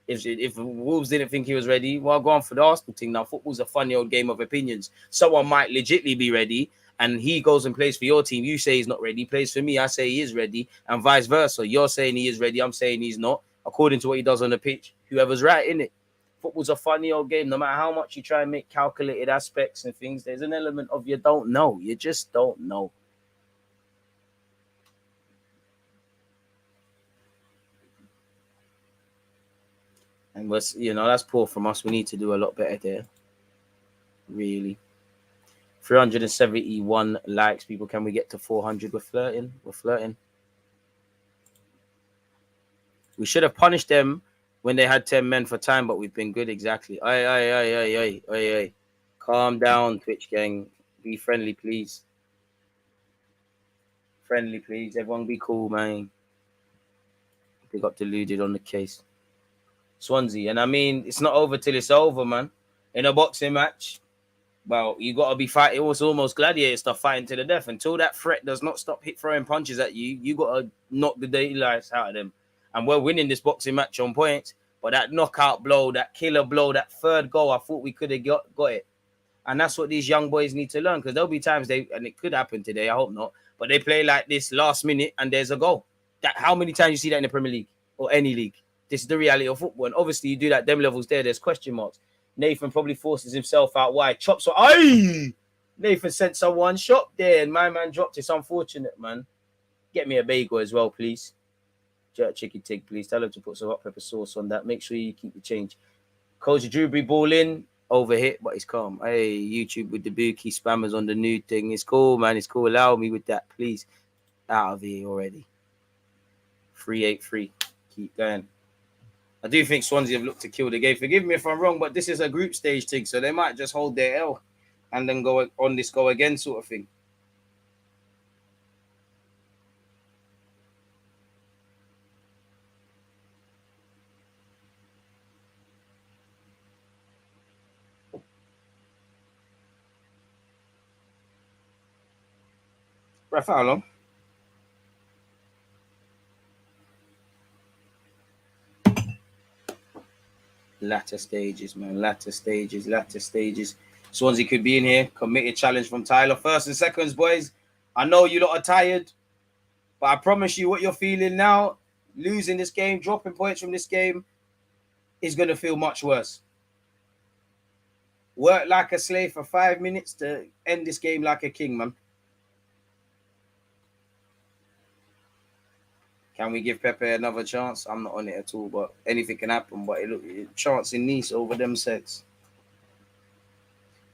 Speaker 2: If Wolves didn't think he was ready, well, go on for the Arsenal thing. Now, football's a funny old game of opinions. Someone might legitimately be ready, and he goes and plays for your team. You say he's not ready. He plays for me. I say he is ready, and vice versa. You're saying he is ready. I'm saying he's not. According to what he does on the pitch, whoever's right, in it. Football's a funny old game. No matter how much you try and make calculated aspects and things, there's an element of you don't know. You just don't know. And that's poor from us. We need to do a lot better there. Really. 371 likes, people. Can we get to 400? We're flirting. We should have punished them when they had 10 men for time, but we've been good. Exactly. Aye. Calm down, Twitch gang. Be friendly, please. Friendly, please. Everyone be cool, man. We got deluded on the case. Swansea. And I mean, it's not over till it's over, man. In a boxing match, well, you got to be fighting. It was almost gladiator stuff, fighting to the death. Until that threat does not stop throwing punches at you, you got to knock the daily lives out of them. And we're winning this boxing match on points. But that knockout blow, that killer blow, that third goal, I thought we could have got it. And that's what these young boys need to learn. Because there'll be times and it could happen today, I hope not, but they play like this last minute and there's a goal. How many times you see that in the Premier League or any league? This is the reality of football. And obviously you do that, them levels there's question marks. Nathan probably forces himself out wide. Chops. Aye! Nathan sent someone shot there and my man dropped it. It's unfortunate, man. Get me a bagel as well, please. Jerk chicken tig, please. Tell him to put some hot pepper sauce on that. Make sure you keep the change. Coach Drewbury ball in. Overhit, but it's calm. Hey, YouTube with the bookie spammers on the new thing. It's cool, man. It's cool. Allow me with that, please. Out of here already. 383. Keep going. I do think Swansea have looked to kill the game. Forgive me if I'm wrong, but this is a group stage thing, so they might just hold their L and then go on this go again sort of thing. Ref, how long? Latter stages, man. Latter stages. Swansea could be in here. Committed challenge from Tyler. First and seconds, boys. I know you lot are tired, but I promise you what you're feeling now, losing this game, dropping points from this game, is going to feel much worse. Work like a slave for 5 minutes to end this game like a king, man. Can we give Pepe another chance? I'm not on it at all, but anything can happen. But chance in Nice over them sets.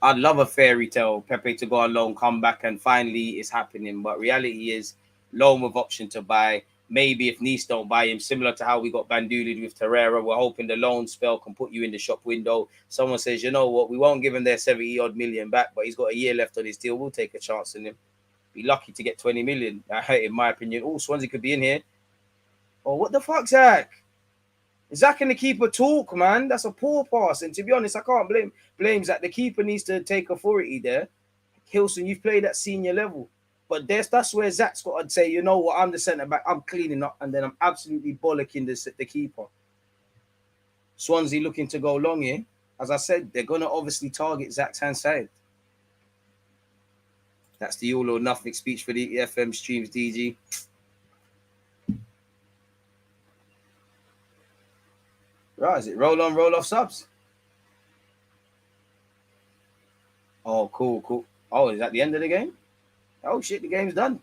Speaker 2: I'd love a fairy tale, Pepe to go on loan, come back, and finally it's happening. But reality is loan with option to buy. Maybe if Nice don't buy him, similar to how we got banduled with Torreira, we're hoping the loan spell can put you in the shop window. Someone says, you know what, we won't give him their 70-odd million back, but he's got a year left on his deal. We'll take a chance on him. Be lucky to get 20 million, in my opinion. Oh, Swansea could be in here. Oh, what the fuck, Zach? Zach and the keeper talk, man. That's a poor pass. And to be honest, I can't blame Zach. The keeper needs to take authority there. Hilson, you've played at senior level. But that's where Zach's got to say, you know what, I'm the centre-back. I'm cleaning up. And then I'm absolutely bollocking the keeper. Swansea looking to go long here. As I said, they're going to obviously target Zach's hand side. That's the all or nothing speech for the FM streams, DG. Right, is it roll on, roll off subs? Oh, cool. Oh, is that the end of the game? Oh, shit, the game's done.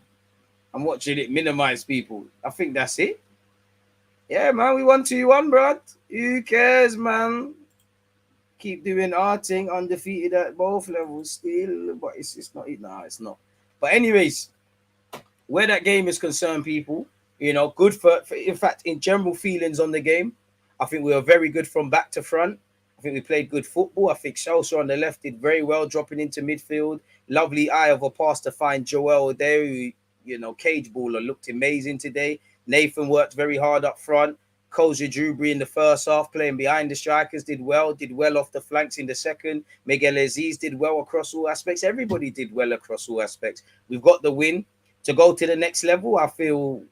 Speaker 2: I'm watching it minimize people. I think that's it. Yeah, man, we won 2-1, bro. Who cares, man? Keep doing our thing, undefeated at both levels still, but it's not. Nah, it's not. But anyways, where that game is concerned, people, good for in fact, in general feelings on the game, I think we were very good from back to front. I think we played good football. I think Chelsea on the left did very well, dropping into midfield. Lovely eye of a pass to find Joel there, who, cage baller, looked amazing today. Nathan worked very hard up front. Koza Drewbury in the first half, playing behind the strikers, did well off the flanks in the second. Miguel Aziz did well across all aspects. Everybody did well across all aspects. We've got the win to go to the next level. I feel,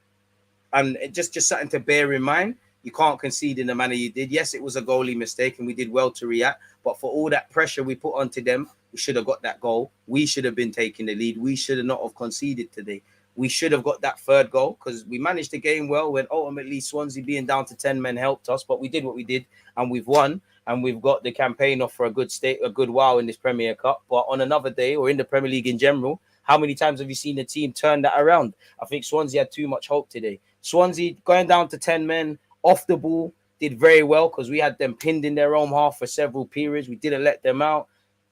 Speaker 2: and just something to bear in mind. You can't concede in the manner you did. Yes, it was a goalie mistake, and we did well to react. But for all that pressure we put onto them, we should have got that goal. We should have been taking the lead. We should have not have conceded today. We should have got that third goal because we managed the game well when ultimately Swansea being down to 10 men helped us. But we did what we did, and we've won. And we've got the campaign off for a good while in this Premier Cup. But on another day, or in the Premier League in general, how many times have you seen the team turn that around? I think Swansea had too much hope today. Swansea going down to 10 men off the ball did very well because we had them pinned in their own half for several periods. We didn't let them out.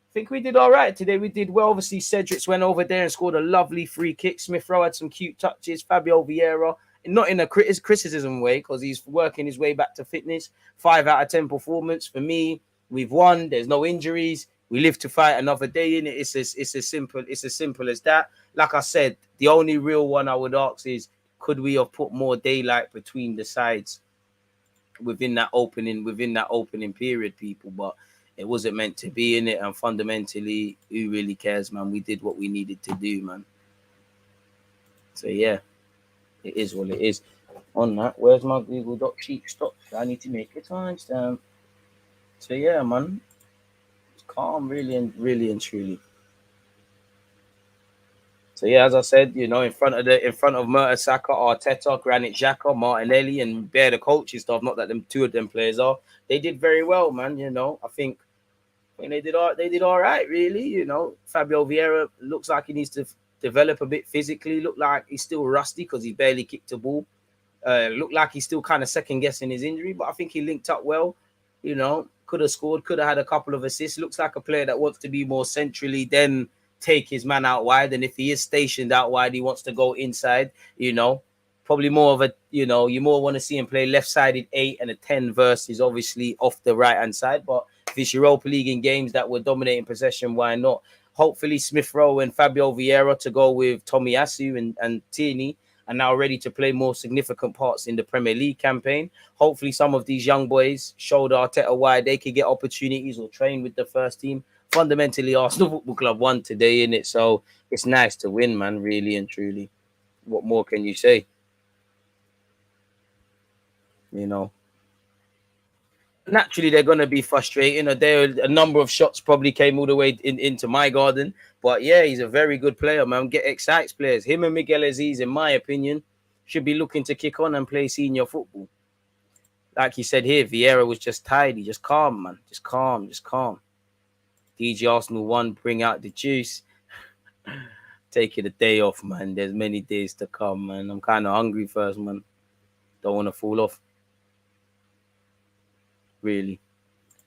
Speaker 2: I think we did all right today. We did well. Obviously, Cedric's went over there and scored a lovely free kick. Smith Rowe had some cute touches. Fabio Vieira, not in a criticism way because he's working his way back to fitness. 5 out of 10 performance. For me, we've won. There's no injuries. We live to fight another day in it. It's as simple as that. Like I said, the only real one I would ask is, could we have put more daylight between the sides within that opening period, people? But it wasn't meant to be in it, and fundamentally, who really cares, man? We did what we needed to do, man. So yeah, it is what it is. On that, where's my Google Doc sheet? Stop. I need to make a timestamp. So yeah, man, it's calm, really and truly. So yeah, as I said, you know, in front of Mertesacker, Arteta, Granit Xhaka, Martinelli, and Bear, the coaching staff. Not that them two of them players are. They did very well, man. You know, I think they did all right, really. You know, Fabio Vieira looks like he needs to develop a bit physically. Look like he's still rusty because he barely kicked a ball. Looked like he's still kind of second guessing his injury, but I think he linked up well. You know, could have scored, could have had a couple of assists. Looks like a player that wants to be more centrally than take his man out wide. And if he is stationed out wide, he wants to go inside. You know, probably more of a, you know, you more want to see him play left-sided 8 and a 10 versus obviously off the right-hand side. But if it's Europa League in games that were dominating possession, why not? Hopefully Smith Rowe and Fabio Vieira to go with Tomiyasu and Tierney are now ready to play more significant parts in the Premier League campaign. Hopefully some of these young boys showed Arteta why they could get opportunities or train with the first team. Fundamentally, Arsenal Football Club won today, innit? So it's nice to win, man, really and truly. What more can you say? You know, naturally they're going to be frustrating. A number of shots probably came all the way into my garden. But yeah, he's a very good player, man. Get excites players. Him and Miguel Aziz, in my opinion, should be looking to kick on and play senior football. Like he said here, Vieira was just tidy, just calm, man. Just calm. DG Arsenal 1, bring out the juice. Taking a day off, man. There's many days to come, man. I'm kind of hungry first, man. Don't want to fall off. Really.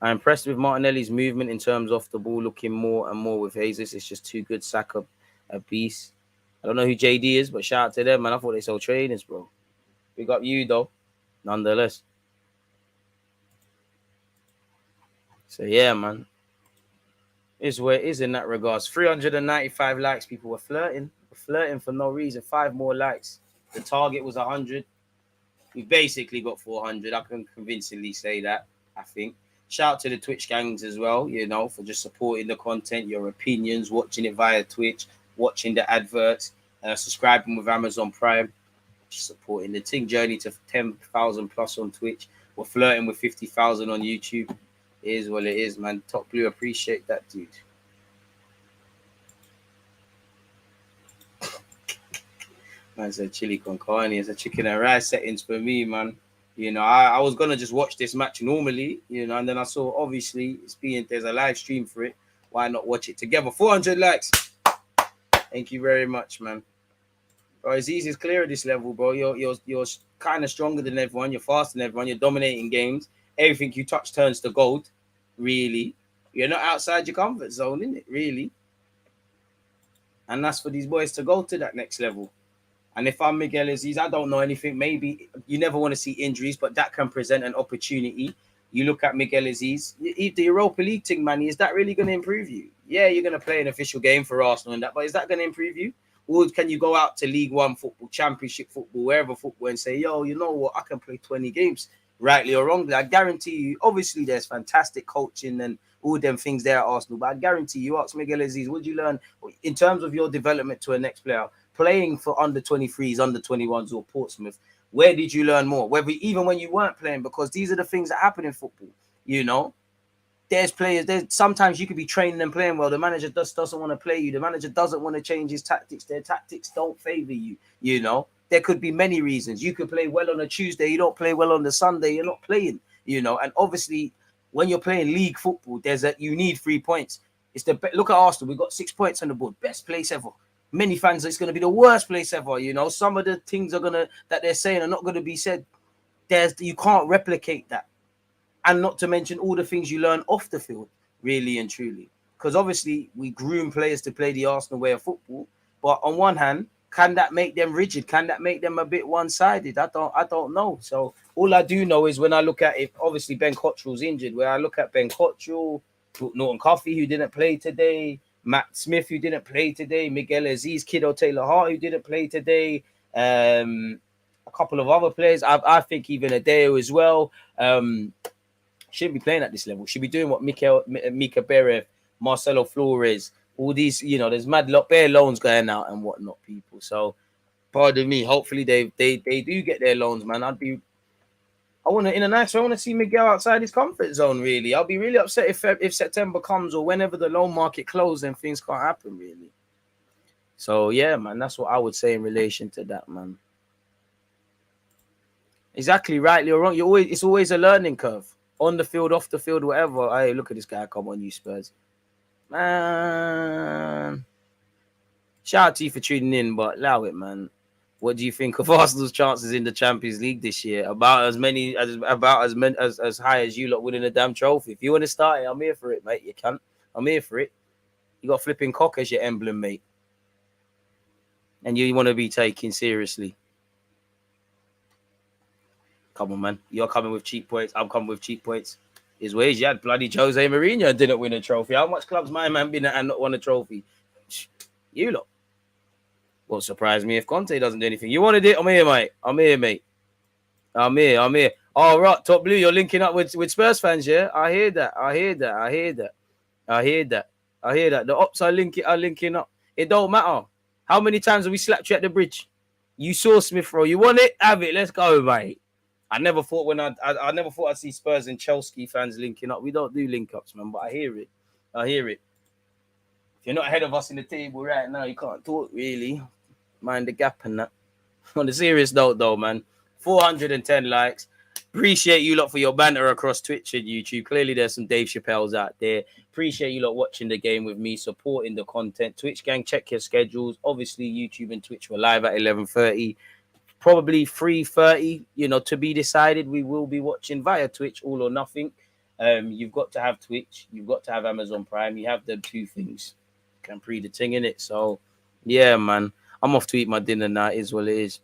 Speaker 2: I'm impressed with Martinelli's movement in terms of the ball, looking more and more with Jesus. It's just too good. Saka, a beast. I don't know who JD is, but shout out to them, man. I thought they sold trainers, bro. Big up you, though. Nonetheless. So, yeah, man. Is where it is in that regards. 395 likes. People were flirting. For no reason. 5 more likes. The target was 100. We basically got 400. I can convincingly say that, I think. Shout out to the Twitch gangs as well, you know, for just supporting the content, your opinions, watching it via Twitch, watching the adverts, subscribing with Amazon Prime, just supporting the Ting journey to 10,000 plus on Twitch. We're flirting with 50,000 on YouTube. It is what it is, man. Top Blue, appreciate that, dude. Man said chili con carne. It's a chicken and rice settings for me, man. You know, I was gonna just watch this match normally, you know, and then I saw obviously there's a live stream for it. Why not watch it together? 400 likes. Thank you very much, man. Bro, it's easy to clear at this level, bro. You're kind of stronger than everyone. You're faster than everyone. You're dominating games. Everything you touch turns to gold. Really, you're not outside your comfort zone, isn't it? Really, and that's for these boys to go to that next level. And if I'm Miguel Aziz, I don't know anything. Maybe you never want to see injuries, but that can present an opportunity. You look at Miguel Aziz, the Europa League thing, man. Is that really going to improve you? Yeah, you're going to play an official game for Arsenal and that, but is that going to improve you? Or can you go out to League One football, Championship football, wherever football, and say, yo, you know what? I can play 20 games rightly or wrongly. I guarantee you, obviously, there's fantastic coaching and all them things there at Arsenal, but I guarantee you, ask Miguel Aziz, what did you learn in terms of your development to a next player, playing for under 23s, under 21s, or Portsmouth? Where did you learn more? Whether even when you weren't playing, because these are the things that happen in football, you know. There's players, sometimes you could be training and playing well. The manager doesn't want to play you. The manager doesn't want to change his tactics. Their tactics don't favor you, you know. There could be many reasons. You could play well on a Tuesday, you don't play well on the Sunday, you're not playing, you know. And obviously, when you're playing league football, you need 3 points. Look at Arsenal, we got 6 points on the board, best place ever. Many fans, it's going to be the worst place ever, you know. Some of the things that they're saying are not going to be said. You can't replicate that. And not to mention all the things you learn off the field, really and truly. Because obviously we groom players to play the Arsenal way of football. But on one hand, can that make them rigid? Can that make them a bit one-sided? I don't know. So all I do know is when I look at it, obviously Ben Cottrell's injured. Where I look at Ben Cottrell, Norton Coffey, who didn't play today, Matt Smith, who didn't play today, Miguel Aziz, Kiddo Taylor-Hart, who didn't play today, a couple of other players. I think even Adeo as well. Shouldn't be playing at this level. Should be doing what Mika Berev, Marcelo Flores, all these, you know, there's mad lot bare loans going out and whatnot, people. So pardon me, hopefully they do get their loans, man. I want to see Miguel outside his comfort zone, really. I'll be really upset if September comes or whenever the loan market closes and things can't happen, really. So yeah, man, that's what I would say in relation to that, man. Exactly, rightly or wrong, it's always a learning curve. On the field, off the field, whatever. Hey, look at this guy. Come on, you Spurs. Man. Shout out to you for tuning in, but allow it, man. What do you think of Arsenal's chances in the Champions League this year? About as high as you lot winning a damn trophy. If you want to start it, I'm here for it, mate. You can. I'm here for it. You got flipping cock as your emblem, mate. And you want to be taken seriously. Come on, man. You're coming with cheap points. I'm coming with cheap points. His ways, you had bloody Jose Mourinho and didn't win a trophy. How much clubs my man been at and not won a trophy? You lot. Won't surprise me if Conte doesn't do anything. You wanted it? I'm here, mate. I'm here, mate. I'm here. Oh, right. Top Blue, you're linking up with Spurs fans, yeah? I hear that. The ops are linking up. It don't matter. How many times have we slapped you at the bridge? You saw Smith Rowe. You want it? Have it. Let's go, mate. I never thought I'd see Spurs and Chelsea fans linking up. We don't do link ups, man, but I hear it. If you're not ahead of us in the table right now, you can't talk, really. Mind the gap and that. On a serious note, though, man, 410 likes. Appreciate you lot for your banter across Twitch and YouTube. Clearly, there's some Dave Chappelle's out there. Appreciate you lot watching the game with me, supporting the content. Twitch gang, check your schedules. Obviously, YouTube and Twitch were live at 11:30. Probably 3:30, you know, to be decided. We will be watching via Twitch, all or nothing. You've got to have Twitch. You've got to have Amazon Prime. You have them two things. Can pre the thing in it. So, yeah, man. I'm off to eat my dinner now. It is what it is.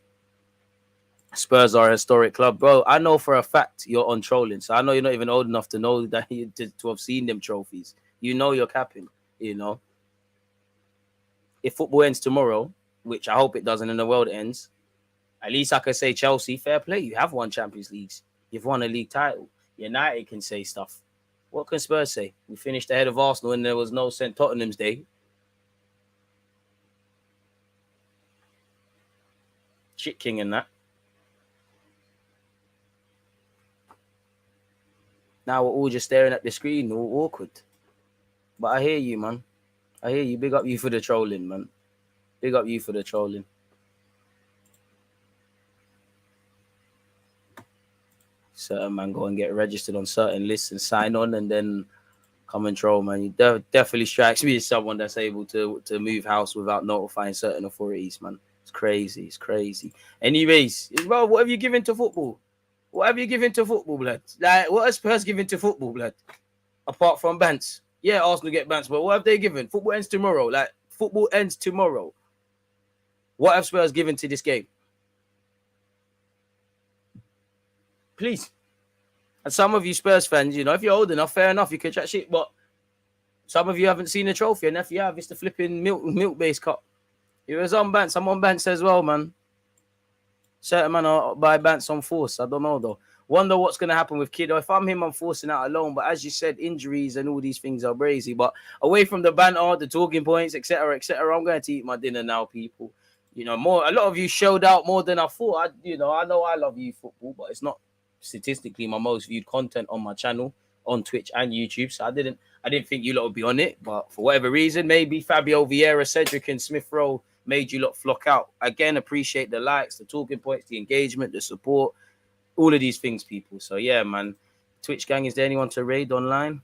Speaker 2: Spurs are a historic club. Bro, I know for a fact you're on trolling. So I know you're not even old enough to know that to have seen them trophies. You know you're capping, you know. If football ends tomorrow, which I hope it doesn't and the world ends, at least I can say Chelsea, fair play. You have won Champions Leagues. You've won a league title. United can say stuff. What can Spurs say? We finished ahead of Arsenal and there was no St. Tottenham's Day. Shit king and that. Now we're all just staring at the screen, all awkward. But I hear you, man. I hear you. Big up you for the trolling, man. Big up you for the trolling. Certain man go and get registered on certain lists and sign on and then come and troll, man. You definitely strikes me as someone that's able to move house without notifying certain authorities, man. It's crazy. It's crazy. Anyways, well, what have you given to football? What have you given to football, blood? Like, what has Spurs given to football, blood? Apart from bants. Yeah, Arsenal get bants, but what have they given? Football ends tomorrow. Like, football ends tomorrow. What have Spurs given to this game? Please. And some of you Spurs fans, you know, if you're old enough, fair enough, you can chat shit, but some of you haven't seen a trophy, and if you have, it's the flipping milk-based cup. It was on bants. I'm on bants as well, man. Certain man are buy bants on force. I don't know, though. Wonder what's going to happen with Kiddo. If I'm him, I'm forcing out alone. But as you said, injuries and all these things are crazy. But away from the banter, the talking points, etc., etc., I'm going to eat my dinner now, people. You know, a lot of you showed out more than I thought. I know I love you football, but it's not statistically my most viewed content on my channel on Twitch and YouTube. So I didn't think you lot would be on it. But for whatever reason, maybe Fabio Vieira, Cedric, and Smith Rowe made you lot flock out. Again, appreciate the likes, the talking points, the engagement, the support. All of these things, people. So, yeah, man. Twitch gang, is there anyone to raid online?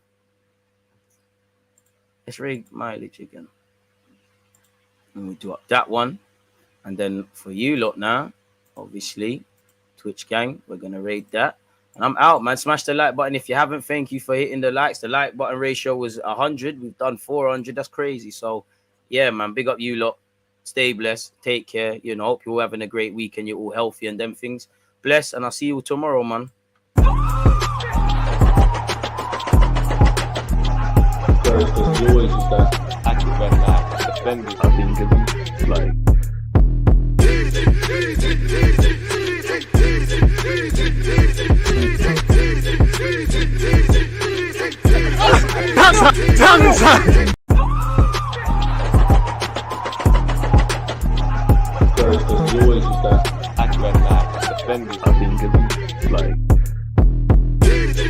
Speaker 2: Let's raid Mileage again. And we do up that one. And then for you lot now, obviously, Twitch gang, we're going to raid that. And I'm out, man. Smash the like button if you haven't. Thank you for hitting the likes. The like button ratio was 100. We've done 400. That's crazy. So, yeah, man, big up you lot. Stay blessed. Take care. You know, hope you're all having a great week and you're all healthy and them things. Bless, and I'll see you tomorrow, man.
Speaker 4: The joys is that active red light defenders, I think, is like. The joys is that active red light defenders, I think, is like.